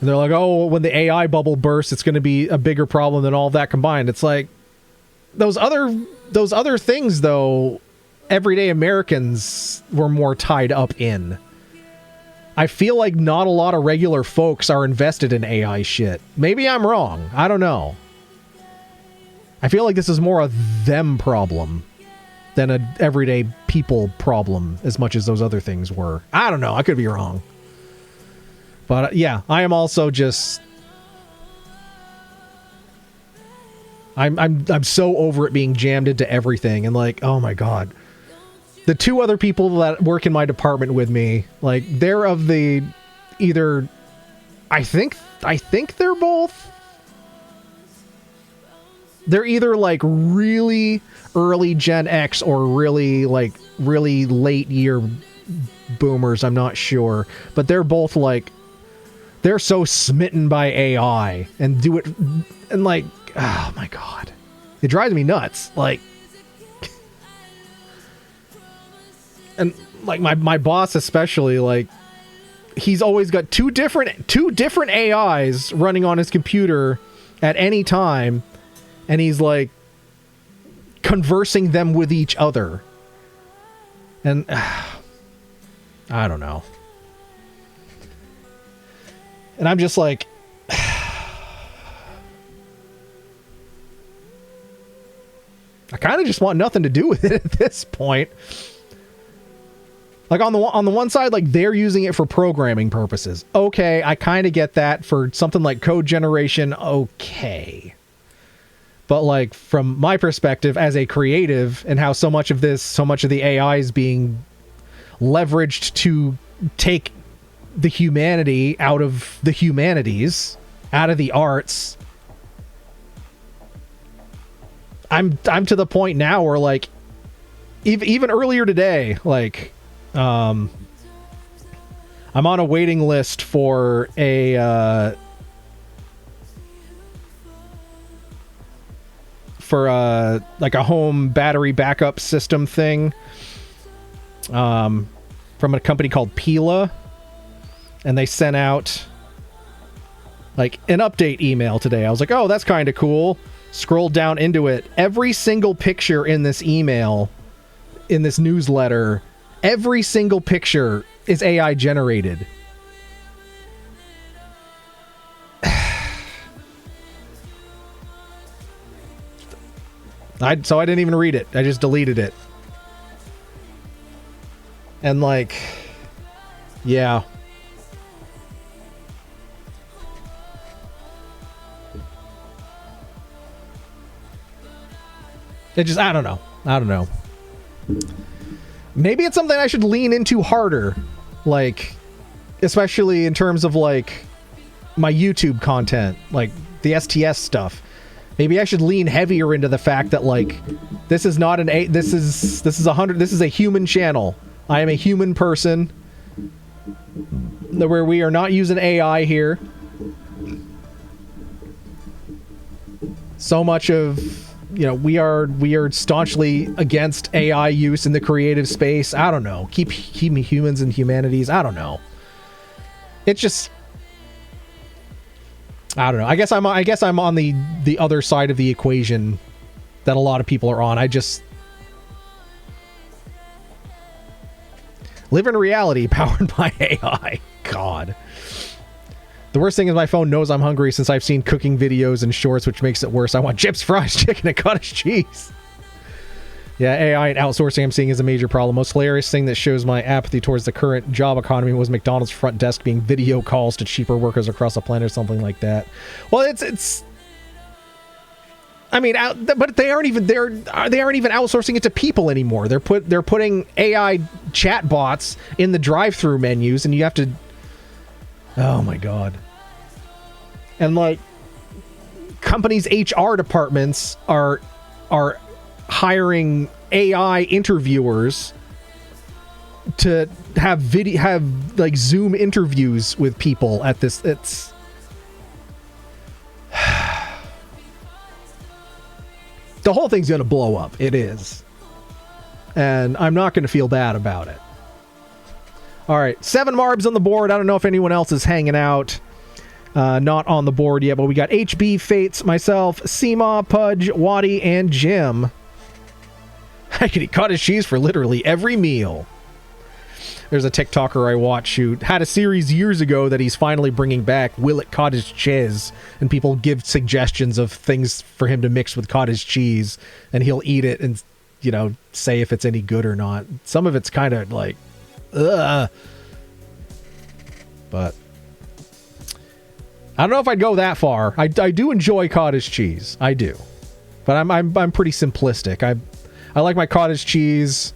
And they're like, oh, when the AI bubble bursts, it's going to be a bigger problem than all of that combined. It's like, those other things, though, everyday Americans were more tied up in. I feel like not a lot of regular folks are invested in AI shit. Maybe I'm wrong. I don't know. I feel like this is more a them problem than an everyday people problem as much as those other things were. I don't know. I could be wrong. But yeah, I am also just... I'm so over it being jammed into everything, and like, oh my god. The two other people that work in my department with me, like, they're of the either... I think they're both... They're either like really early Gen X or really late year boomers, I'm not sure. But they're both like, they're so smitten by AI and do it, and like, oh my god. It drives me nuts. Like, and like my boss especially, like, he's always got two different AIs running on his computer at any time. And he's like conversing them with each other. And I don't know. And I'm just like, I kind of just want nothing to do with it at this point. Like on the one side, like, they're using it for programming purposes. Okay, I kind of get that. For something like code generation, okay. But like, from my perspective as a creative, and how so much of the AI is being leveraged to take the humanity out of the humanities, out of the arts, I'm to the point now where, like, even earlier today, like, I'm on a waiting list for a like a home battery backup system thing from a company called Pila, and they sent out like an update email today. I was like, oh, that's kind of cool. Scrolled down into it. Every single picture in this email, in this newsletter, every single picture is AI generated. So I didn't even read it. I just deleted it. And like, yeah. It just, I don't know. Maybe it's something I should lean into harder. Like, especially in terms of like my YouTube content, like the STS stuff. Maybe I should lean heavier into the fact that, like, this is not this is a human channel. I am a human person. Where we are not using AI here. So much of, you know, we are staunchly against AI use in the creative space. I don't know. Keep humans and humanities. I don't know. It's just, I don't know. I guess I'm on the other side of the equation that a lot of people are on. I just live in a reality powered by AI. God. The worst thing is my phone knows I'm hungry since I've seen cooking videos and shorts, which makes it worse. I want chips, fries, chicken, and cottage cheese. Yeah, AI and outsourcing I'm seeing is a major problem. Most hilarious thing that shows my apathy towards the current job economy was McDonald's front desk being video calls to cheaper workers across the planet or something like that. Well, it's I mean, but they aren't even outsourcing it to people anymore. They're putting AI chatbots in the drive-through menus, and you have to, oh my god. And like, companies' HR departments are hiring AI interviewers to have like Zoom interviews with people at this. It's the whole thing's gonna blow up. It is, and I'm not gonna feel bad about it. All right, 7 Marbs on the board. I don't know if anyone else is hanging out. Not on the board yet, but we got HB, Fates, myself, Seema, Pudge, Waddy, and Jim. I could eat cottage cheese for literally every meal. There's a TikToker I watch who had a series years ago that he's finally bringing back, Will It Cottage Cheese, and people give suggestions of things for him to mix with cottage cheese, and he'll eat it and, you know, say if it's any good or not. Some of it's kind of like, ugh. But I don't know if I'd go that far. I do enjoy cottage cheese. I do. But I'm pretty simplistic. I like my cottage cheese,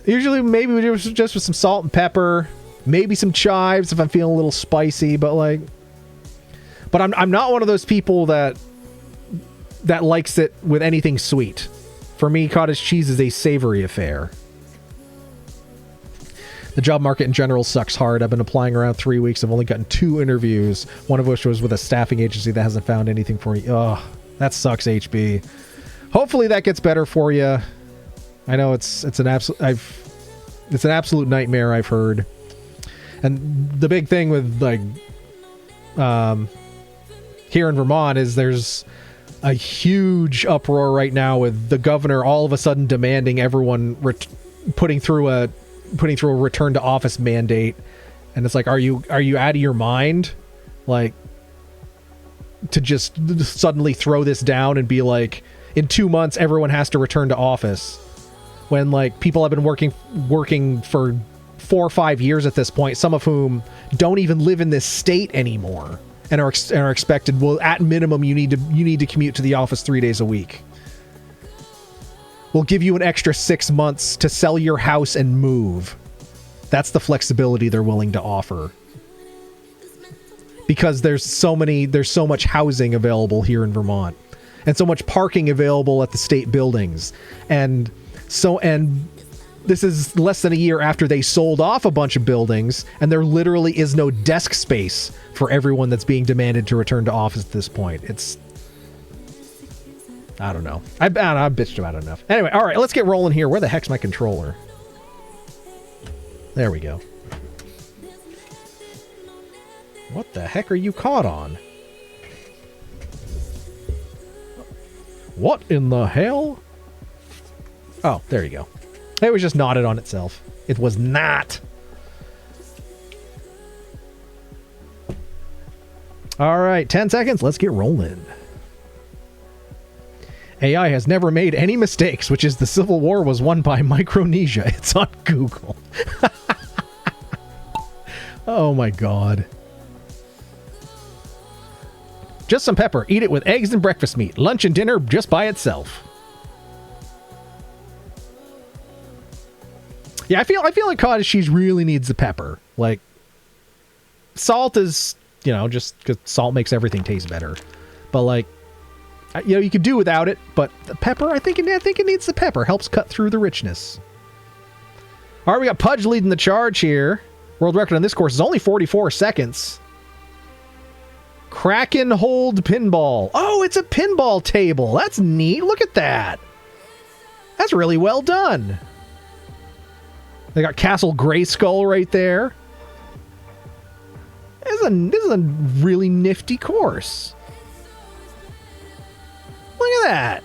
usually maybe just with some salt and pepper, maybe some chives if I'm feeling a little spicy, but I'm not one of those people that likes it with anything sweet. For me, cottage cheese is a savory affair. The job market in general sucks hard. I've been applying around 3 weeks. I've only gotten 2 interviews, one of which was with a staffing agency that hasn't found anything for me. Ugh, that sucks, HB. Hopefully that gets better for you. I know it's an absolute nightmare, I've heard. And the big thing with here in Vermont is there's a huge uproar right now with the governor all of a sudden demanding everyone putting through a return to office mandate. And it's like, are you out of your mind? Like, to just suddenly throw this down and be like, in 2 months everyone has to return to office, when like people have been working for 4 or 5 years at this point, some of whom don't even live in this state anymore, and are expected, well, at minimum you need to commute to the office 3 days a week. We'll give you an extra 6 months to sell your house and move. That's the flexibility they're willing to offer, because there's so much housing available here in Vermont, and so much parking available at the state buildings. And this is less than a year after they sold off a bunch of buildings, and there literally is no desk space for everyone that's being demanded to return to office at this point. It's, I don't know. I've bitched about it enough. Anyway, all right, let's get rolling here. Where the heck's my controller? There we go. What the heck are you caught on? What in the hell? Oh, there you go. It was just knotted on itself. It was not. All right, 10 seconds. Let's get rolling. AI has never made any mistakes, which is the Civil War was won by Micronesia. It's on Google. Oh my God. Just some pepper. Eat it with eggs and breakfast meat. Lunch and dinner just by itself. Yeah, I feel like cottage cheese really needs the pepper. Like, salt is, you know, just because salt makes everything taste better. But like, you know, you could do without it. But the pepper, I think it needs the pepper. Helps cut through the richness. All right, we got Pudge leading the charge here. World record on this course is only 44 seconds. Kraken Hold Pinball. Oh, it's a pinball table. That's neat. Look at that. That's really well done. They got Castle Grayskull right there. This is a really nifty course. Look at that.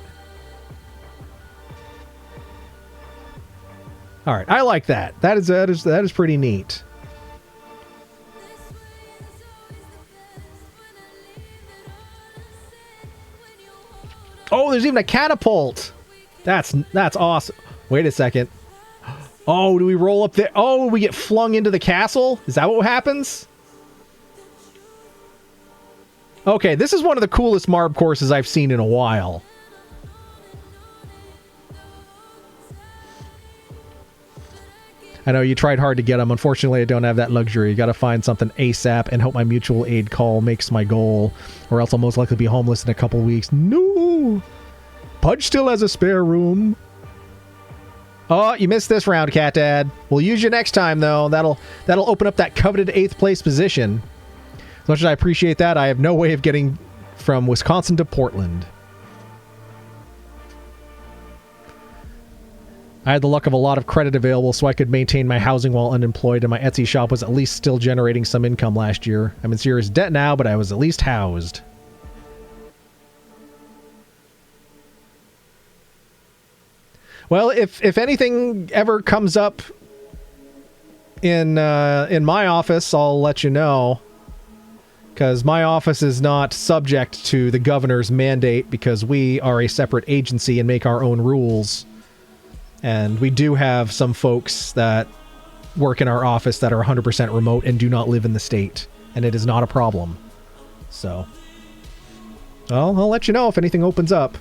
All right, I like that. That is pretty neat. Oh, there's even a catapult. That's awesome. Wait a second. Oh, do we roll up there? Oh, we get flung into the castle? Is that what happens? Okay, this is one of the coolest Marb courses I've seen in a while. I know you tried hard to get them. Unfortunately, I don't have that luxury. You gotta find something ASAP and hope my mutual aid call makes my goal, or else I'll most likely be homeless in a couple weeks. No! Pudge still has a spare room. Oh, you missed this round, Cat Dad. We'll use you next time, though. That'll open up that coveted 8th place position. As much as I appreciate that, I have no way of getting from Wisconsin to Portland. I had the luck of a lot of credit available so I could maintain my housing while unemployed, and my Etsy shop was at least still generating some income last year. I'm in serious debt now, but I was at least housed. Well, if anything ever comes up in my office, I'll let you know. Because my office is not subject to the governor's mandate because we are a separate agency and make our own rules. And we do have some folks that work in our office that are 100% remote and do not live in the state. And it is not a problem. So, well, I'll let you know if anything opens up.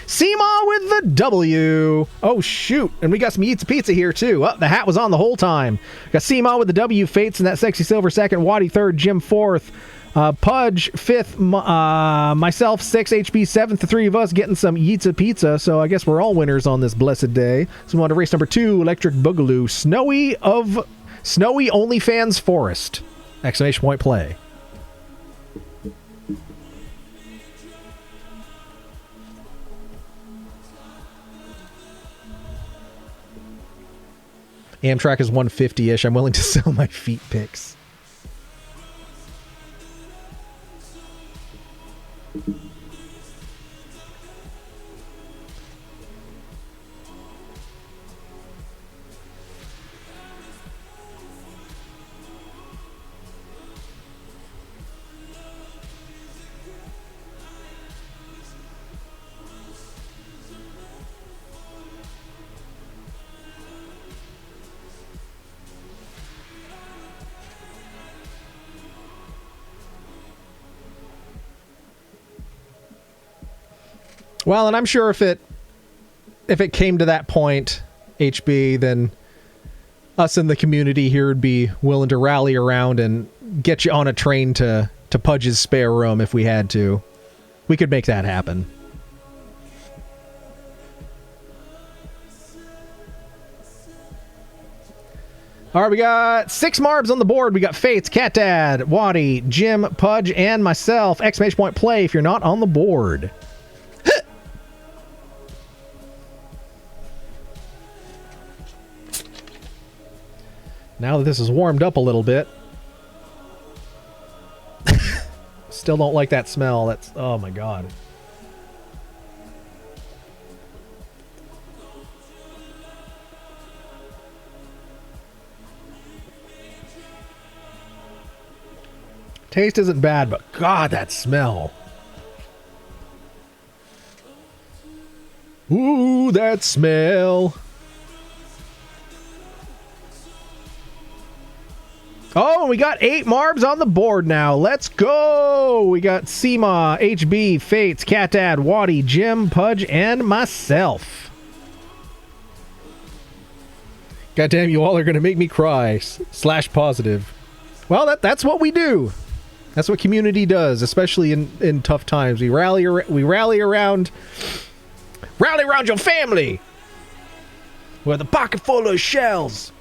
Seema with the W. Oh, shoot. And we got some Yeats Pizza here, too. Oh, the hat was on the whole time. Got Seema with the W. Fates in that sexy silver second. Waddy third. Jim fourth. Pudge fifth. Myself 6. HB 7th. The three of us getting some Yeats Pizza. So I guess we're all winners on this blessed day. So we want to race number 2. Electric Boogaloo. Snowy OnlyFans Forest. Exclamation point play. Amtrak is 150-ish. I'm willing to sell my feet pics. Well, and I'm sure if it came to that point, HB, then us in the community here would be willing to rally around and get you on a train to Pudge's spare room if we had to. We could make that happen. All right, we got 6 Marbs on the board. We got Fates, Cat Dad, Waddy, Jim, Pudge, and myself. Exclamation point play if you're not on the board. Now that this is warmed up a little bit. Still don't like that smell. That's, oh my god. Taste isn't bad, but god, that smell. Ooh, that smell. Oh, we got 8 Marbs on the board now. Let's go. We got Seema, HB, Fates, Cat Dad, Waddy, Jim, Pudge, and myself. Goddamn, you all are going to make me cry. / positive. Well, that's what we do. That's what community does, especially in tough times. We rally around your family with a pocket full of shells.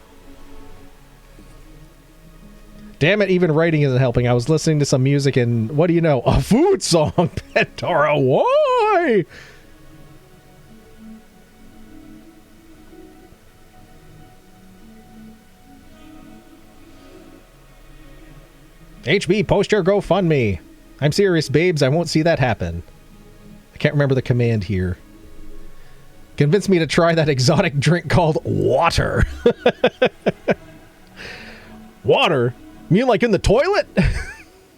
Damn it, even writing isn't helping. I was listening to some music and, what do you know? A food song! Pandora, why? HB, post your GoFundMe. I'm serious, babes. I won't see that happen. I can't remember the command here. Convince me to try that exotic drink called water. Water? You mean like in the toilet?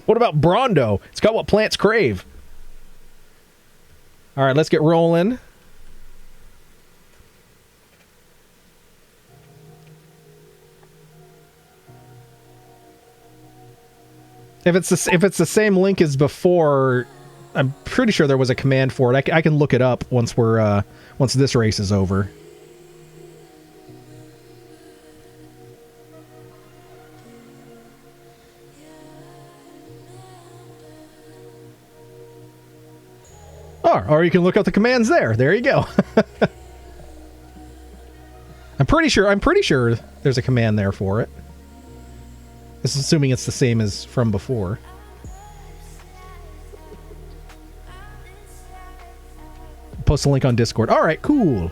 What about Brondo? It's got what plants crave. All right, let's get rolling. If it's the same link as before, I'm pretty sure there was a command for it. I can look it up once once this race is over. Or you can look up the commands there. There you go. I'm pretty sure there's a command there for it. This is assuming it's the same as from before. Post a link on Discord. All right, cool.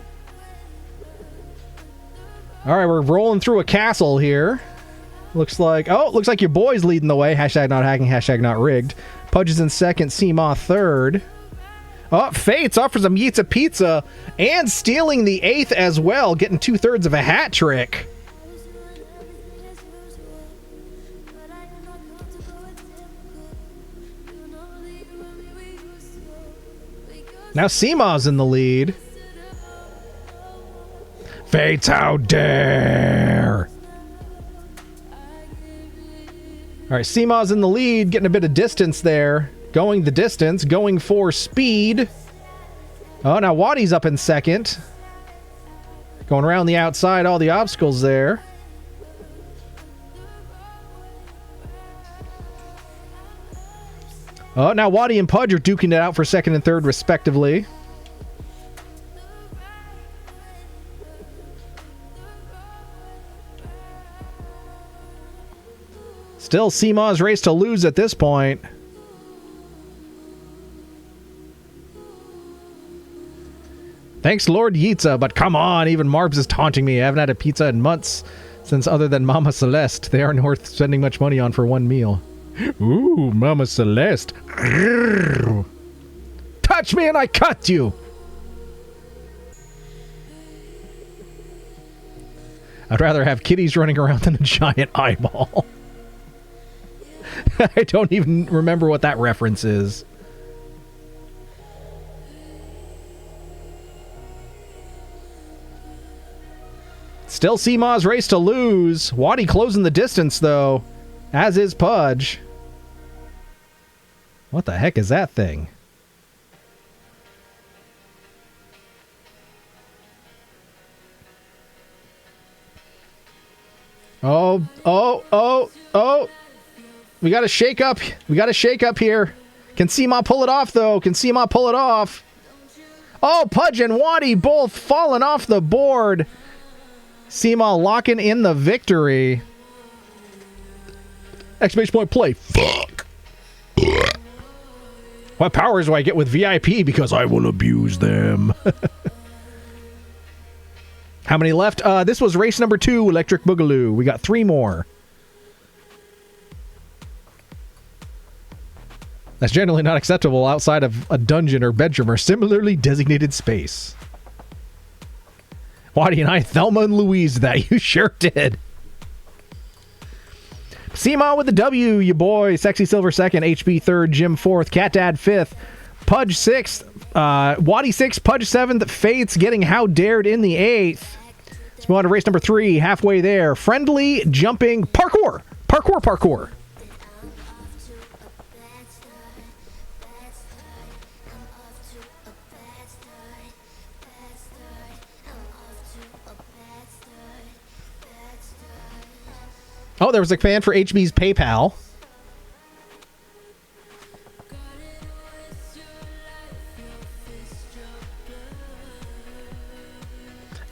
All right, we're rolling through a castle here. Looks like your boy's leading the way. Hashtag not hacking, hashtag not rigged. Pudge is in second, Seamaw third. Oh, Fates offers him Yeetza Pizza and stealing the 8th as well, getting 2/3 of a hat trick. Now Seamaw's in the lead. Fates, how dare! All right, Seamaw's in the lead, getting a bit of distance there. Going the distance, going for speed. Oh, now Waddy's up in second. Going around the outside, all the obstacles there. Oh, now Waddy and Pudge are duking it out for second and third, respectively. Still Seamaw's race to lose at this point. Thanks, Lord Yeetza, but come on, even Marbs is taunting me. I haven't had a pizza in months since other than Mama Celeste. They aren't worth spending much money on for one meal. Ooh, Mama Celeste. Touch me and I cut you. I'd rather have kitties running around than a giant eyeball. I don't even remember what that reference is. Still Seamaw's race to lose. Waddy closing the distance, though, as is Pudge. What the heck is that thing? Oh. We got to shake up. We got to shake up here. Can Seamaw pull it off, though? Can Seamaw pull it off? Oh, Pudge and Waddy both falling off the board. Seamaw locking in the victory. Exclamation point play. Fuck. What powers do I get with VIP? Because I will abuse them. How many left? This was race number 2, Electric Boogaloo. We got 3 more. That's generally not acceptable outside of a dungeon or bedroom or similarly designated space. Waddy and I, Thelma and Louise, that you sure did. Seamaw with the W, you boy. Sexy Silver second, HB third, Jim fourth, Cat Dad fifth, Pudge sixth, Waddy sixth, Pudge seventh, Fates getting How Dared in the 8th. Let's move on to race number 3, halfway there. Friendly jumping parkour. Parkour. Oh, there was a fan for HB's PayPal.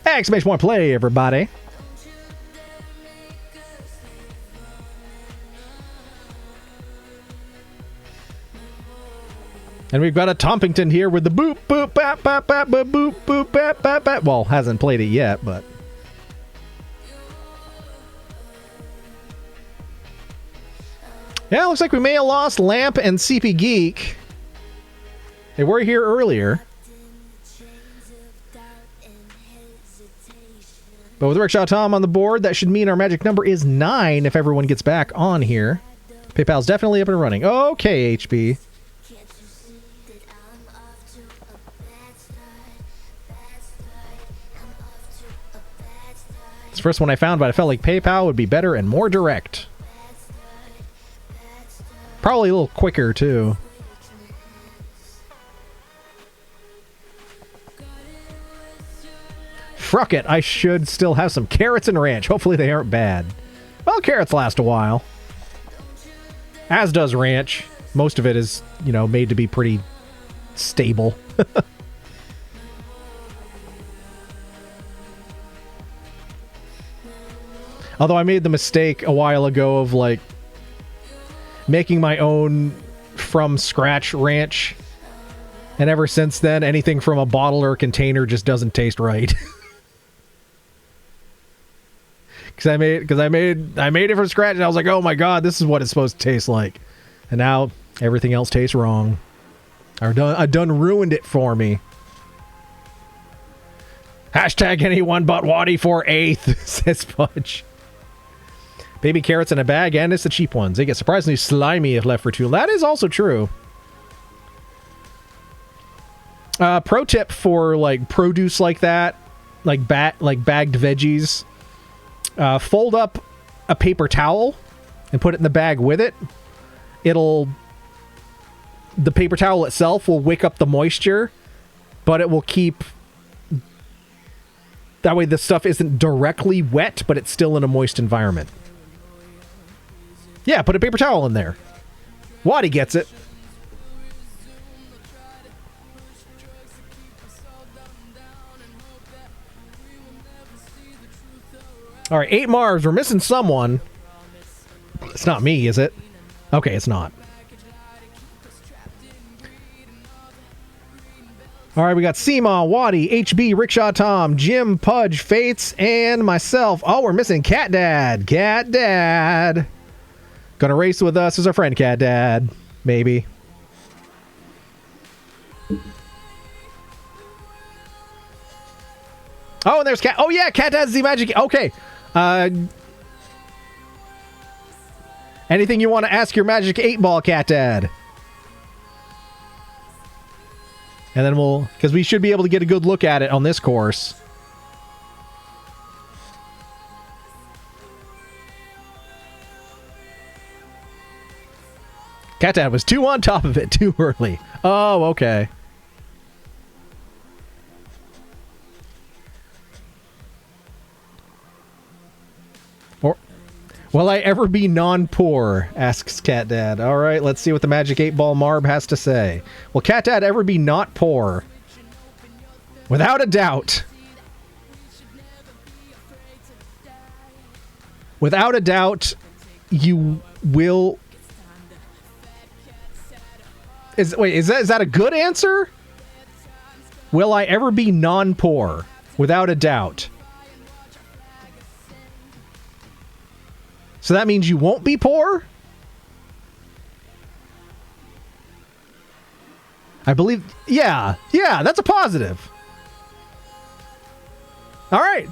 Exclamation point play, everybody. And we've got a Tompington here with the boop, boop, bap, bap, bap, boop, boop, boop, bap, bap, bap. Well, hasn't played it yet, but... Yeah, looks like we may have lost Lamp and CP Geek. They were here earlier. But with Rickshaw Tom on the board, that should mean our magic number is 9 if everyone gets back on here. PayPal's definitely up and running. Okay, HB. It's the first one I found, but I felt like PayPal would be better and more direct. Probably a little quicker, too. Fruck it, I should still have some carrots and ranch. Hopefully they aren't bad. Well, carrots last a while. As does ranch. Most of it is, made to be pretty stable. Although I made the mistake a while ago of, making my own from scratch ranch, and ever since then anything from a bottle or a container just doesn't taste right. Because I made it from scratch, and I was like, oh my god, this is what it's supposed to taste like. And now everything else tastes wrong. I done ruined it for me. Hashtag anyone but Waddy for 8th, says Fudge. Baby carrots in a bag, and it's the cheap ones. They get surprisingly slimy if left for too long. That is also true. Pro tip for like produce like that, like bagged veggies. Fold up a paper towel and put it in the bag with it. The paper towel itself will wick up the moisture, but it will keep... That way the stuff isn't directly wet, but it's still in a moist environment. Yeah, put a paper towel in there. Waddy gets it. All right, 8 Marvs. We're missing someone. It's not me, is it? Okay, it's not. All right, we got Seema, Waddy, HB, Rickshaw Tom, Jim, Pudge, Fates, and myself. Oh, we're missing Cat Dad. Cat Dad. Gonna race with us is our friend Cat Dad. Maybe. Oh, and there's Cat. Oh, yeah, Cat Dad's the magic. Okay. Anything you want to ask your Magic 8-Ball, Cat Dad? And then because we should be able to get a good look at it on this course. Cat Dad was too on top of it too early. Oh, okay. Will I ever be non-poor? Asks Cat Dad. All right, let's see what the Magic 8-Ball Marb has to say. Will Cat Dad ever be not poor? Without a doubt. Without a doubt, you will... Is that a good answer? Will I ever be non-poor? Without a doubt. So that means you won't be poor? I believe... Yeah, that's a positive. All right.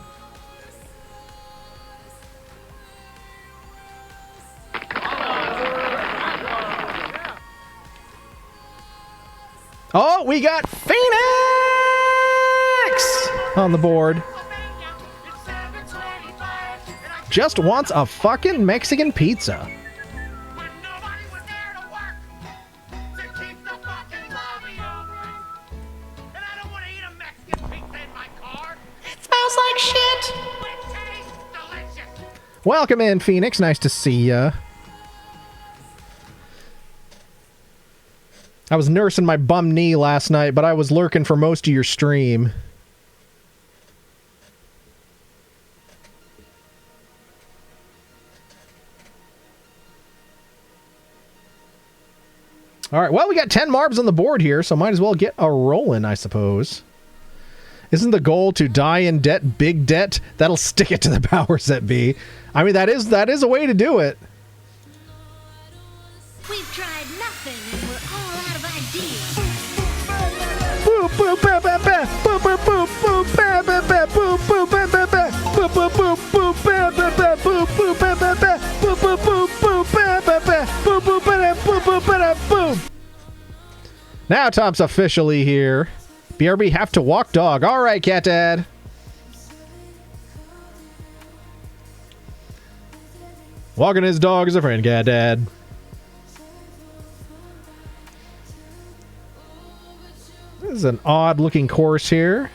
Oh, we got Phoenix on the board. Just wants a fucking Mexican pizza. It smells like shit. Welcome in, Phoenix. Nice to see ya. I was nursing my bum knee last night, but I was lurking for most of your stream. All right, well, we got 10 Marbs on the board here, so might as well get a rolling, I suppose. Isn't the goal to die in debt, big debt? That'll stick it to the powers that be. I mean, that is a way to do it. We've tried nothing, and we're all out of ideas. Boop, boop, ba, ba, ba. Boop, boop, boop, boop, ba, ba, ba. Boop, boop, ba, ba, ba. Boop, boop, boop, boop, ba, ba, ba. Boop, boop, ba, ba, ba. Boop, boop, boop, boop, ba, ba, ba. Boop, boop, ba, da, boop, boop, ba, da, boom. Now Tom's officially here. BRB have to walk dog. All right, Cat Dad. Walking his dog is a friend, Cat Dad. This is an odd looking course here.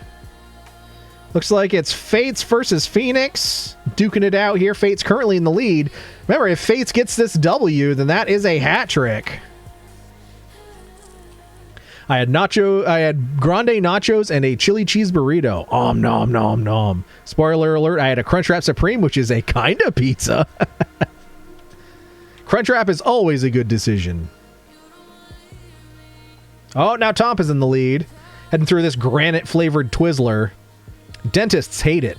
Looks like it's Fates versus Phoenix. Duking it out here. Fates currently in the lead. Remember, if Fates gets this W, then that is a hat trick. I had grande nachos and a chili cheese burrito. Nom nom nom. Spoiler alert, I had a Crunchwrap Supreme, which is a kind of pizza. Crunchwrap is always a good decision. Oh, now Tomp is in the lead. Heading through this granite-flavored Twizzler. Dentists hate it.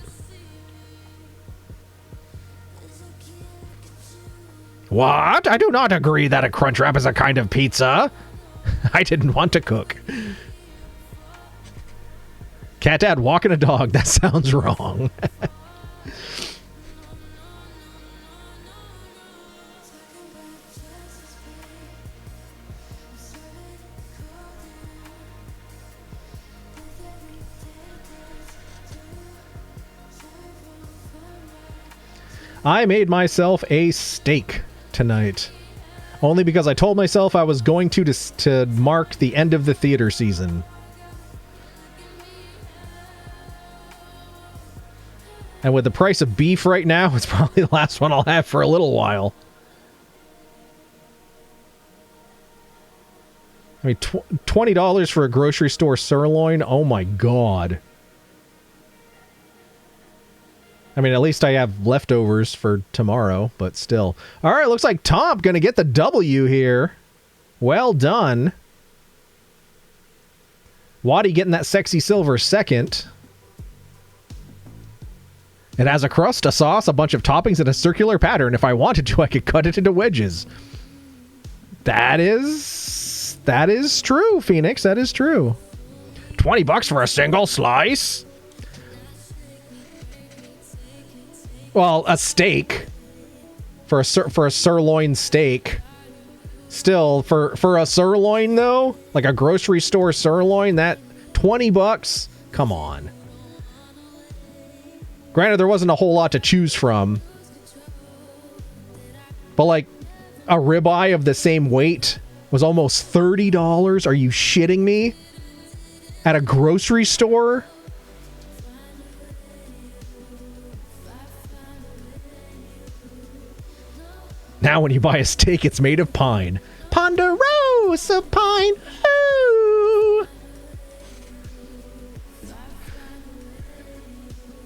What? I do not agree that a Crunchwrap is a kind of pizza. I didn't want to cook. Cat Dad walking a dog. That sounds wrong. I made myself a steak tonight. Only because I told myself I was going to mark the end of the theater season. And with the price of beef right now, it's probably the last one I'll have for a little while. I mean, $20 for a grocery store sirloin? Oh my god. I mean, at least I have leftovers for tomorrow, but still. All right, looks like Tom going to get the W here. Well done. Waddy getting that sexy silver second. It has a crust, a sauce, a bunch of toppings, and a circular pattern. If I wanted to, I could cut it into wedges. That is true, Phoenix. That is true. $20 for a single slice? Well, a steak. For a sirloin steak. Still, for a sirloin, though, like a grocery store sirloin, that $20? Come on. Granted, there wasn't a whole lot to choose from. But, like, a ribeye of the same weight was almost $30? Are you shitting me? At a grocery store? Now when you buy a steak, it's made of pine. Ponderosa pine. Ooh.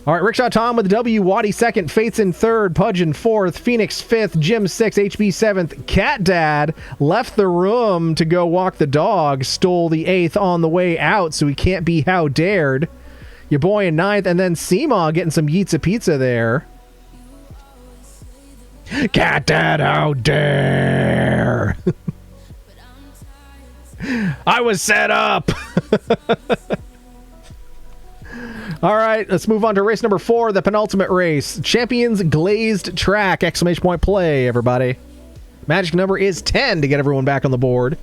All right, Rickshaw Tom with the W, Waddy second, Fates in third, Pudge in fourth, Phoenix fifth, Jim sixth, HB seventh, Cat Dad left the room to go walk the dog, stole the eighth on the way out, so he can't be how dared. Your boy in ninth, and then Seema getting some Yeetsa Pizza there. Cat Dad, how dare! I was set up! All right, let's move on to race number 4, the penultimate race. Champions Glazed Track! Exclamation point play, everybody. Magic number is 10 to get everyone back on the board.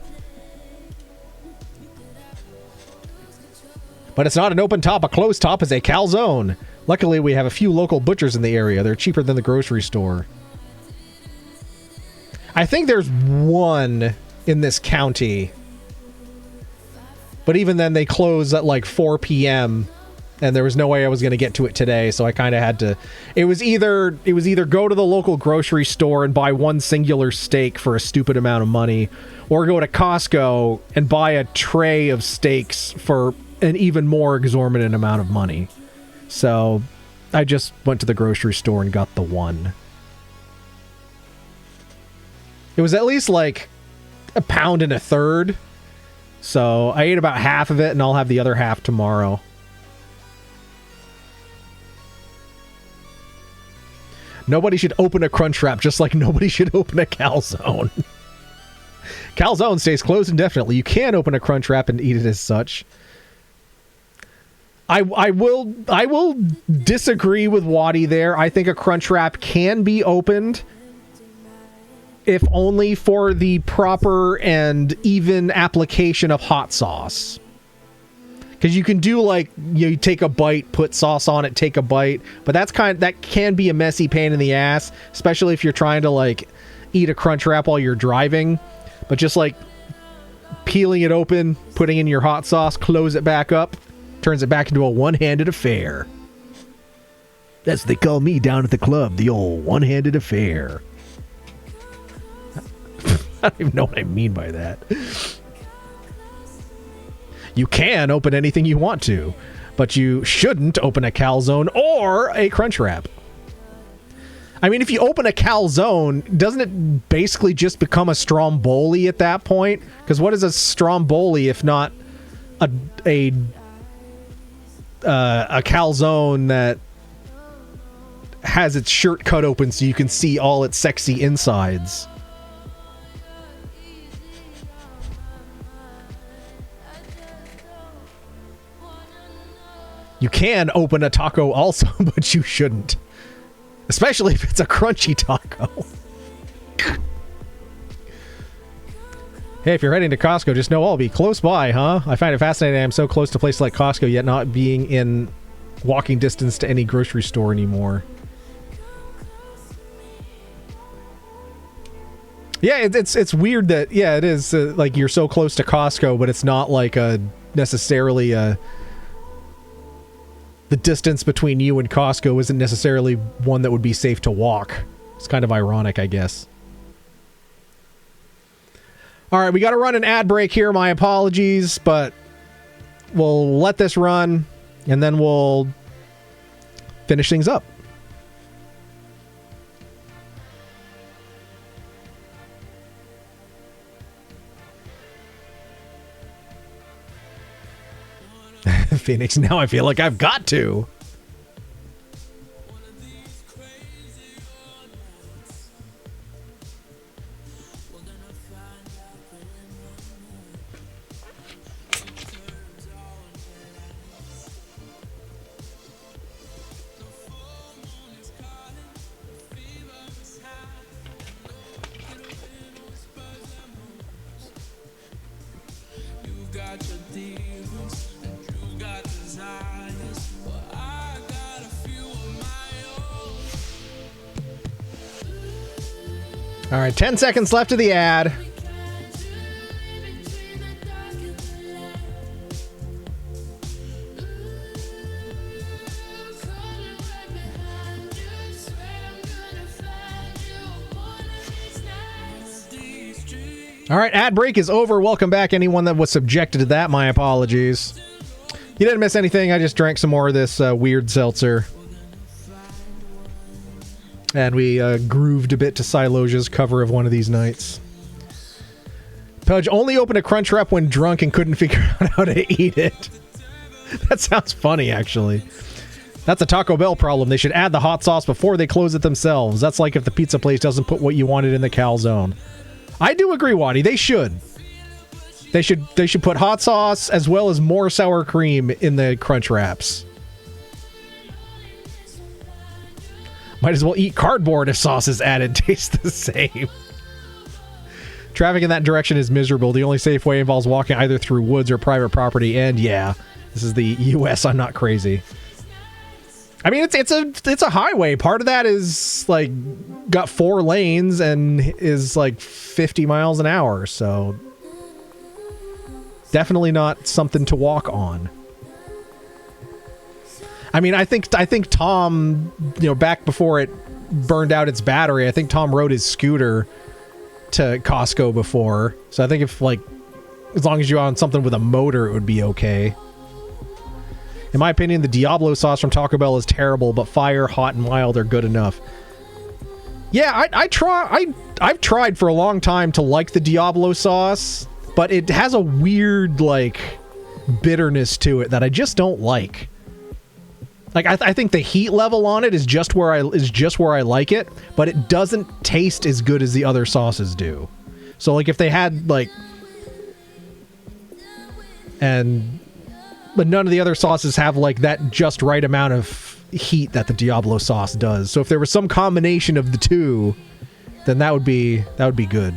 But it's not an open top. A closed top is a calzone. Luckily, we have a few local butchers in the area. They're cheaper than the grocery store. I think there's one in this county. But even then, they close at like 4 p.m., and there was no way I was going to get to it today, so I kind of had to... It was either go to the local grocery store and buy one singular steak for a stupid amount of money, or go to Costco and buy a tray of steaks for an even more exorbitant amount of money. So I just went to the grocery store and got the one. It was at least like £1 1/3. So I ate about half of it, and I'll have the other half tomorrow. Nobody should open a Crunchwrap, just like nobody should open a calzone. Calzone stays closed indefinitely. You can open a Crunchwrap and eat it as such. I will disagree with Waddy there. I think a Crunchwrap can be opened, if only for the proper and even application of hot sauce. Because you can do, like, you take a bite, put sauce on it, take a bite, but that can be a messy pain in the ass, especially if you're trying to, like, eat a Crunchwrap while you're driving. But just, like, peeling it open, putting in your hot sauce, close it back up, turns it back into a one-handed affair. That's what they call me down at the club, the old one-handed affair. I don't even know what I mean by that. You can open anything you want to, but you shouldn't open a calzone or a Crunchwrap. I mean, if you open a calzone, doesn't it basically just become a stromboli at that point? Because what is a stromboli if not a calzone that has its shirt cut open so you can see all its sexy insides? You can open a taco also, but you shouldn't. Especially if it's a crunchy taco. Hey, if you're heading to Costco, just know I'll be close by, huh? I find it fascinating I'm so close to places like Costco, yet not being in walking distance to any grocery store anymore. Yeah, it's weird that, yeah, it is like you're so close to Costco, but it's not like necessarily the distance between you and Costco isn't necessarily one that would be safe to walk. It's kind of ironic, I guess. All right, we got to run an ad break here. My apologies, but we'll let this run and then we'll finish things up. Phoenix, now I feel like I've got to. All right, 10 seconds left of the ad. All right, ad break is over. Welcome back, anyone that was subjected to that. My apologies. You didn't miss anything. I just drank some more of this weird seltzer. And we grooved a bit to Siloja's cover of One of These Nights. Pudge only opened a Crunchwrap when drunk and couldn't figure out how to eat it. That sounds funny, actually. That's a Taco Bell problem. They should add the hot sauce before they close it themselves. That's like if the pizza place doesn't put what you wanted in the calzone. I do agree, Waddy. They should. They should put hot sauce as well as more sour cream in the Crunchwraps. Might as well eat cardboard if sauce is added. Tastes the same. Traffic in that direction is miserable. The only safe way involves walking either through woods or private property. And yeah, this is the U.S. I'm not crazy. I mean, it's a highway. Part of that is like got 4 lanes and is like 50 miles an hour. So definitely not something to walk on. I mean, I think Tom, back before it burned out its battery, I think Tom rode his scooter to Costco before. So I think if as long as you're on something with a motor, it would be okay. In my opinion, the Diablo sauce from Taco Bell is terrible, but fire, hot, and mild are good enough. Yeah, I've tried for a long time to like the Diablo sauce, but it has a weird bitterness to it that I just don't like. I think the heat level on it is just where I like it, but it doesn't taste as good as the other sauces do. So if they had but none of the other sauces have that just right amount of heat that the Diablo sauce does. So if there was some combination of the two, then that would be good.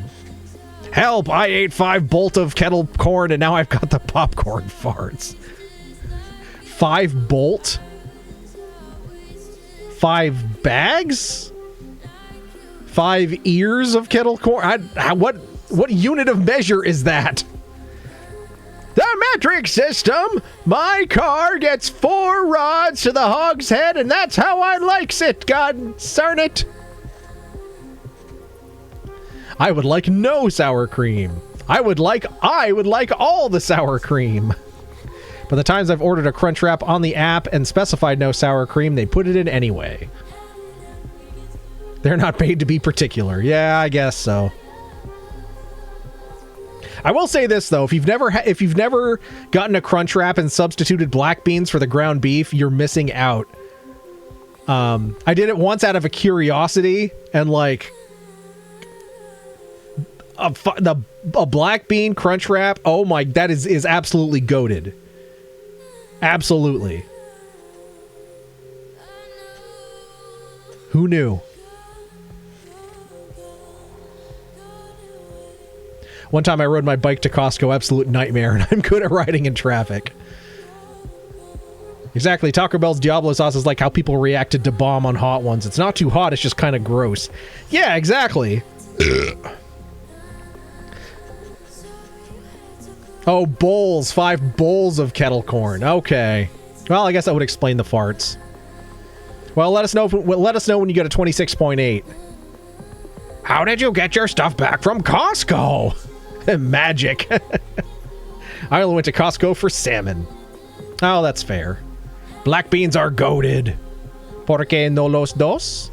Help! I ate 5 bolt of kettle corn and now I've got the popcorn farts. 5 bolt? 5 bags? 5 ears of kettle corn? What unit of measure is that? The metric system! My car gets 4 rods to the hogshead, and that's how I likes it, god darn it! I would like no sour cream. I would like all the sour cream. But the times I've ordered a Crunchwrap on the app and specified no sour cream, they put it in anyway. They're not paid to be particular. Yeah, I guess so. I will say this though, if you've never gotten a Crunchwrap and substituted black beans for the ground beef, you're missing out. I did it once out of a curiosity, and a black bean Crunchwrap, oh my, that is absolutely goated. Absolutely. Who knew? One time I rode my bike to Costco, absolute nightmare, and I'm good at riding in traffic. Exactly, Taco Bell's Diablo sauce is like how people reacted to bomb on Hot Ones. It's not too hot, it's just kind of gross. Yeah, exactly. Oh, bowls. 5 bowls of kettle corn. Okay. Well, I guess that would explain the farts. Well, let us know when you get a 26.8. How did you get your stuff back from Costco? Magic. I only went to Costco for salmon. Oh, that's fair. Black beans are goated. ¿Por qué no los dos?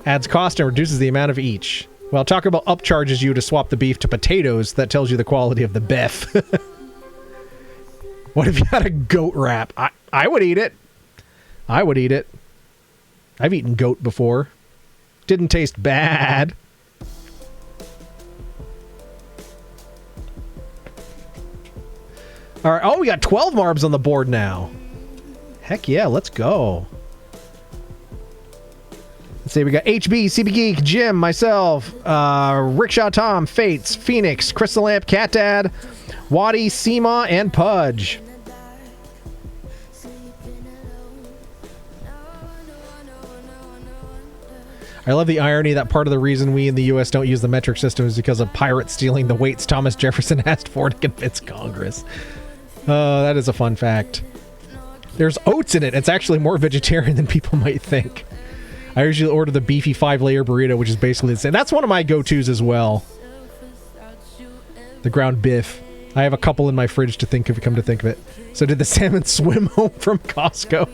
Adds cost and reduces the amount of each. Well, Taco Bell upcharges you to swap the beef to potatoes. That tells you the quality of the beef. What if you had a goat wrap? I would eat it. I would eat it. I've eaten goat before. Didn't taste bad. All right. Oh, we got 12 marbs on the board now. Heck yeah, let's go. Let's see, we got HB, CB Geek, Jim, myself, Rickshaw Tom, Fates, Phoenix, Crystal Lamp, Cat Dad, Waddy, Seema, and Pudge. I love the irony that part of the reason we in the U.S. don't use the metric system is because of pirates stealing the weights Thomas Jefferson asked for to convince Congress. That is a fun fact. There's oats in it. It's actually more vegetarian than people might think. I usually order the beefy 5-layer burrito, which is basically the same. That's one of my go-tos as well. The ground beef. I have a couple in my fridge to come to think of it. So did the salmon swim home from Costco?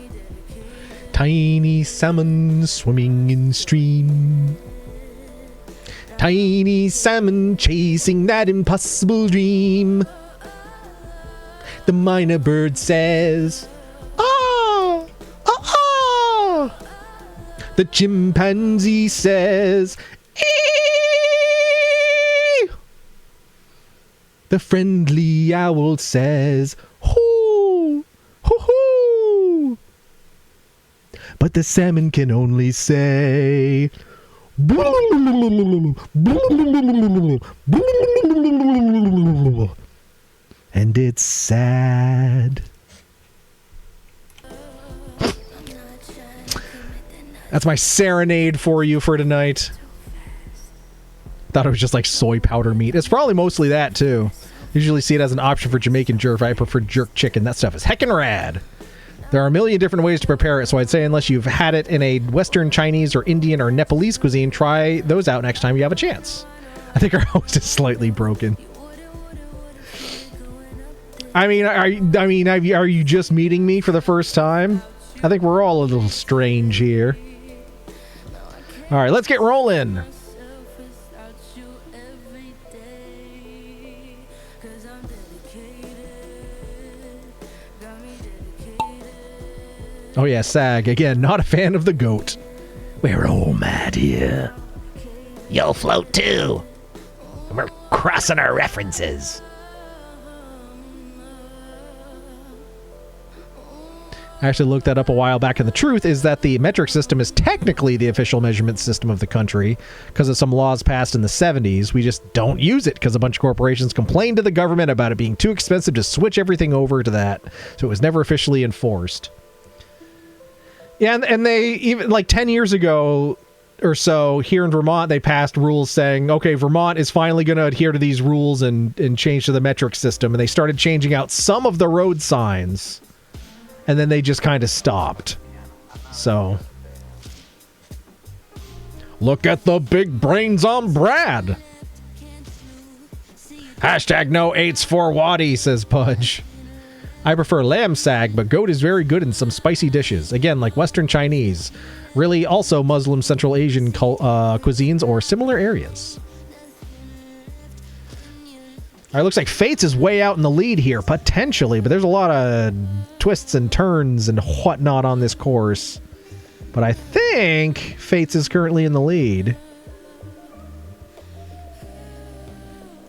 Tiny salmon swimming in stream. Tiny salmon chasing that impossible dream. The minor bird says, "Ah, ah, ah." The chimpanzee says, "Ee." The friendly owl says, "Hoo, hoo, hoo." But the salmon can only say, and it's sad. That's my serenade for you for tonight. Thought it was just like soy powder meat. It's probably mostly that too. Usually see it as an option for Jamaican jerk. I prefer jerk chicken. That stuff is heckin' rad. There are a million different ways to prepare it, so I'd say unless you've had it in a Western, Chinese, or Indian, or Nepalese cuisine, try those out next time you have a chance. I think our host is slightly broken. I mean, are you just meeting me for the first time? I think we're all a little strange here. All right, let's get rolling. Oh yeah, SAG. Again, not a fan of the goat. We're all mad here. You'll float too. And we're crossing our references. I actually looked that up a while back, and the truth is that the metric system is technically the official measurement system of the country because of some laws passed in the 70s. We just don't use it because a bunch of corporations complained to the government about it being too expensive to switch everything over to that, so it was never officially enforced. Yeah, and they, even like 10 years ago or so, here in Vermont, they passed rules saying, okay, Vermont is finally going to adhere to these rules and change to the metric system, and they started changing out some of the road signs. And then they just kind of stopped. So. Look at the big brains on Brad. Hashtag no 8s for Waddy, says Pudge. I prefer lamb sag, but goat is very good in some spicy dishes. Again, like Western Chinese. Really, also Muslim Central Asian cuisines or similar areas. All right, looks like Fates is way out in the lead here, potentially, but there's a lot of twists and turns and whatnot on this course. But I think Fates is currently in the lead.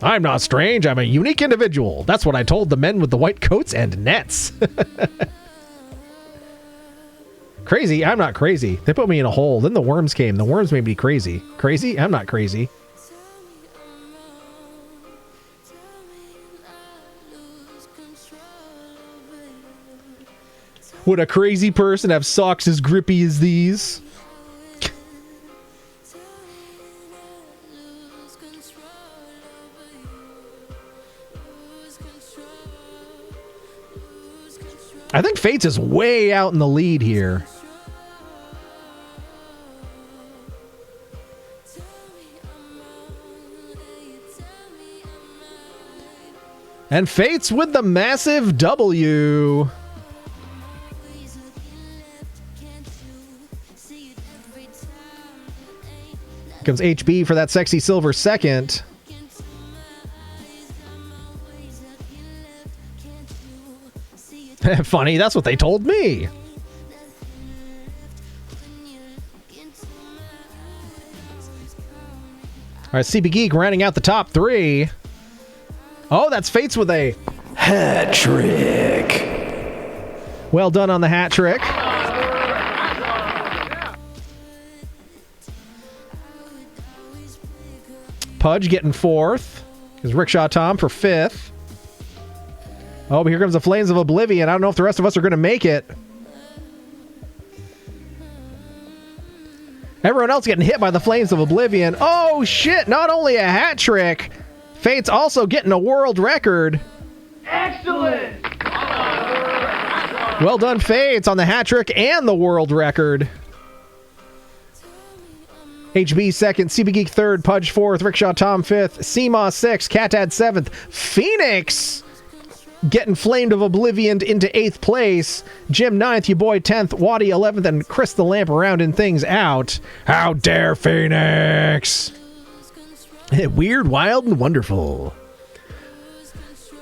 I'm not strange, I'm a unique individual. That's what I told the men with the white coats and nets. Crazy? I'm not crazy. They put me in a hole. Then the worms came. The worms made me crazy. Crazy? I'm not crazy. Would a crazy person have socks as grippy as these? I think Fates is way out in the lead here. And Fates with the massive W. Comes HB for that sexy silver second. Funny, that's what they told me. All right, CB Geek rounding out the top three. Oh, that's Fates with a hat trick. Well done on the hat trick. Pudge getting fourth. Is Rickshaw Tom for fifth. Oh, but here comes the Flames of Oblivion. I don't know if the rest of us are going to make it. Everyone else getting hit by the Flames of Oblivion. Oh, shit. Not only a hat trick, Fate's also getting a world record. Excellent! Well done, Fates, on the hat trick and the world record. HB second, CB Geek third, Pudge fourth, Rickshaw Tom fifth, Seamaw sixth, Catad seventh, Phoenix getting Flamed of Oblivion into 8th place. Jim 9th, you boy 10th, Waddy 11th, and Chris the Lamp rounding things out. How dare Phoenix! Weird, wild, and wonderful.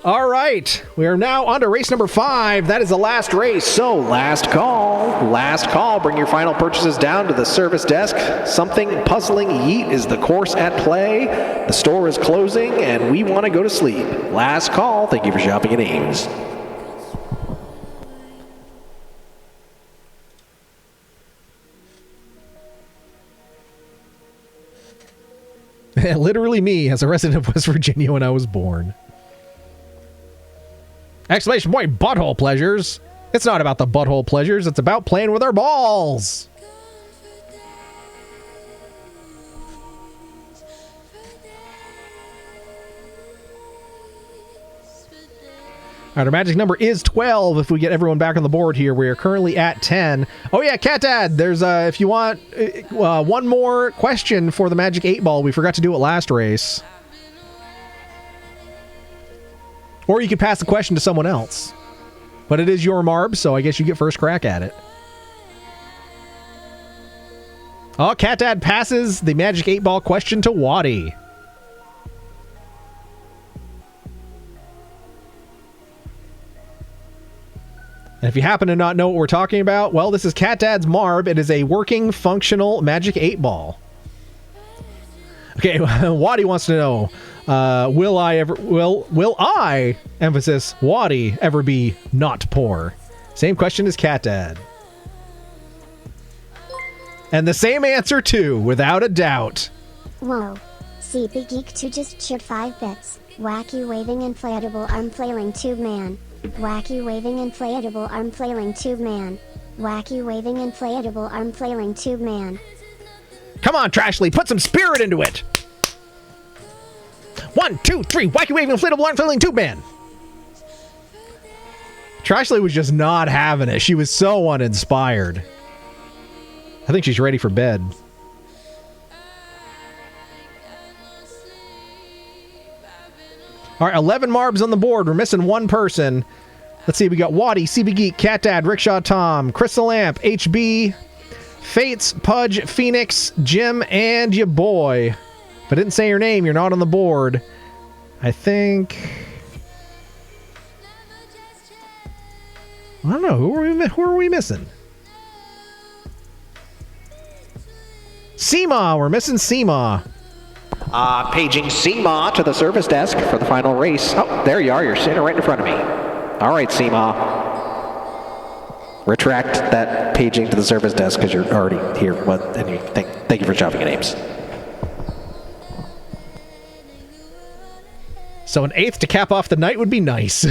All right, we are now on to race number 5. That is the last race, so last call. Last call. Bring your final purchases down to the service desk. Something puzzling yeet is the course at play. The store is closing, and we want to go to sleep. Last call. Thank you for shopping at Ames. Literally me, as a resident of West Virginia when I was born. Exclamation point, butthole pleasures. It's not about the butthole pleasures, it's about playing with our balls. All right, our magic number is 12 if we get everyone back on the board here. We are currently at 10. Oh yeah, Cat Dad, there's if you want one more question for the Magic 8 Ball. We forgot to do it last race. Or you could pass the question to someone else. But it is your Marb, so I guess you get first crack at it. Oh, Cat Dad passes the Magic 8 Ball question to Waddy. And if you happen to not know what we're talking about, well, this is Cat Dad's Marb. It is a working, functional Magic 8 Ball. Okay, Waddy wants to know, will I, emphasis, Waddy, ever be not poor? Same question as Cat Dad. And the same answer, too, without a doubt. Whoa. CP Geek 2 just shared 5 bits. Wacky waving inflatable arm flailing tube man. Wacky waving inflatable arm flailing tube man. Wacky waving inflatable arm flailing tube man. Come on, Trashly, put some spirit into it. 1, 2, 3, wacky waving inflatable arm flailing tube man. Trashly was just not having it. She was so uninspired. I think she's ready for bed. All right, 11 Marbs on the board. We're missing one person. Let's see. We got Waddy, CB Geek, Cat Dad, Rickshaw Tom, Crystal Lamp, HB, Fates, Pudge, Phoenix, Jim, and your boy. If I didn't say your name, you're not on the board. I think... I don't know. Who are we missing? Seamaw. We're missing Seamaw. Paging Seamaw to the service desk for the final race. Oh, there you are. You're sitting right in front of me. All right, Seamaw. retract that paging to the service desk because you're already here. And you thank you for shouting your names. So an 8th to cap off the night would be nice.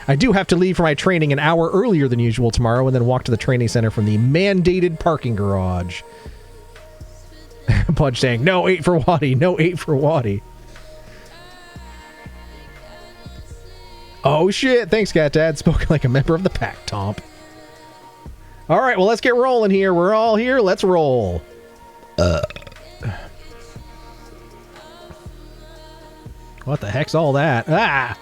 I do have to leave for my training an hour earlier than usual tomorrow and then walk to the training center from the mandated parking garage. Pudge saying, no 8 for Waddy, no 8 for Waddy. Oh shit, thanks Cat Dad, spoken like a member of the pack, Tomp. Alright, well let's get rolling here. We're all here, let's roll. What the heck's all that? Ah!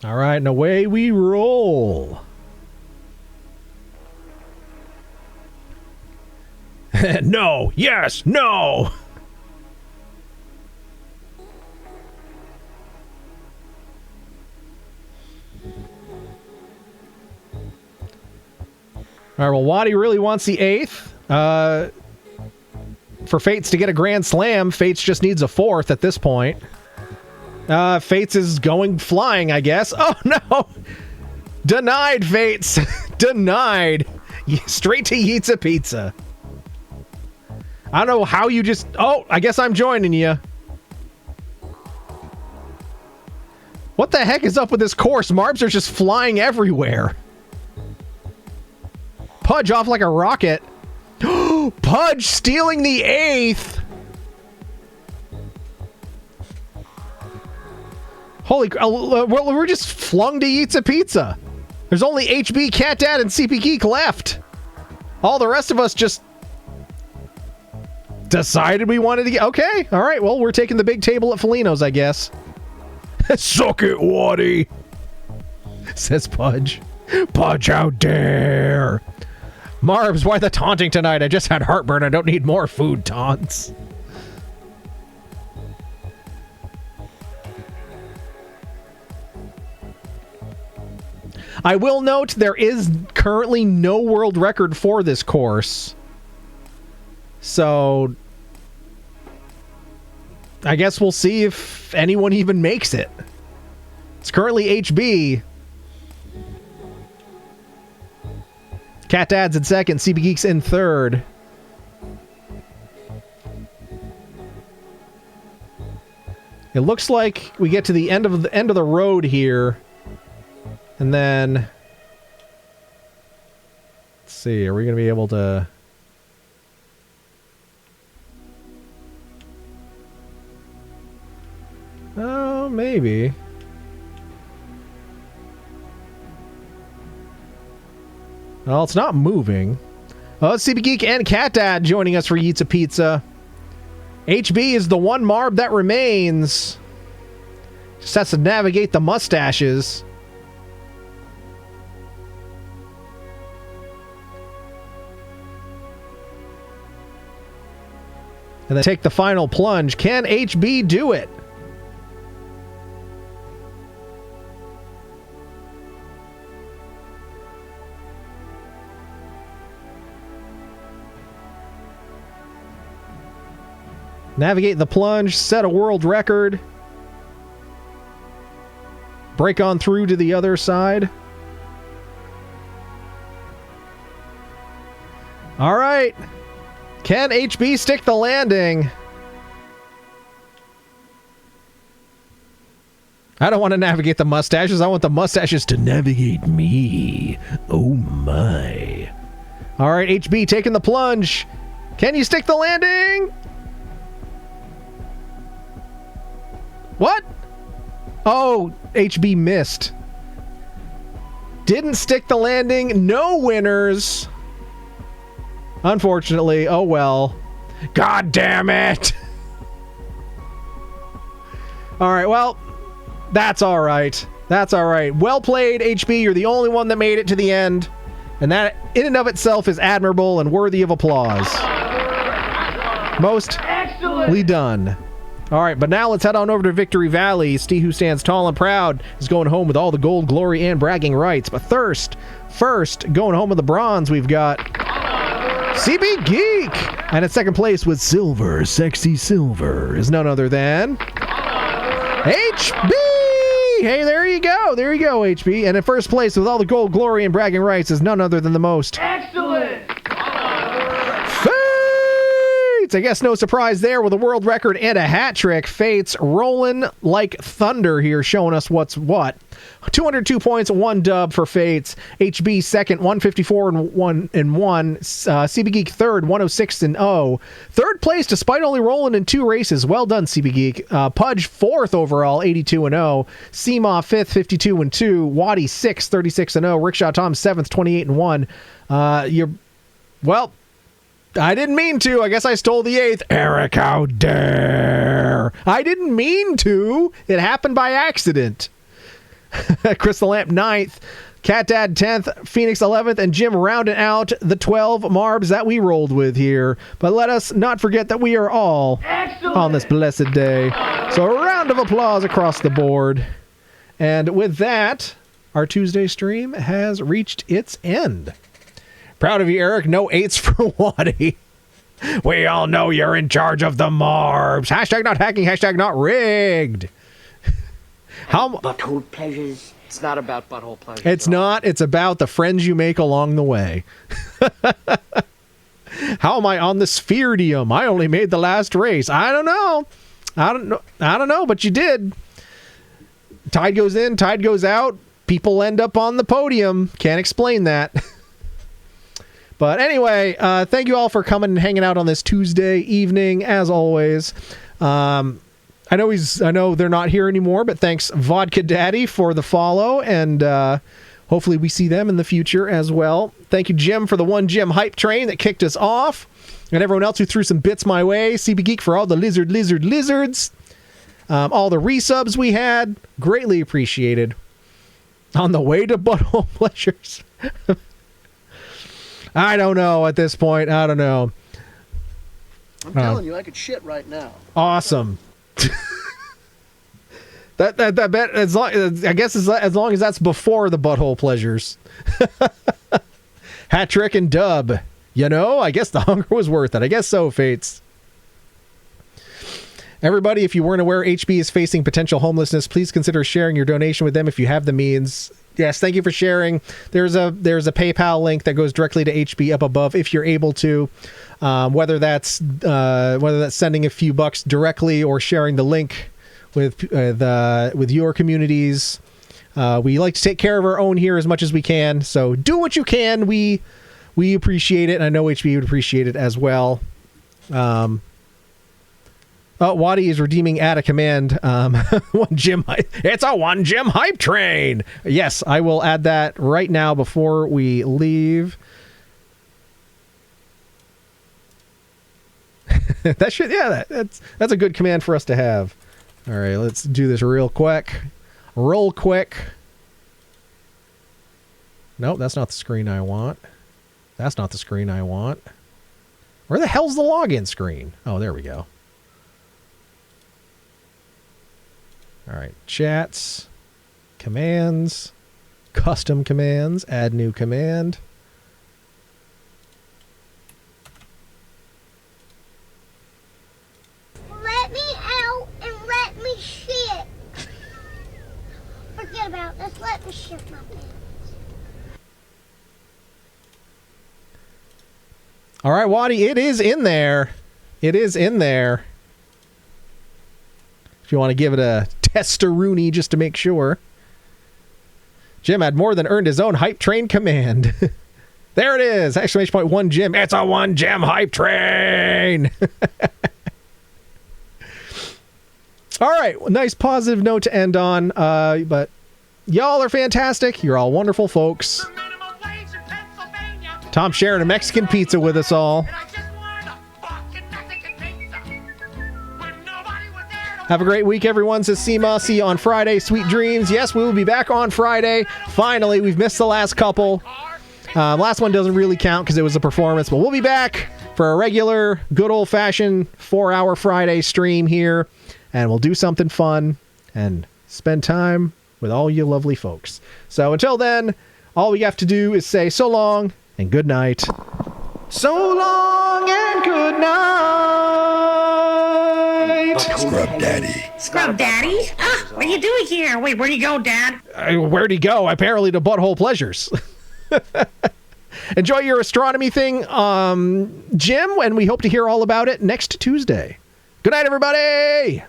Alright, and away we roll. No! Yes! No! Alright, well, Waddy really wants the 8th. For Fates to get a Grand Slam, Fates just needs a 4th at this point. Fates is going flying, I guess. Oh, no! Denied, Fates! Denied! Straight to Yitza Pizza. I don't know how you just... Oh, I guess I'm joining you. What the heck is up with this course? Marbs are just flying everywhere. Pudge off like a rocket. Pudge stealing the 8th. Holy... we're just flung to Yitza Pizza. There's only HB, Cat Dad, and CP Geek left. All the rest of us just... decided we wanted to get... Okay, alright, well, we're taking the big table at Felino's, I guess. Suck it, Waddy! Says Pudge. Pudge, how dare! Marbs, why the taunting tonight? I just had heartburn. I don't need more food taunts. I will note there is currently no world record for this course. So, I guess we'll see if anyone even makes it. It's currently HB. Cat Dad's in second, CB Geek's in third. It looks like we get to the end of the road here. And then let's see, are we going to be able to... Oh, maybe. Well, it's not moving. Oh, it's CB Geek and Cat Dad joining us for Yitza Pizza. HB is the one Marb that remains. Just has to navigate the mustaches. And then take the final plunge. Can HB do it? Navigate the plunge, set a world record. Break on through to the other side. All right. Can HB stick the landing? I don't want to navigate the mustaches. I want the mustaches to navigate me. Oh my. All right, HB taking the plunge. Can you stick the landing? What? Oh, HB missed. Didn't stick the landing. No winners. Unfortunately. Oh well. God damn it. Alright, well, that's alright. That's alright. Well played, HB. You're the only one that made it to the end. And that, in and of itself, is admirable and worthy of applause. Mostly done. All right, but now let's head on over to Victory Valley. Steve, who stands tall and proud, is going home with all the gold, glory, and bragging rights. But first, going home with the bronze, we've got CB Geek! And in second place with silver, sexy silver, is none other than HB! Hey, there you go, HB. And in first place with all the gold, glory, and bragging rights is none other than the most Excellent! Fates! I guess no surprise there with a world record and a hat trick. Fates rolling like thunder here, showing us what's what. 202 points, 1 dub for Fates. HB second, 154 and 1. CB Geek third, 106 and 0. Third place despite only rolling in 2 races. Well done, CB Geek. Pudge fourth overall, 82 and 0. Seema fifth, 52 and 2. Waddy sixth, 36 and 0. Rickshaw Tom seventh, 28 and 1. Well, I didn't mean to. I guess I stole the 8th. Eric, how dare! I didn't mean to. It happened by accident. Crystal Lamp 9th, Cat Dad 10th, Phoenix 11th, and Jim rounding out the 12 Marbs that we rolled with here. But let us not forget that we are all on this blessed day. So a round of applause across the board. And with that, our Tuesday stream has reached its end. Proud of you, Eric. No 8s for Waddy. We all know you're in charge of the Marbs. Hashtag not hacking, hashtag not rigged. Butthole pleasures. It's not about butthole pleasures. It's not. It's about the friends you make along the way. How am I on the Spheredium? I only made the last race. I don't know. I don't know, but you did. Tide goes in, tide goes out. People end up on the podium. Can't explain that. But anyway, thank you all for coming and hanging out on this Tuesday evening, as always. I know they're not here anymore, but thanks Vodka Daddy for the follow, and hopefully we see them in the future as well. Thank you, Jim, for the one Jim hype train that kicked us off, and everyone else who threw some bits my way. CB Geek for all the lizards. All the resubs we had, greatly appreciated. On the way to Butthole Pleasures. I don't know at this point. I don't know. I'm telling you, I could shit right now. Awesome. that bet as long as that's before the Butthole Pleasures. Hat trick and dub. I guess the hunger was worth it. I guess so, Fates. Everybody, if you weren't aware, HB is facing potential homelessness. Please consider sharing your donation with them if you have the means. Yes, thank you for sharing. There's a PayPal link that goes directly to HB up above if you're able to. Whether that's sending a few bucks directly or sharing the link with your communities. We like to take care of our own here as much as we can. So do what you can. We appreciate it, and I know HB would appreciate it as well. Waddy is redeeming at a command. It's a one Jim hype train. Yes, I will add that right now before we leave. That's a good command for us to have. All right, let's do this real quick. Roll quick. Nope, that's not the screen I want. That's not the screen I want. Where the hell's the login screen? Oh, there we go. All right, chats, commands, custom commands, add new command. Let me out and let me shit. Forget about this. Let me shit my pants. All right, Waddy, it is in there. It is in there. If you want to give it a test-a-rooney just to make sure. Jim had more than earned his own hype train command. There it is! Exclamation point 1 Jim. It's a 1 Jim hype train! All right, nice positive note to end on. But y'all are fantastic. You're all wonderful folks. Tom sharing a Mexican pizza with us all. Have a great week, everyone. Says Seema. See you on Friday. Sweet dreams. Yes, we will be back on Friday. Finally, we've missed the last couple. Last one doesn't really count because it was a performance, but we'll be back for a regular, good old-fashioned 4-hour Friday stream here, and we'll do something fun and spend time with all you lovely folks. So until then, all we have to do is say so long and good night. So long and good night. Scrub Daddy. Scrub Daddy? Ah, what are you doing here? Wait, where'd you go, Dad? Where'd he go? Apparently to Butthole Pleasures. Enjoy your astronomy thing, Jim, and we hope to hear all about it next Tuesday. Good night, everybody!